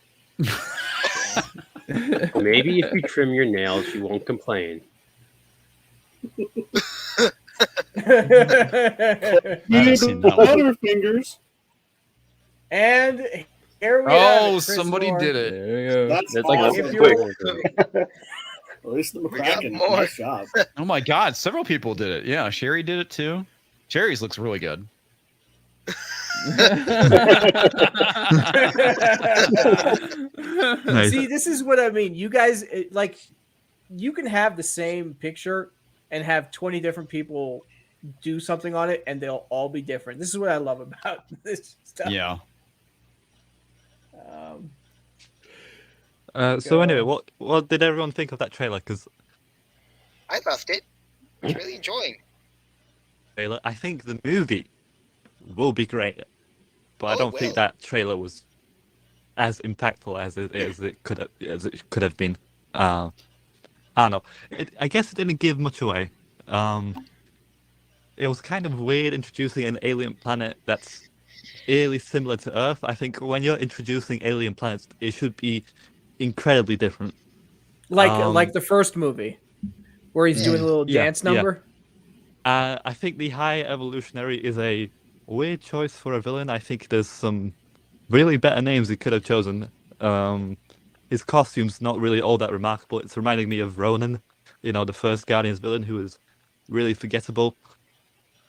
Speaker 3: Maybe if you trim your nails, you won't complain.
Speaker 2: haven't seen that one.
Speaker 6: Butterfingers.
Speaker 1: And here we have
Speaker 2: Oh,
Speaker 1: it, Chris
Speaker 2: somebody
Speaker 1: Moore.
Speaker 2: did it.
Speaker 5: There you go.
Speaker 6: That's
Speaker 3: That's like
Speaker 6: awesome.
Speaker 1: If
Speaker 11: quick.
Speaker 1: you're
Speaker 6: At least the
Speaker 4: We got
Speaker 6: McCracken.
Speaker 4: more.
Speaker 6: Nice job.
Speaker 2: Oh my god, several people did it. Yeah, Sherry did it too. Sherry's looks really good.
Speaker 7: Nice.
Speaker 1: See, this is what I mean. You guys, like, you can have the same picture and have 20 different people do something on it, and they'll all be different. This is what I love about this stuff.
Speaker 2: Yeah.
Speaker 7: So anyway, what did everyone think of that trailer? Because
Speaker 4: I loved it. I was really enjoying.
Speaker 7: I think the movie will be great, but I
Speaker 4: Oh,
Speaker 7: don't
Speaker 4: it
Speaker 7: think
Speaker 4: will.
Speaker 7: that trailer was as impactful as it could have been. I don't know. I guess it didn't give much away. It was kind of weird introducing an alien planet that's eerily similar to Earth. I think when you're introducing alien planets, it should be incredibly different.
Speaker 1: Like the first movie where he's doing a little
Speaker 7: Yeah,
Speaker 1: dance
Speaker 7: yeah.
Speaker 1: number.
Speaker 7: I think the High Evolutionary is a weird choice for a villain. I think there's some really better names he could have chosen. His costume's not really all that remarkable. It's reminding me of Ronan, the first Guardians villain, who was really forgettable.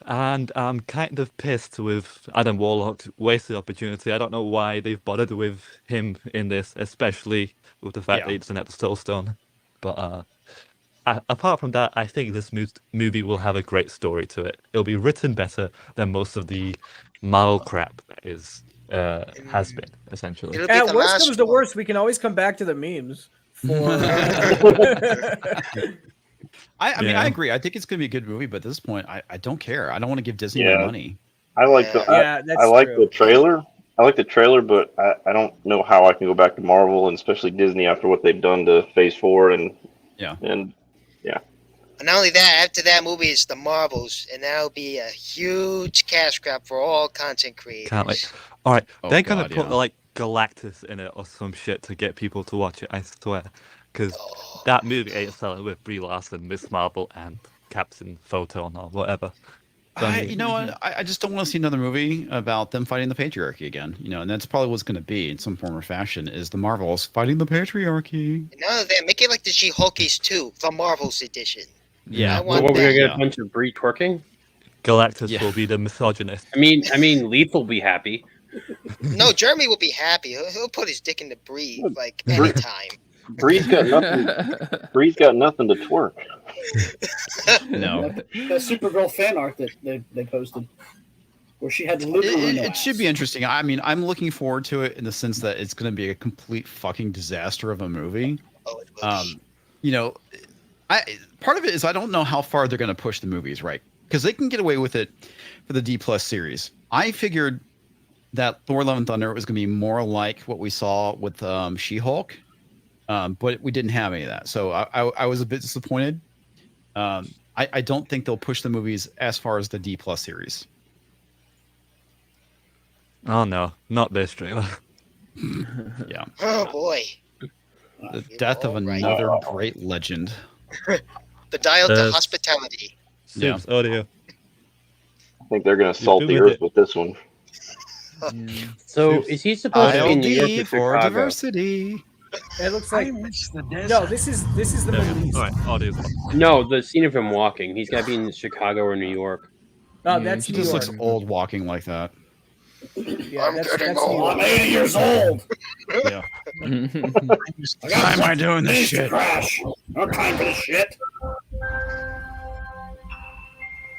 Speaker 7: And I'm kind of pissed with Adam Warlock. Wasted opportunity. I don't know why they've bothered with him in this, especially with the fact that it's an Soul Stone. But apart from that, I think this movie will have a great story to it. It'll be written better than most of the Marvel crap that has been, essentially.
Speaker 4: It'll be
Speaker 1: At
Speaker 4: the
Speaker 1: worst
Speaker 4: last
Speaker 1: comes to
Speaker 4: one.
Speaker 1: worst, we can always come back to the memes. For
Speaker 2: I mean,
Speaker 7: Yeah.
Speaker 2: I agree. I think it's going to be a good movie, but at this point, I don't care. I don't want to give Disney
Speaker 11: Yeah.
Speaker 2: my money.
Speaker 11: I like the
Speaker 1: yeah, that's
Speaker 11: I like
Speaker 1: true.
Speaker 11: the trailer. I like the trailer, but I don't know how I can go back to Marvel and especially Disney after what they've done to Phase 4 and
Speaker 4: And not only that, after that movie is the Marvels, and that'll be a huge cash grab for all content creators.
Speaker 7: Can't wait. All right,
Speaker 2: Oh,
Speaker 7: they're gonna
Speaker 2: God,
Speaker 7: put
Speaker 2: yeah.
Speaker 7: like Galactus in it or some shit to get people to watch it. I swear, because
Speaker 4: Oh,
Speaker 7: that movie ain't selling with Brie Larson, Miss Marvel, and Captain Photon or whatever. So, I mean,
Speaker 2: You know what? I just don't want to see another movie about them fighting the patriarchy again. And that's probably what's going to be in some form or fashion is the Marvels fighting the patriarchy.
Speaker 4: none of that. Make it like the She-Hulkies 2, the Marvels edition.
Speaker 2: Yeah.
Speaker 4: I
Speaker 3: So
Speaker 4: want
Speaker 3: what, we're gonna
Speaker 4: that.
Speaker 3: get
Speaker 2: Yeah.
Speaker 3: a bunch of Brie twerking?
Speaker 7: Galactus
Speaker 2: Yeah.
Speaker 7: will be the misogynist.
Speaker 3: I mean, Lethal will be happy.
Speaker 4: No, Jeremy will be happy. He'll put his dick in the Brie like
Speaker 11: Brie-
Speaker 4: anytime.
Speaker 11: Bree's got nothing. Bree's got nothing to twerk.
Speaker 2: No.
Speaker 6: That Supergirl fan art that they posted, where she had literally no
Speaker 2: It should
Speaker 6: ass.
Speaker 2: be interesting. I mean, I'm looking forward to it in the sense that it's going to be a complete fucking disaster of a movie.
Speaker 4: Oh, it will be.
Speaker 2: Part of it is I don't know how far they're going to push the movies, right? Because they can get away with it for the D+ series. I figured that Thor: Love and Thunder was going to be more like what we saw with She-Hulk, but we didn't have any of that. So I was a bit disappointed. I don't think they'll push the movies as far as the D+ series.
Speaker 7: Oh no, not this trailer.
Speaker 2: Yeah.
Speaker 4: Oh boy.
Speaker 2: The death of another great legend.
Speaker 4: The dial to
Speaker 7: That's-
Speaker 4: hospitality.
Speaker 2: Yeah.
Speaker 7: Soups audio.
Speaker 11: I think they're going to salt the
Speaker 7: with
Speaker 11: earth
Speaker 7: it.
Speaker 11: with this one.
Speaker 3: So is he supposed to be in New York or
Speaker 2: ILD for
Speaker 3: Chicago?
Speaker 2: diversity.
Speaker 1: It looks like
Speaker 9: the
Speaker 1: no. This is the Middle East.
Speaker 7: All right, audio's on.
Speaker 3: No, the scene of him walking. He's got to be in Chicago or New York.
Speaker 1: Oh, that's
Speaker 2: He
Speaker 1: New
Speaker 2: just
Speaker 1: York.
Speaker 2: looks old walking like that.
Speaker 1: Yeah,
Speaker 4: I'm getting
Speaker 1: New
Speaker 4: old.
Speaker 1: York.
Speaker 6: I'm 80 years old.
Speaker 2: Yeah.
Speaker 6: I got
Speaker 2: Why am I doing this
Speaker 6: things to
Speaker 2: shit?
Speaker 6: crash. No time for this shit.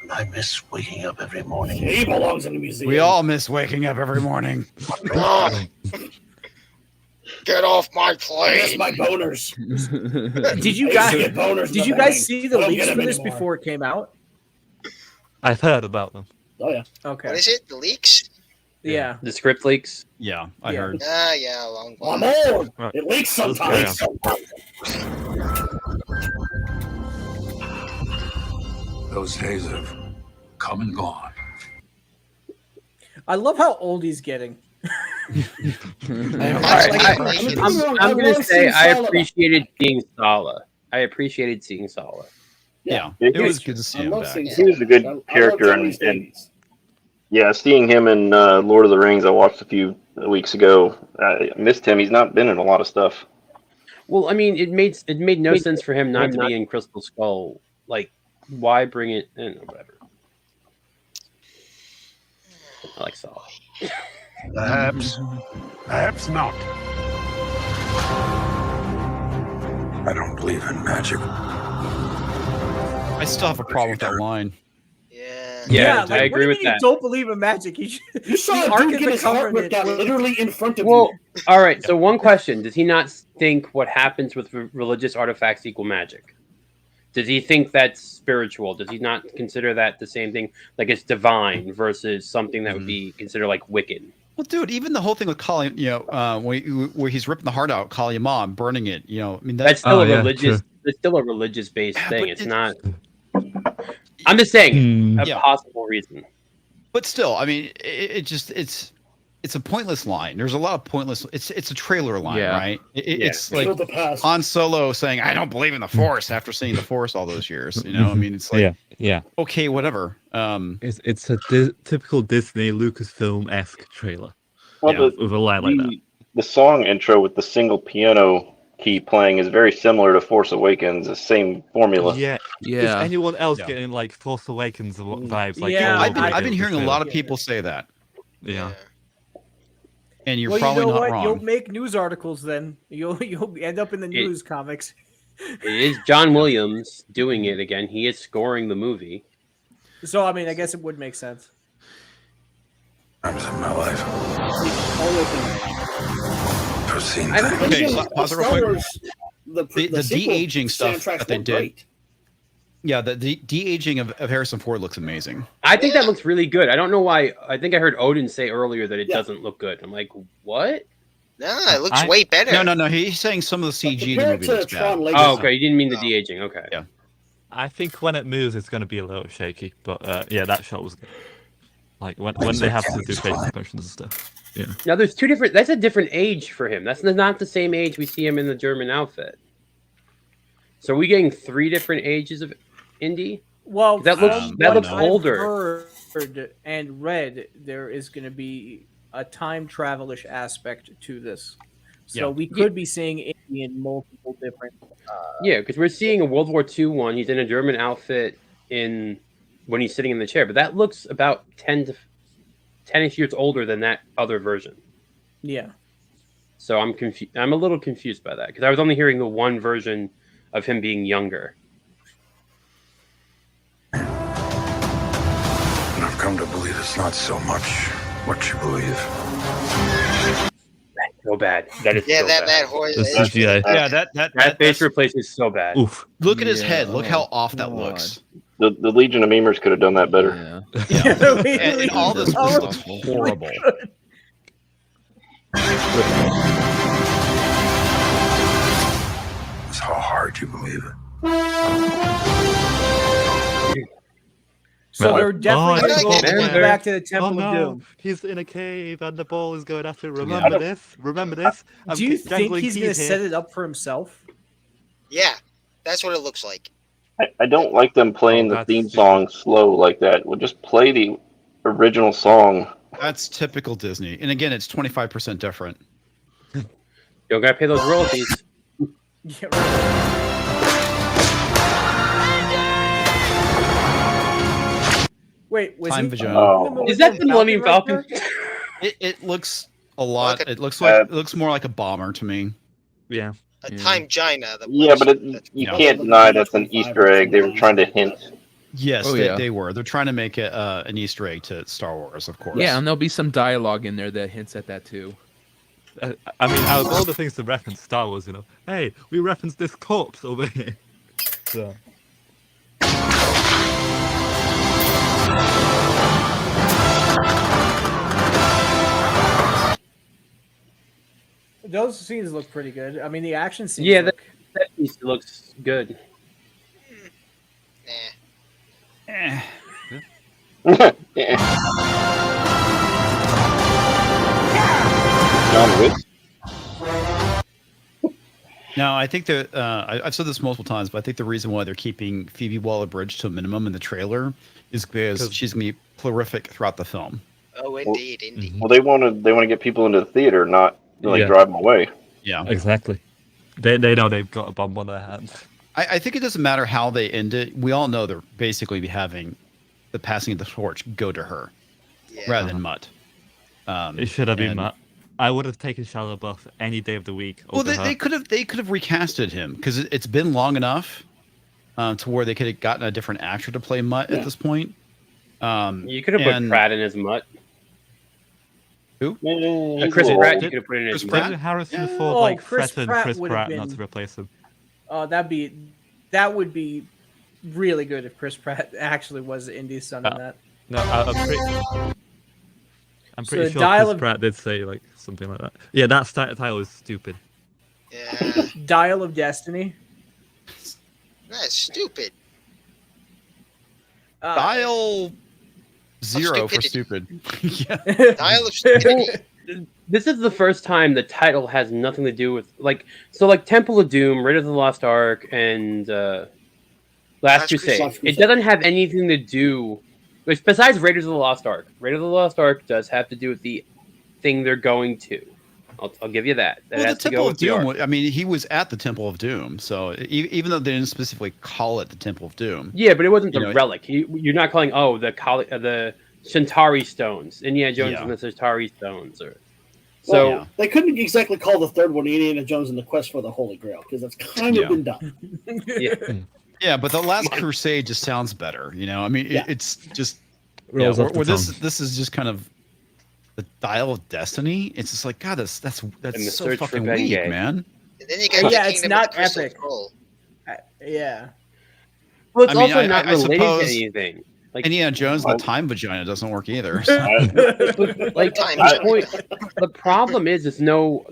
Speaker 9: I miss waking up every morning.
Speaker 6: He belongs in the museum.
Speaker 2: We all miss waking up every morning.
Speaker 4: Oh, get off my
Speaker 6: I miss
Speaker 4: plane.
Speaker 6: my boners.
Speaker 1: Did you
Speaker 6: I used
Speaker 1: guys
Speaker 6: to get boners in
Speaker 1: did
Speaker 6: the
Speaker 1: you
Speaker 6: morning.
Speaker 1: guys see the
Speaker 6: I don't
Speaker 1: leaks
Speaker 6: get
Speaker 1: for
Speaker 6: them
Speaker 1: this
Speaker 6: anymore.
Speaker 1: before it came out?
Speaker 7: I've heard about them.
Speaker 6: Oh yeah.
Speaker 1: Okay.
Speaker 4: What is it? The leaks?
Speaker 1: Yeah.
Speaker 3: The script leaks.
Speaker 2: Yeah, I
Speaker 1: Yeah.
Speaker 2: heard.
Speaker 4: Yeah, a long
Speaker 6: I'm
Speaker 4: while.
Speaker 6: old.
Speaker 7: Right.
Speaker 6: It leaks
Speaker 7: Let's carry
Speaker 6: sometimes.
Speaker 9: Those days have come and gone.
Speaker 1: I love how old he's getting.
Speaker 3: I'm going to say I appreciated seeing Sala. I appreciated seeing Sala.
Speaker 2: Yeah,
Speaker 11: Yeah,
Speaker 2: it was good to see
Speaker 6: I
Speaker 2: him
Speaker 6: love
Speaker 2: back.
Speaker 6: seeing
Speaker 11: He was a good
Speaker 6: I love
Speaker 11: character,
Speaker 6: Tony
Speaker 11: and
Speaker 6: Davies.
Speaker 11: yeah, seeing him in Lord of the Rings, I watched a few weeks ago. I missed him. He's not been in a lot of stuff.
Speaker 3: Well, I mean, it made no sense for him not to be in Crystal Skull. Like, why bring it in? Whatever. I like Sala.
Speaker 9: Perhaps not. I don't believe in magic.
Speaker 2: I still have a problem with that line.
Speaker 4: Yeah.
Speaker 3: Yeah,
Speaker 1: like,
Speaker 3: I agree
Speaker 1: what
Speaker 3: with
Speaker 1: do you mean
Speaker 3: that.
Speaker 1: You don't believe in magic.
Speaker 6: You saw a dude get his heart ripped out literally in front of
Speaker 3: Well,
Speaker 6: you.
Speaker 3: all right. So one question: does he not think what happens with religious artifacts equal magic? Does he think that's spiritual? Does he not consider that the same thing? Like it's divine versus something that would be considered like wicked.
Speaker 2: Well, dude, even the whole thing with Kali, where he's ripping the heart out, Kali Ma, burning it. I mean,
Speaker 3: That's still
Speaker 7: Oh,
Speaker 3: a
Speaker 7: yeah,
Speaker 3: religious.
Speaker 7: true.
Speaker 3: It's still a religious based
Speaker 2: Yeah,
Speaker 3: thing.
Speaker 2: but
Speaker 3: It's
Speaker 2: it-
Speaker 3: not. I'm just saying a
Speaker 2: Yeah.
Speaker 3: possible reason.
Speaker 2: But still, I mean, it's a pointless line. There's a lot of pointless. It's a trailer line,
Speaker 5: Yeah.
Speaker 2: right?
Speaker 3: Yeah.
Speaker 2: It's like
Speaker 6: Feel the past.
Speaker 2: Han Solo saying, "I don't believe in the Force" after seeing the Force all those years. I mean, it's like,
Speaker 7: yeah.
Speaker 2: okay, whatever.
Speaker 7: It's a typical Disney Lucasfilm-esque trailer.
Speaker 11: Well,
Speaker 2: Yeah.
Speaker 7: With a line like that.
Speaker 11: The song intro with the single piano key playing is very similar to Force Awakens. The same formula.
Speaker 7: Yeah. Is
Speaker 5: Yeah.
Speaker 7: anyone else
Speaker 2: Yeah.
Speaker 7: getting like Force Awakens vibes? Like
Speaker 1: Yeah,
Speaker 7: all
Speaker 2: I've
Speaker 7: over
Speaker 2: been,
Speaker 7: the
Speaker 2: I've been hearing a
Speaker 7: trailer?
Speaker 2: lot of people say that,
Speaker 7: Yeah.
Speaker 2: and you're
Speaker 1: Well,
Speaker 2: probably
Speaker 1: you know
Speaker 2: not
Speaker 1: what?
Speaker 2: wrong.
Speaker 1: You'll make news articles then. You'll end up in the news comics.
Speaker 3: It is John Williams doing it again. He is scoring the movie.
Speaker 1: So I mean, I guess it would make sense.
Speaker 9: Times in my life. I've seen
Speaker 3: I don't
Speaker 9: things.
Speaker 2: Okay, pause it real quick. The
Speaker 6: sequel
Speaker 2: de-aging stuff
Speaker 6: soundtracks
Speaker 2: that they
Speaker 6: were
Speaker 2: did.
Speaker 6: great.
Speaker 2: Yeah, the de-aging of Harrison Ford looks amazing.
Speaker 3: I think that looks really good. I don't know why. I think I heard Odin say earlier that it
Speaker 6: Yeah.
Speaker 3: doesn't look good. I'm like, what?
Speaker 4: No, it looks
Speaker 7: I-
Speaker 4: way better.
Speaker 2: No. He's saying some of the CG in the
Speaker 6: Compared
Speaker 2: movie
Speaker 6: to
Speaker 2: looks
Speaker 6: Tron
Speaker 2: bad.
Speaker 6: Legacy,
Speaker 3: Oh, okay. You didn't mean the de-aging. Okay.
Speaker 2: Yeah.
Speaker 7: I think when it moves, it's going to be a little shaky. But yeah, that shot was good. Like when they have to do facial expressions and stuff. Yeah.
Speaker 3: Now there's two different. That's a different age for him. That's not the same age we see him in the German outfit. So are we getting 3 different ages of Indy?
Speaker 1: Well,
Speaker 3: That
Speaker 2: looks-
Speaker 1: from
Speaker 2: that
Speaker 1: what
Speaker 2: looks
Speaker 1: I've
Speaker 3: older.
Speaker 1: Heard and read, there is going to be a time travelish aspect to this, so
Speaker 2: Yeah.
Speaker 1: we could be seeing Indy in multiple different.
Speaker 3: Yeah, because we're seeing a World War II one. He's in a German outfit when he's sitting in the chair, but that looks about 10-ish years older than that other version.
Speaker 1: Yeah,
Speaker 3: So I'm confused. I'm a little confused by that because I was only hearing the one version of him being younger.
Speaker 9: And I've come to believe it's not so much what you believe.
Speaker 3: So bad. That is
Speaker 4: Yeah,
Speaker 3: so
Speaker 4: that
Speaker 3: bad.
Speaker 4: horse.
Speaker 7: The CGI.
Speaker 2: Yeah, that
Speaker 3: That face replacement is so bad.
Speaker 7: Oof.
Speaker 2: look at his
Speaker 5: Yeah,
Speaker 2: head. Look how
Speaker 5: oh,
Speaker 2: off that
Speaker 5: God.
Speaker 2: looks.
Speaker 11: The Legion of Memers could have done that better.
Speaker 5: Yeah.
Speaker 2: And all this
Speaker 1: Oh,
Speaker 2: looks horrible.
Speaker 9: It's how hard you believe it.
Speaker 1: So
Speaker 7: No.
Speaker 1: they're definitely
Speaker 4: Oh,
Speaker 1: going to
Speaker 4: man,
Speaker 1: go
Speaker 3: they're-
Speaker 1: back to the Temple
Speaker 7: oh
Speaker 1: of
Speaker 7: no,
Speaker 1: Doom.
Speaker 7: he's in a cave and the ball is going after. Remember this? Remember this?
Speaker 1: Do you think
Speaker 7: jangling
Speaker 1: he's going to
Speaker 7: keys here.
Speaker 1: set it up for himself?
Speaker 4: Yeah, that's what it looks like.
Speaker 11: I don't like them playing
Speaker 7: Oh,
Speaker 11: the
Speaker 7: that's
Speaker 11: theme
Speaker 7: stupid.
Speaker 11: song slow like that. We'll just play the original song.
Speaker 2: That's typical Disney. And again, it's 25% different.
Speaker 3: You don't gotta pay those royalties.
Speaker 1: Yeah, right. Wait, was
Speaker 2: Time
Speaker 1: he?
Speaker 2: vagina.
Speaker 11: Oh.
Speaker 3: Is that the Millennium
Speaker 1: right
Speaker 3: Falcon?
Speaker 1: there?
Speaker 2: It looks a lot.
Speaker 4: Look at-
Speaker 2: It looks more like a bomber to me.
Speaker 7: Yeah.
Speaker 4: A
Speaker 5: Yeah.
Speaker 4: time Gina.
Speaker 11: Yeah, but you
Speaker 2: Yeah.
Speaker 11: can't deny that's an Easter egg. They were trying to hint.
Speaker 2: Yes,
Speaker 5: Oh, yeah.
Speaker 2: they were. They're trying to make it an Easter egg to Star Wars, of course.
Speaker 5: Yeah, and there'll be some dialogue in there that hints at that too.
Speaker 7: I mean, out of all the things to reference Star Wars, hey, we referenced this corpse over here. So.
Speaker 1: Those scenes look pretty good. I mean, the action scenes.
Speaker 3: Yeah,
Speaker 1: look...
Speaker 3: that piece looks good.
Speaker 4: Nah.
Speaker 11: John Wick.
Speaker 2: Now, I think that I've said this multiple times, but I think the reason why they're keeping Phoebe Waller-Bridge to a minimum in the trailer is because she's gonna be prolific throughout the film.
Speaker 4: Oh, indeed, indeed.
Speaker 11: Well, they want to get people into the theater, not like
Speaker 7: Yeah.
Speaker 11: drive them away.
Speaker 2: Yeah,
Speaker 7: Exactly. They know they've got a bomb on their hands.
Speaker 2: I think it doesn't matter how they end it. We all know they're basically having the passing of the torch go to her
Speaker 4: Yeah.
Speaker 2: rather than Mutt.
Speaker 7: It should have been
Speaker 2: and-
Speaker 7: Matt. I would have taken Shia LaBeouf any day of the week.
Speaker 2: Well,
Speaker 7: over her.
Speaker 2: they could have recasted him because it's been long enough to where they could have gotten a different actor to play Mutt at this point.
Speaker 3: You could have put
Speaker 2: and-
Speaker 3: Pratt in his mutt.
Speaker 11: He's
Speaker 3: Chris
Speaker 11: a little
Speaker 3: Pratt,
Speaker 11: old.
Speaker 3: you could have put in his
Speaker 2: Chris
Speaker 3: mutt.
Speaker 2: Pratt?
Speaker 7: Didn't Harrison
Speaker 2: Yeah.
Speaker 7: Ford
Speaker 1: Oh, Chris
Speaker 7: threaten
Speaker 1: Pratt
Speaker 7: Chris
Speaker 1: would have
Speaker 7: Pratt not
Speaker 1: been-
Speaker 7: to replace him?
Speaker 1: That would be really good if Chris Pratt actually was Indy's son in that.
Speaker 7: No, I'm
Speaker 1: So
Speaker 7: pretty
Speaker 1: the
Speaker 7: sure
Speaker 1: Dial
Speaker 7: Chris
Speaker 1: of-
Speaker 7: Pratt did say like something like that. Yeah, that title is stupid.
Speaker 4: Yeah.
Speaker 1: Dial of Destiny.
Speaker 4: That's stupid.
Speaker 2: Dial 0 for
Speaker 4: stupidity.
Speaker 2: stupid. Yeah.
Speaker 4: Dial of stupidity.
Speaker 3: This is the first time the title has nothing to do with like Temple of Doom, Raiders of the Lost Ark, and Last Crusade.
Speaker 6: Last
Speaker 3: It
Speaker 6: Crusade.
Speaker 3: doesn't have anything to do with, besides Raiders of the Lost Ark. Raiders of the Lost Ark does have to do with the thing they're going to. I'll give you that. That
Speaker 2: Well, the
Speaker 3: has to
Speaker 2: Temple
Speaker 3: go
Speaker 2: of
Speaker 3: with the
Speaker 2: Doom.
Speaker 3: Ark.
Speaker 2: I mean, he was at the Temple of Doom, so even though they didn't specifically call it the Temple of Doom,
Speaker 3: Yeah, but it wasn't
Speaker 2: You
Speaker 3: the
Speaker 2: know,
Speaker 3: relic. You're not calling the Shantari stones, Indiana Jones
Speaker 2: Yeah.
Speaker 3: and the Shantari stones, or so.
Speaker 2: Yeah.
Speaker 6: They couldn't exactly call the third one Indiana Jones and the Quest for the Holy Grail because that's kind of
Speaker 2: Yeah.
Speaker 6: been done.
Speaker 3: Yeah.
Speaker 2: yeah, but the Last Crusade just sounds better. I mean,
Speaker 6: Yeah.
Speaker 2: it's just
Speaker 7: Rolls off the
Speaker 2: where this
Speaker 7: tongue.
Speaker 2: is just kind of the Dial of Destiny. It's just like God, that's
Speaker 3: And the
Speaker 2: so
Speaker 3: Search for
Speaker 2: fucking
Speaker 3: Ben
Speaker 2: weak,
Speaker 3: Gay.
Speaker 2: man.
Speaker 4: And then you got
Speaker 1: Yeah,
Speaker 4: the
Speaker 1: it's
Speaker 4: Kingdom
Speaker 1: not
Speaker 4: of the Crystal
Speaker 1: epic.
Speaker 4: Scroll.
Speaker 1: Yeah.
Speaker 3: Well, it's
Speaker 2: I mean,
Speaker 3: also
Speaker 2: I-
Speaker 3: not
Speaker 2: I
Speaker 3: related
Speaker 2: suppose-
Speaker 3: to anything. Like,
Speaker 2: Indiana Jones, the
Speaker 11: Well-
Speaker 2: time vagina doesn't work either.
Speaker 3: like
Speaker 4: Time
Speaker 3: the
Speaker 4: jump.
Speaker 3: point. The problem is, there's no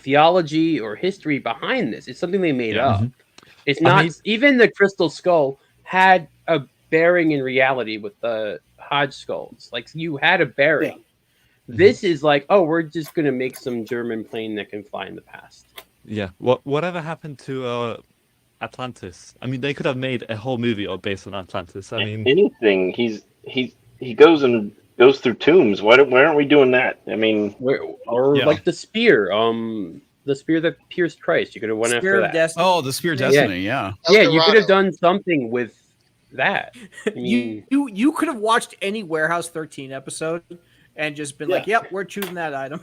Speaker 3: theology or history behind this. It's something they made
Speaker 2: Yeah.
Speaker 3: up. It's
Speaker 7: I
Speaker 3: not
Speaker 7: mean-
Speaker 3: even the Crystal Skull had a bearing in reality with the Hodge skulls. Like you had a bearing. This is like, oh, we're just gonna make some German plane that can fly in the past.
Speaker 7: Yeah. Whatever happened to Atlantis? I mean, they could have made a whole movie based on Atlantis. I mean,
Speaker 11: Anything. He goes through tombs. Why aren't we doing that? I mean,
Speaker 3: Or
Speaker 2: Yeah.
Speaker 3: like the spear, the spear that pierced Christ. You could have went
Speaker 1: Spear
Speaker 3: after
Speaker 1: of
Speaker 3: that.
Speaker 1: Destiny.
Speaker 2: Oh, the Spear of Destiny, yeah.
Speaker 3: Yeah,
Speaker 4: El
Speaker 3: you could have
Speaker 4: Dorado.
Speaker 3: done something with that. I mean,
Speaker 1: You could have watched any Warehouse 13 episode and just been like, "Yep, we're choosing that item."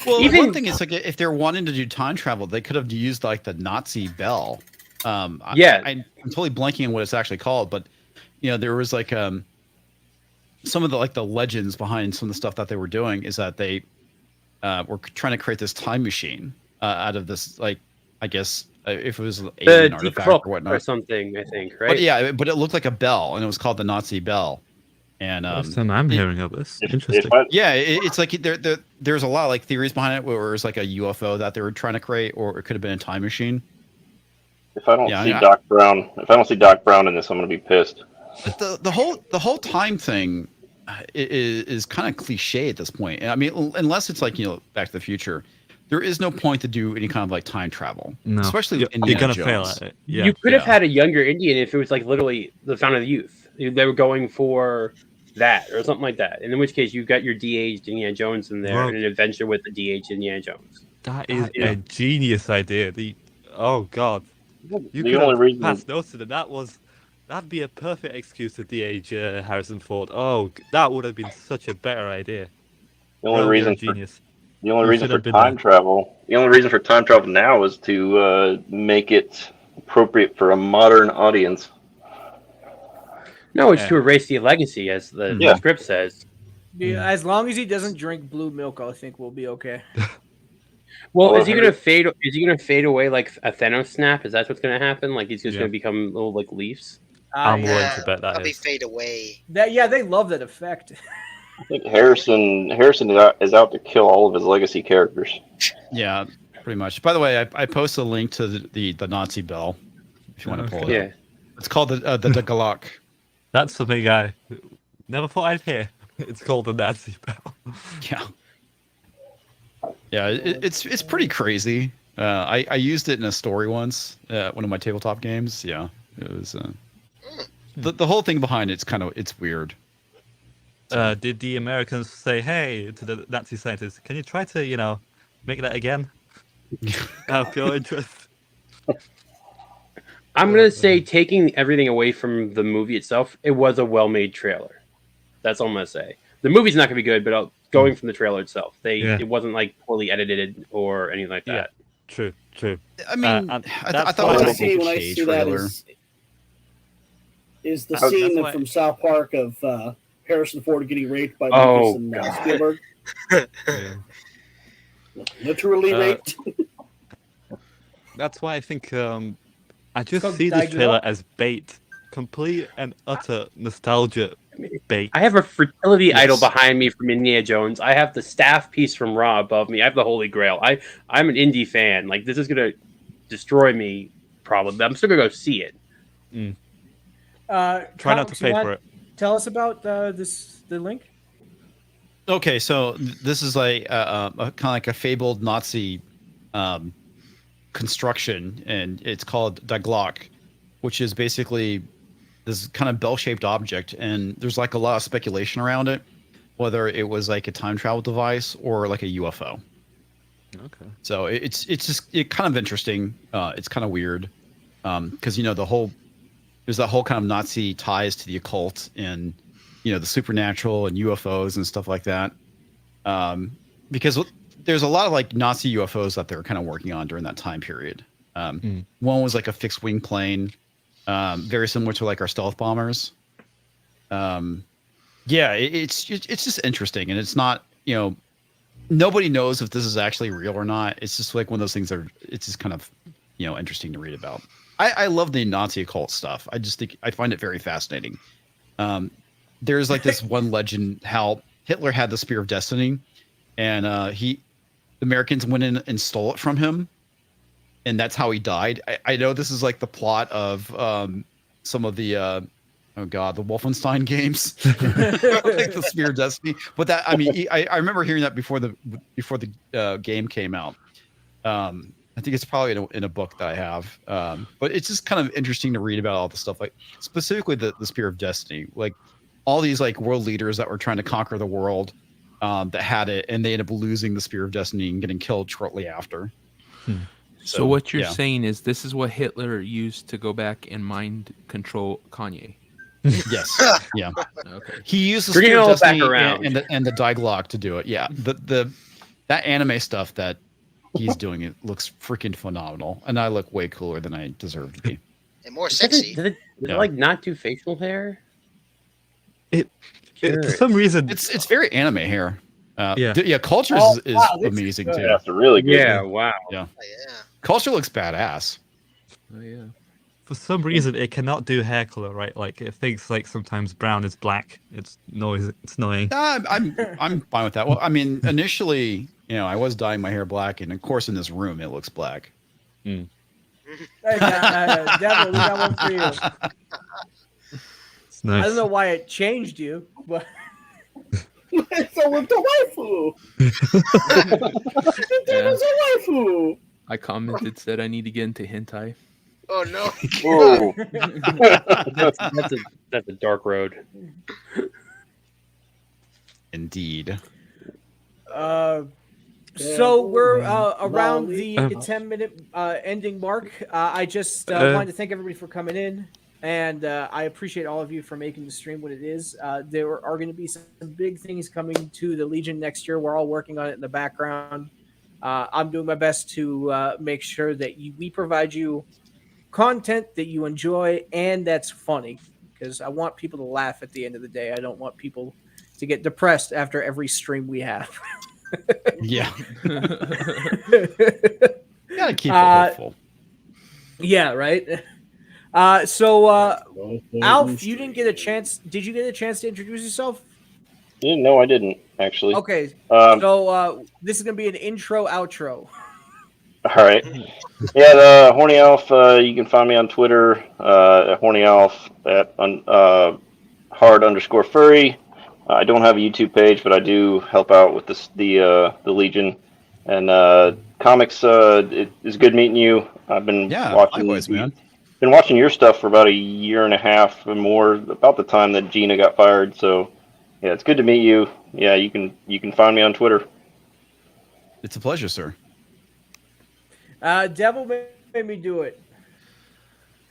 Speaker 2: Well,
Speaker 3: Even-
Speaker 2: one thing is like if they're wanting to do time travel, they could have used like the Nazi bell.
Speaker 3: Yeah.
Speaker 2: I'm totally blanking on what it's actually called, but there was like some of the legends behind some of the stuff that they were doing is that they were trying to create this time machine out of this, like, I guess if it was an
Speaker 3: the
Speaker 2: alien artifact
Speaker 3: decrypt
Speaker 2: or whatnot.
Speaker 3: or something, I think, right?
Speaker 2: But yeah, but it looked like a bell, and it was called the Nazi bell. And
Speaker 7: first time I'm hearing of this.
Speaker 11: if
Speaker 7: Interesting.
Speaker 2: yeah, it's like there's a lot of like theories behind it, where it was like a UFO that they were trying to create, or it could have been a time machine.
Speaker 11: If I don't
Speaker 2: Yeah,
Speaker 11: see
Speaker 2: I-
Speaker 11: Doc Brown, if I don't see Doc Brown in this, I'm gonna be pissed.
Speaker 2: But the whole time thing is kind of cliche at this point. I mean, unless it's like Back to the Future, there is no point to do any kind of like time travel,
Speaker 7: No,
Speaker 2: especially
Speaker 7: you're
Speaker 2: Indiana
Speaker 7: gonna
Speaker 2: Jones.
Speaker 7: fail at it. Yeah.
Speaker 3: You could have
Speaker 2: Yeah.
Speaker 3: had a younger Indian if it was like literally the Fountain of the Youth. They were going for that or something like that. And in which case, you've got your de-aged Indiana Jones in there
Speaker 7: Bro.
Speaker 3: and an adventure with the de-aged Indiana Jones.
Speaker 7: That is
Speaker 3: Yeah.
Speaker 7: a genius idea. Oh god, you
Speaker 11: The
Speaker 7: could
Speaker 11: only
Speaker 7: have
Speaker 11: reason-
Speaker 7: passed notes to that. That'd be a perfect excuse to de-age Harrison Ford. Oh, that would have been such a better idea.
Speaker 11: The only
Speaker 7: Bro, you're a
Speaker 11: reason for
Speaker 7: genius.
Speaker 11: the only
Speaker 7: You
Speaker 11: reason
Speaker 7: should
Speaker 11: for
Speaker 7: have been
Speaker 11: time
Speaker 7: there.
Speaker 11: travel. The only reason for time travel now is to make it appropriate for a modern audience.
Speaker 3: No, it's
Speaker 7: Yeah.
Speaker 3: to erase the legacy, as the
Speaker 11: Yeah.
Speaker 3: script says.
Speaker 1: Yeah, as long as he doesn't drink blue milk, I think we'll be okay.
Speaker 3: Well,
Speaker 11: Or
Speaker 3: is he gonna fade? Is he gonna fade away like a Thanos snap? Is that what's gonna happen? Like he's just
Speaker 7: Yeah.
Speaker 3: gonna become little like leaves?
Speaker 7: I'm willing
Speaker 1: yeah,
Speaker 7: to bet that
Speaker 4: Probably
Speaker 7: is.
Speaker 4: fade away.
Speaker 1: they love that effect.
Speaker 11: I think Harrison is out to kill all of his legacy characters.
Speaker 2: Yeah, pretty much. By the way, I posted a link to the Nazi bell if you want to pull it
Speaker 3: Yeah.
Speaker 2: up. It's called the Galak.
Speaker 7: That's something I never thought I'd hear. It's called the Nazi bell.
Speaker 2: Yeah. Yeah, it's pretty crazy. I used it in a story once, one of my tabletop games. Yeah, it was. The whole thing behind it's weird.
Speaker 7: Did the Americans say, "Hey," to the Nazi scientists, "Can you try to, make that again?" Out of pure interest.
Speaker 3: I'm gonna say, taking everything away from the movie itself, it was a well-made trailer. That's all I'm gonna say. The movie's not gonna be good, but going from the trailer itself, it wasn't like poorly edited or anything like that.
Speaker 7: True.
Speaker 2: I mean,
Speaker 7: and
Speaker 2: I
Speaker 7: that's
Speaker 2: thought
Speaker 7: why
Speaker 2: it
Speaker 6: When I
Speaker 2: was
Speaker 6: see,
Speaker 2: an
Speaker 6: when I
Speaker 2: okay
Speaker 6: see that
Speaker 2: trailer.
Speaker 6: is the
Speaker 7: That's
Speaker 6: scene
Speaker 7: why-
Speaker 6: from South Park of Harrison Ford getting raped by
Speaker 3: Oh,
Speaker 6: Lucas and
Speaker 3: God.
Speaker 6: Spielberg.
Speaker 7: Yeah.
Speaker 6: Literally raped.
Speaker 7: That's why I think I just
Speaker 1: called
Speaker 7: see this
Speaker 1: Diaglo?
Speaker 7: trailer as bait, complete and utter nostalgia bait.
Speaker 3: I have a fertility
Speaker 2: Yes.
Speaker 3: idol behind me from Indiana Jones. I have the staff piece from Raw above me. I have the Holy Grail. I'm an indie fan. Like, this is gonna destroy me, probably. But I'm still gonna go see it.
Speaker 7: Try not to pay for it.
Speaker 1: Tell us about the link.
Speaker 2: Okay, so this is like kind of like a fabled Nazi construction, and it's called Die Glock, which is basically this kind of bell-shaped object, and there's like a lot of speculation around it, whether it was like a time travel device or like a UFO.
Speaker 7: Okay.
Speaker 2: So it's just kind of interesting. It's kind of weird because there's that whole kind of Nazi ties to the occult and the supernatural and UFOs and stuff like that. Because there's a lot of like Nazi UFOs that they're kind of working on during that time period. One was like a fixed wing plane, very similar to like our stealth bombers. It's just interesting, and it's not nobody knows if this is actually real or not. It's just like one of those things it's just kind of interesting to read about. I love the Nazi occult stuff. I find it very fascinating. There's like this one legend how Hitler had the Spear of Destiny, and the Americans went in and stole it from him, and that's how he died. I know this is like the plot of some of the the Wolfenstein games, like the Spear of Destiny. But I remember hearing that before the game came out. I think it's probably in a book that I have. But it's just kind of interesting to read about all the stuff, like specifically the Spear of Destiny, like all these like world leaders that were trying to conquer the world that had it, and they ended up losing the Spear of Destiny and getting killed shortly after.
Speaker 5: So what you're saying is this is what Hitler used to go back and mind control Kanye.
Speaker 2: Yes. Yeah.
Speaker 5: Okay.
Speaker 2: He used the
Speaker 3: Bring it
Speaker 2: Spear of
Speaker 3: all back
Speaker 2: Destiny
Speaker 3: around.
Speaker 2: and the Die Glock to do it. Yeah. That anime stuff that he's doing, it looks freaking phenomenal, and I look way cooler than I deserve to be.
Speaker 4: And more sexy.
Speaker 3: Does it like not do facial hair?
Speaker 7: For some reason,
Speaker 2: It's very anime hair.
Speaker 7: Yeah.
Speaker 2: Culture
Speaker 1: Oh,
Speaker 2: is
Speaker 1: wow, this is
Speaker 2: amazing
Speaker 1: good.
Speaker 2: too.
Speaker 11: Yeah, it's really good.
Speaker 3: Yeah. Wow.
Speaker 2: Yeah.
Speaker 4: Oh, yeah.
Speaker 2: Culture looks badass.
Speaker 5: Oh yeah.
Speaker 7: for some reason it cannot do hair color, right? Like it thinks like sometimes brown is black. It's annoying.
Speaker 2: I'm fine with that. Well, I mean, initially, I was dyeing my hair black, and of course, in this room, it looks black.
Speaker 1: Hey, Devil, we got one for you.
Speaker 7: It's nice.
Speaker 1: I don't know why it changed you, but
Speaker 6: So with the waifu. There was a waifu.
Speaker 5: I commented, said I need to get into hentai.
Speaker 4: Oh no!
Speaker 11: Whoa.
Speaker 3: That's a dark road.
Speaker 2: Indeed.
Speaker 1: So we're around
Speaker 6: Molly.
Speaker 1: the 10-minute ending mark. I just wanted to thank everybody for coming in, and I appreciate all of you for making the stream what it is. There are going to be some big things coming to the Legion next year. We're all working on it in the background. I'm doing my best to make sure that we provide you content that you enjoy and that's funny, because I want people to laugh at the end of the day. I don't want people to get depressed after every stream we have.
Speaker 2: Yeah. Gotta keep it hopeful.
Speaker 1: Yeah, right. So Alf, you didn't get a chance. Did you get a chance to introduce yourself?
Speaker 11: Yeah, no, I didn't actually.
Speaker 1: Okay. So this is gonna be an intro outro.
Speaker 11: All right. Yeah, the Horny Elf. You can find me on Twitter at Horny Elf at hard_furry. I don't have a YouTube page, but I do help out with the Legion and comics. It is good meeting you. I've been watching.
Speaker 2: Likewise, man.
Speaker 11: Been watching your stuff for about a year and a half and more, about the time that Gina got fired. So, yeah, it's good to meet you. Yeah, you can find me on Twitter.
Speaker 2: It's a pleasure, sir.
Speaker 1: Devil made me do it.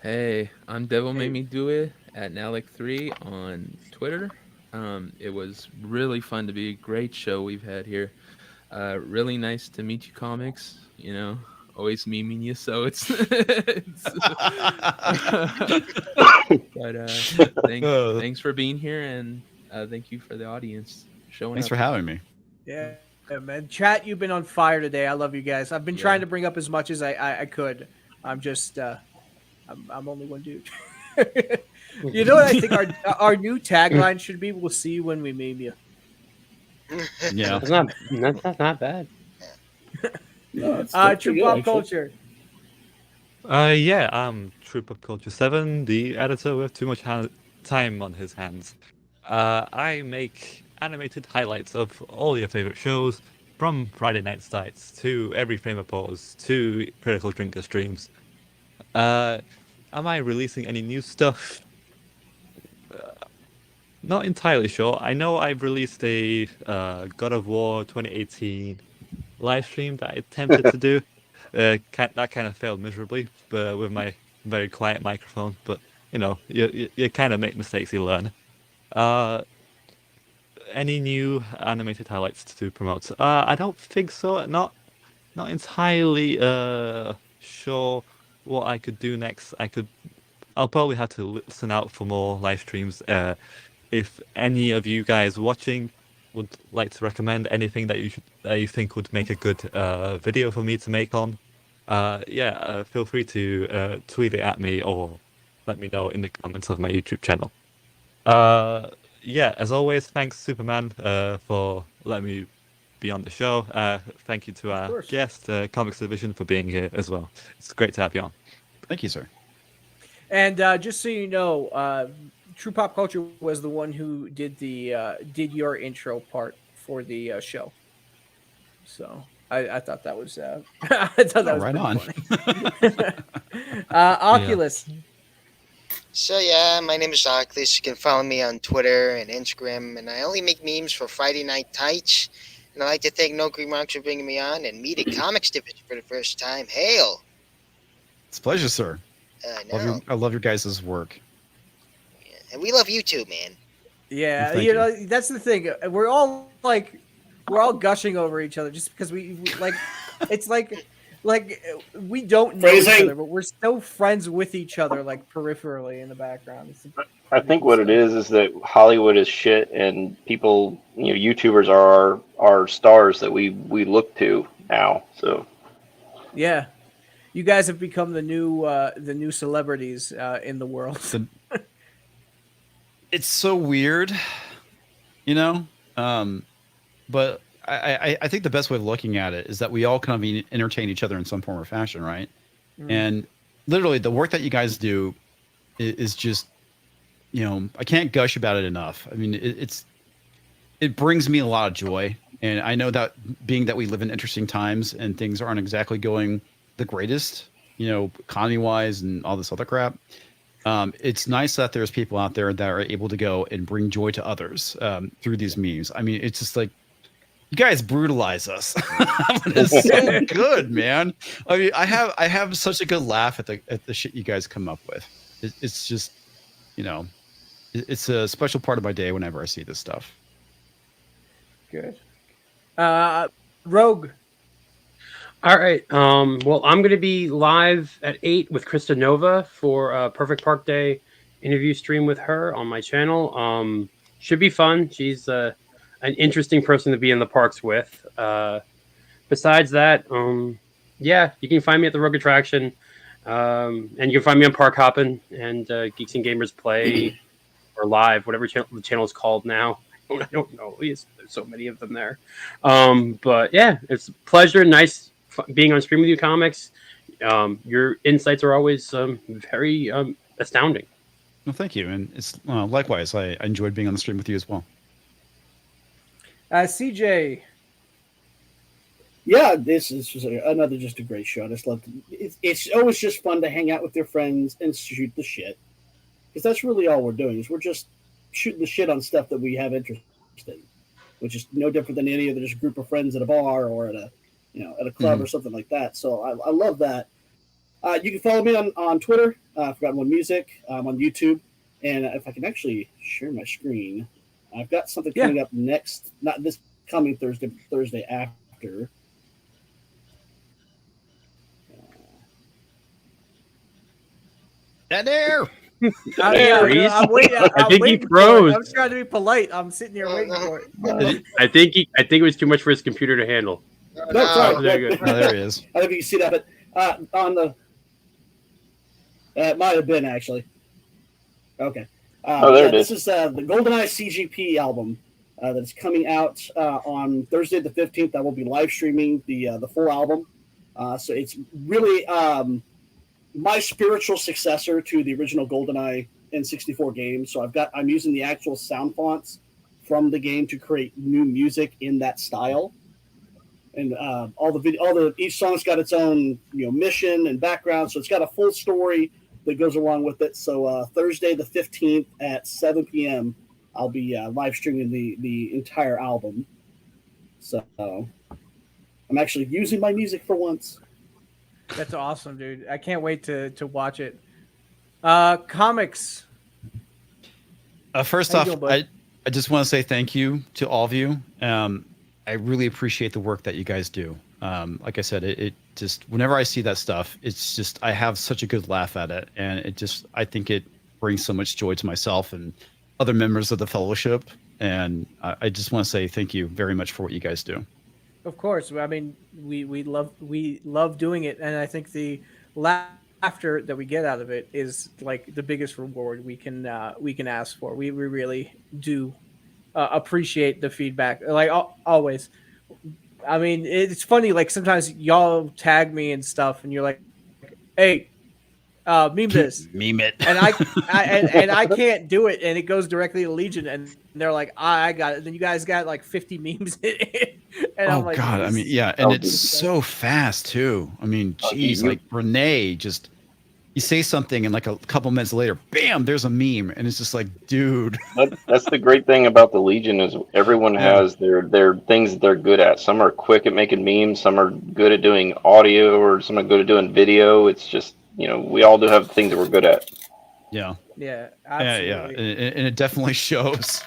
Speaker 5: Hey, I'm Devil Made Me Do It at Nalik3 on Twitter. It was really fun to be a great show we've had here. Really nice to meet you, comics. You know, always memeing you, so it's. But thanks for being here, and thank you for the audience showing
Speaker 2: Thanks
Speaker 5: up.
Speaker 2: for having me.
Speaker 1: Yeah, man. Chat, you've been on fire today. I love you guys. I've been trying to bring up as much as I could. I'm just I'm only one dude. You know what I think our new tagline should be? We'll see you when we meme you.
Speaker 2: Yeah.
Speaker 3: That's not bad.
Speaker 6: No, it's
Speaker 1: True
Speaker 6: good,
Speaker 1: pop
Speaker 6: actually.
Speaker 1: culture.
Speaker 7: Yeah, I'm True Pop Culture 7, the editor with too much time on his hands. I make animated highlights of all your favorite shows, from Friday Night Sites to Every Frame of Pause to Critical Drinker streams. Am I releasing any new stuff? Not entirely sure. I know I've released a God of War 2018 live stream that I attempted to do. That kind of failed miserably, but with my very quiet microphone. But you know, you kind of make mistakes, you learn. Any new animated highlights to promote? I don't think so. Not entirely sure what I could do next. I'll probably have to listen out for more live streams. If any of you guys watching would like to recommend anything that you think would make a good video for me to make on, feel free to tweet it at me or let me know in the comments of my YouTube channel. As always, thanks Superman for letting me be on the show. Thank you to our guest, Comics Division, for being here as well. It's great to have you on.
Speaker 2: Thank you, sir.
Speaker 1: And just so you know, True Pop Culture was the one who did your intro part for the show. So I thought that was I thought that was
Speaker 2: right on.
Speaker 1: funny. Oculus.
Speaker 4: So yeah, my name is Oculus. You can follow me on Twitter and Instagram, and I only make memes for Friday Night Tights. And I'd like to thank Nogreenrocks for bringing me on and meet a comics division for the first time. Hail!
Speaker 2: It's a pleasure, sir. I love your guys' work.
Speaker 4: Yeah, and we love you too, man.
Speaker 1: Yeah,
Speaker 2: Thank
Speaker 1: you know that's the thing. We're all gushing over each other just because we like. It's like we don't know each other, but we're still friends with each other, like peripherally in the background.
Speaker 11: I think what it is that Hollywood is shit, and people, YouTubers are our stars that we look to now. So
Speaker 1: yeah, you guys have become the new celebrities in the world.
Speaker 2: It's so weird, but I think the best way of looking at it is that we all kind of entertain each other in some form or fashion, right? And literally the work that you guys do is just, I can't gush about it enough. I mean, it brings me a lot of joy. And I know that being that we live in interesting times and things aren't exactly going the greatest, economy wise and all this other crap. It's nice that there's people out there that are able to go and bring joy to others through these memes. I mean, it's just like, you guys brutalize us. But it's so good, man. I mean, I have such a good laugh at the shit you guys come up with. It's just, it's a special part of my day whenever I see this stuff.
Speaker 1: Good. Rogue.
Speaker 3: All right. Well, I'm going to be live at 8 with Krista Nova for a Perfect Park Day interview stream with her on my channel. Should be fun. She's an interesting person to be in the parks with. Besides that, yeah, you can find me at the Rogue Attraction. And you can find me on Park Hoppin' and Geeks and Gamers Play or Live, whatever the channel is called now. I don't know. There's so many of them there. But yeah, it's a pleasure. Nice being on stream with you, Comics. Your insights are always very astounding.
Speaker 2: Well, thank you. And it's likewise, I enjoyed being on the stream with you as well.
Speaker 1: CJ.
Speaker 6: Yeah, this is just another just a great show. I just love it's always just fun to hang out with your friends and shoot the shit. Because that's really all we're doing is we're just shooting the shit on stuff that we have interest in, which is no different than any other just group of friends at a bar or at a at a club or something like that. So I love that. You can follow me on Twitter, ForgottenOneMusic, on YouTube, and if I can actually share my screen, I've got something coming up next, not this coming Thursday, but Thursday after.
Speaker 2: There.
Speaker 1: I'm waiting.
Speaker 3: I think he froze.
Speaker 1: I'm trying to be polite. I'm sitting here waiting for it.
Speaker 3: I think it was too much for his computer to handle.
Speaker 6: No, sorry.
Speaker 3: There you go.
Speaker 2: There he is.
Speaker 6: I don't know if you can see that, but on the it might have been actually. Okay.
Speaker 11: There it is.
Speaker 6: This is the GoldenEye CGP album that is coming out on Thursday the 15th. I will be live streaming the full album. So it's really my spiritual successor to the original GoldenEye N64 game. So I'm using the actual sound fonts from the game to create new music in that style. And each song's got its own mission and background. So it's got a full story that goes along with it. So Thursday the 15th at 7 p.m. I'll be live streaming the entire album. So I'm actually using my music for once.
Speaker 1: That's awesome, dude. I can't wait to watch it. Comics.
Speaker 2: First off, I just want to say thank you to all of you. I really appreciate the work that you guys do. Like I said, it just, whenever I see that stuff, it's just, I have such a good laugh at it. And I think it brings so much joy to myself and other members of the fellowship. And I just want to say thank you very much for what you guys do.
Speaker 1: Of course. I mean, we love doing it. And I think the laughter that we get out of it is like the biggest reward we can ask for. We really do appreciate the feedback, like always. I mean, it's funny, like sometimes y'all tag me and stuff and you're like, hey, meme this,
Speaker 2: meme it,
Speaker 1: and I can't do it, and it goes directly to Legion, and they're like, I got it. Then you guys got like 50 memes in it. And I'm like,
Speaker 2: God, I mean, yeah, and it's so fast too. I mean, geez, like Renee just, you say something and like a couple minutes later, bam, there's a meme, and it's just like, dude.
Speaker 11: That's the great thing about the Legion is everyone has their things that they're good at. Some are quick at making memes, some are good at doing audio, or some are good at doing video. It's just, we all do have things that we're good at.
Speaker 2: Yeah.
Speaker 1: Yeah, absolutely.
Speaker 2: Yeah, and it definitely shows.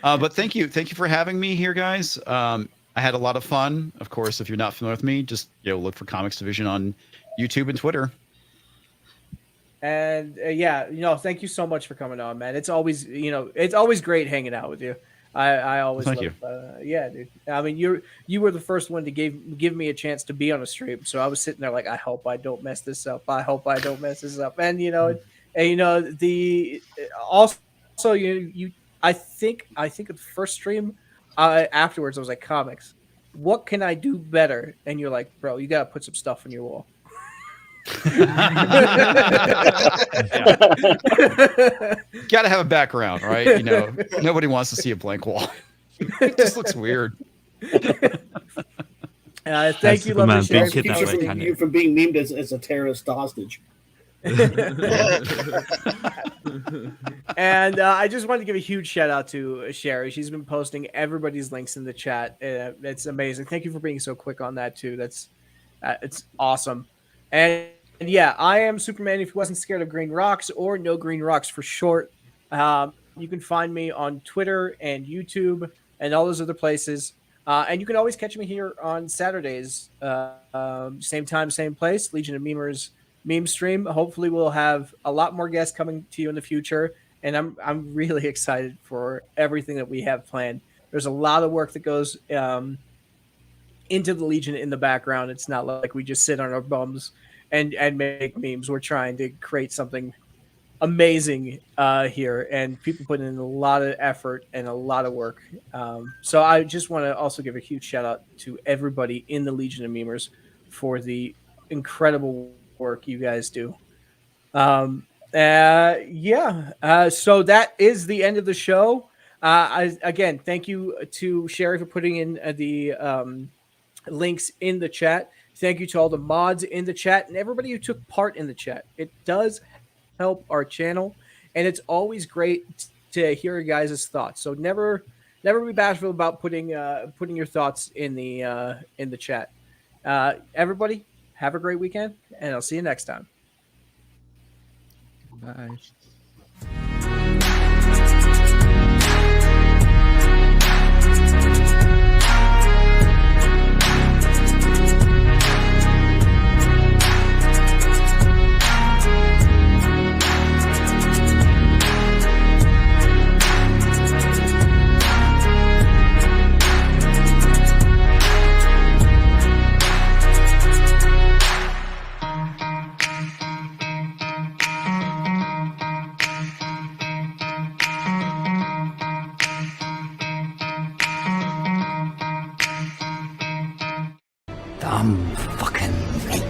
Speaker 2: But thank you for having me here, guys. I had a lot of fun. Of course, if you're not familiar with me, just look for Comics Division on YouTube and Twitter.
Speaker 1: And thank you so much for coming on, man. It's always it's always great hanging out with you. I always
Speaker 2: thank
Speaker 1: love,
Speaker 2: you.
Speaker 1: Yeah, dude. I mean, you were the first one to give me a chance to be on a stream, so I was sitting there like, I hope I don't mess this up. I hope I don't mess this up. And the also you I think at the first stream afterwards I was like, Comics, what can I do better? And you're like, bro, you gotta put some stuff on your wall.
Speaker 2: Got to have a background, right? You know, nobody wants to see a blank wall. It just looks weird.
Speaker 1: Thank you,
Speaker 7: Superman
Speaker 1: lovely
Speaker 7: being
Speaker 1: Sheriff.
Speaker 7: kidnapped
Speaker 6: Keeps
Speaker 7: by
Speaker 6: you
Speaker 7: Kanye.
Speaker 6: from being memed as a terrorist hostage.
Speaker 1: And I just wanted to give a huge shout out to Sherry. She's been posting everybody's links in the chat. It's amazing. Thank you for being so quick on that too. That's it's awesome. And yeah, I am Superman. If you wasn't scared of green rocks, or Nogreenrocks for short, you can find me on Twitter and YouTube and all those other places. And you can always catch me here on Saturdays, same time, same place. Legion of Memers meme stream. Hopefully, we'll have a lot more guests coming to you in the future, and I'm really excited for everything that we have planned. There's a lot of work that goes into the Legion in the background. It's not like we just sit on our bums and make memes. We're trying to create something amazing here, and people put in a lot of effort and a lot of work. So I just want to also give a huge shout out to everybody in the Legion of Memers for the incredible work you guys do. So that is the end of the show. Again, thank you to Sherry for putting in the links in the chat. Thank you to all the mods in the chat and everybody who took part in the chat. It does help our channel, and it's always great to hear your guys' thoughts. So never be bashful about putting your thoughts in the chat. Everybody, have a great weekend, and I'll see you next time.
Speaker 5: Bye.
Speaker 12: I'm fucking right.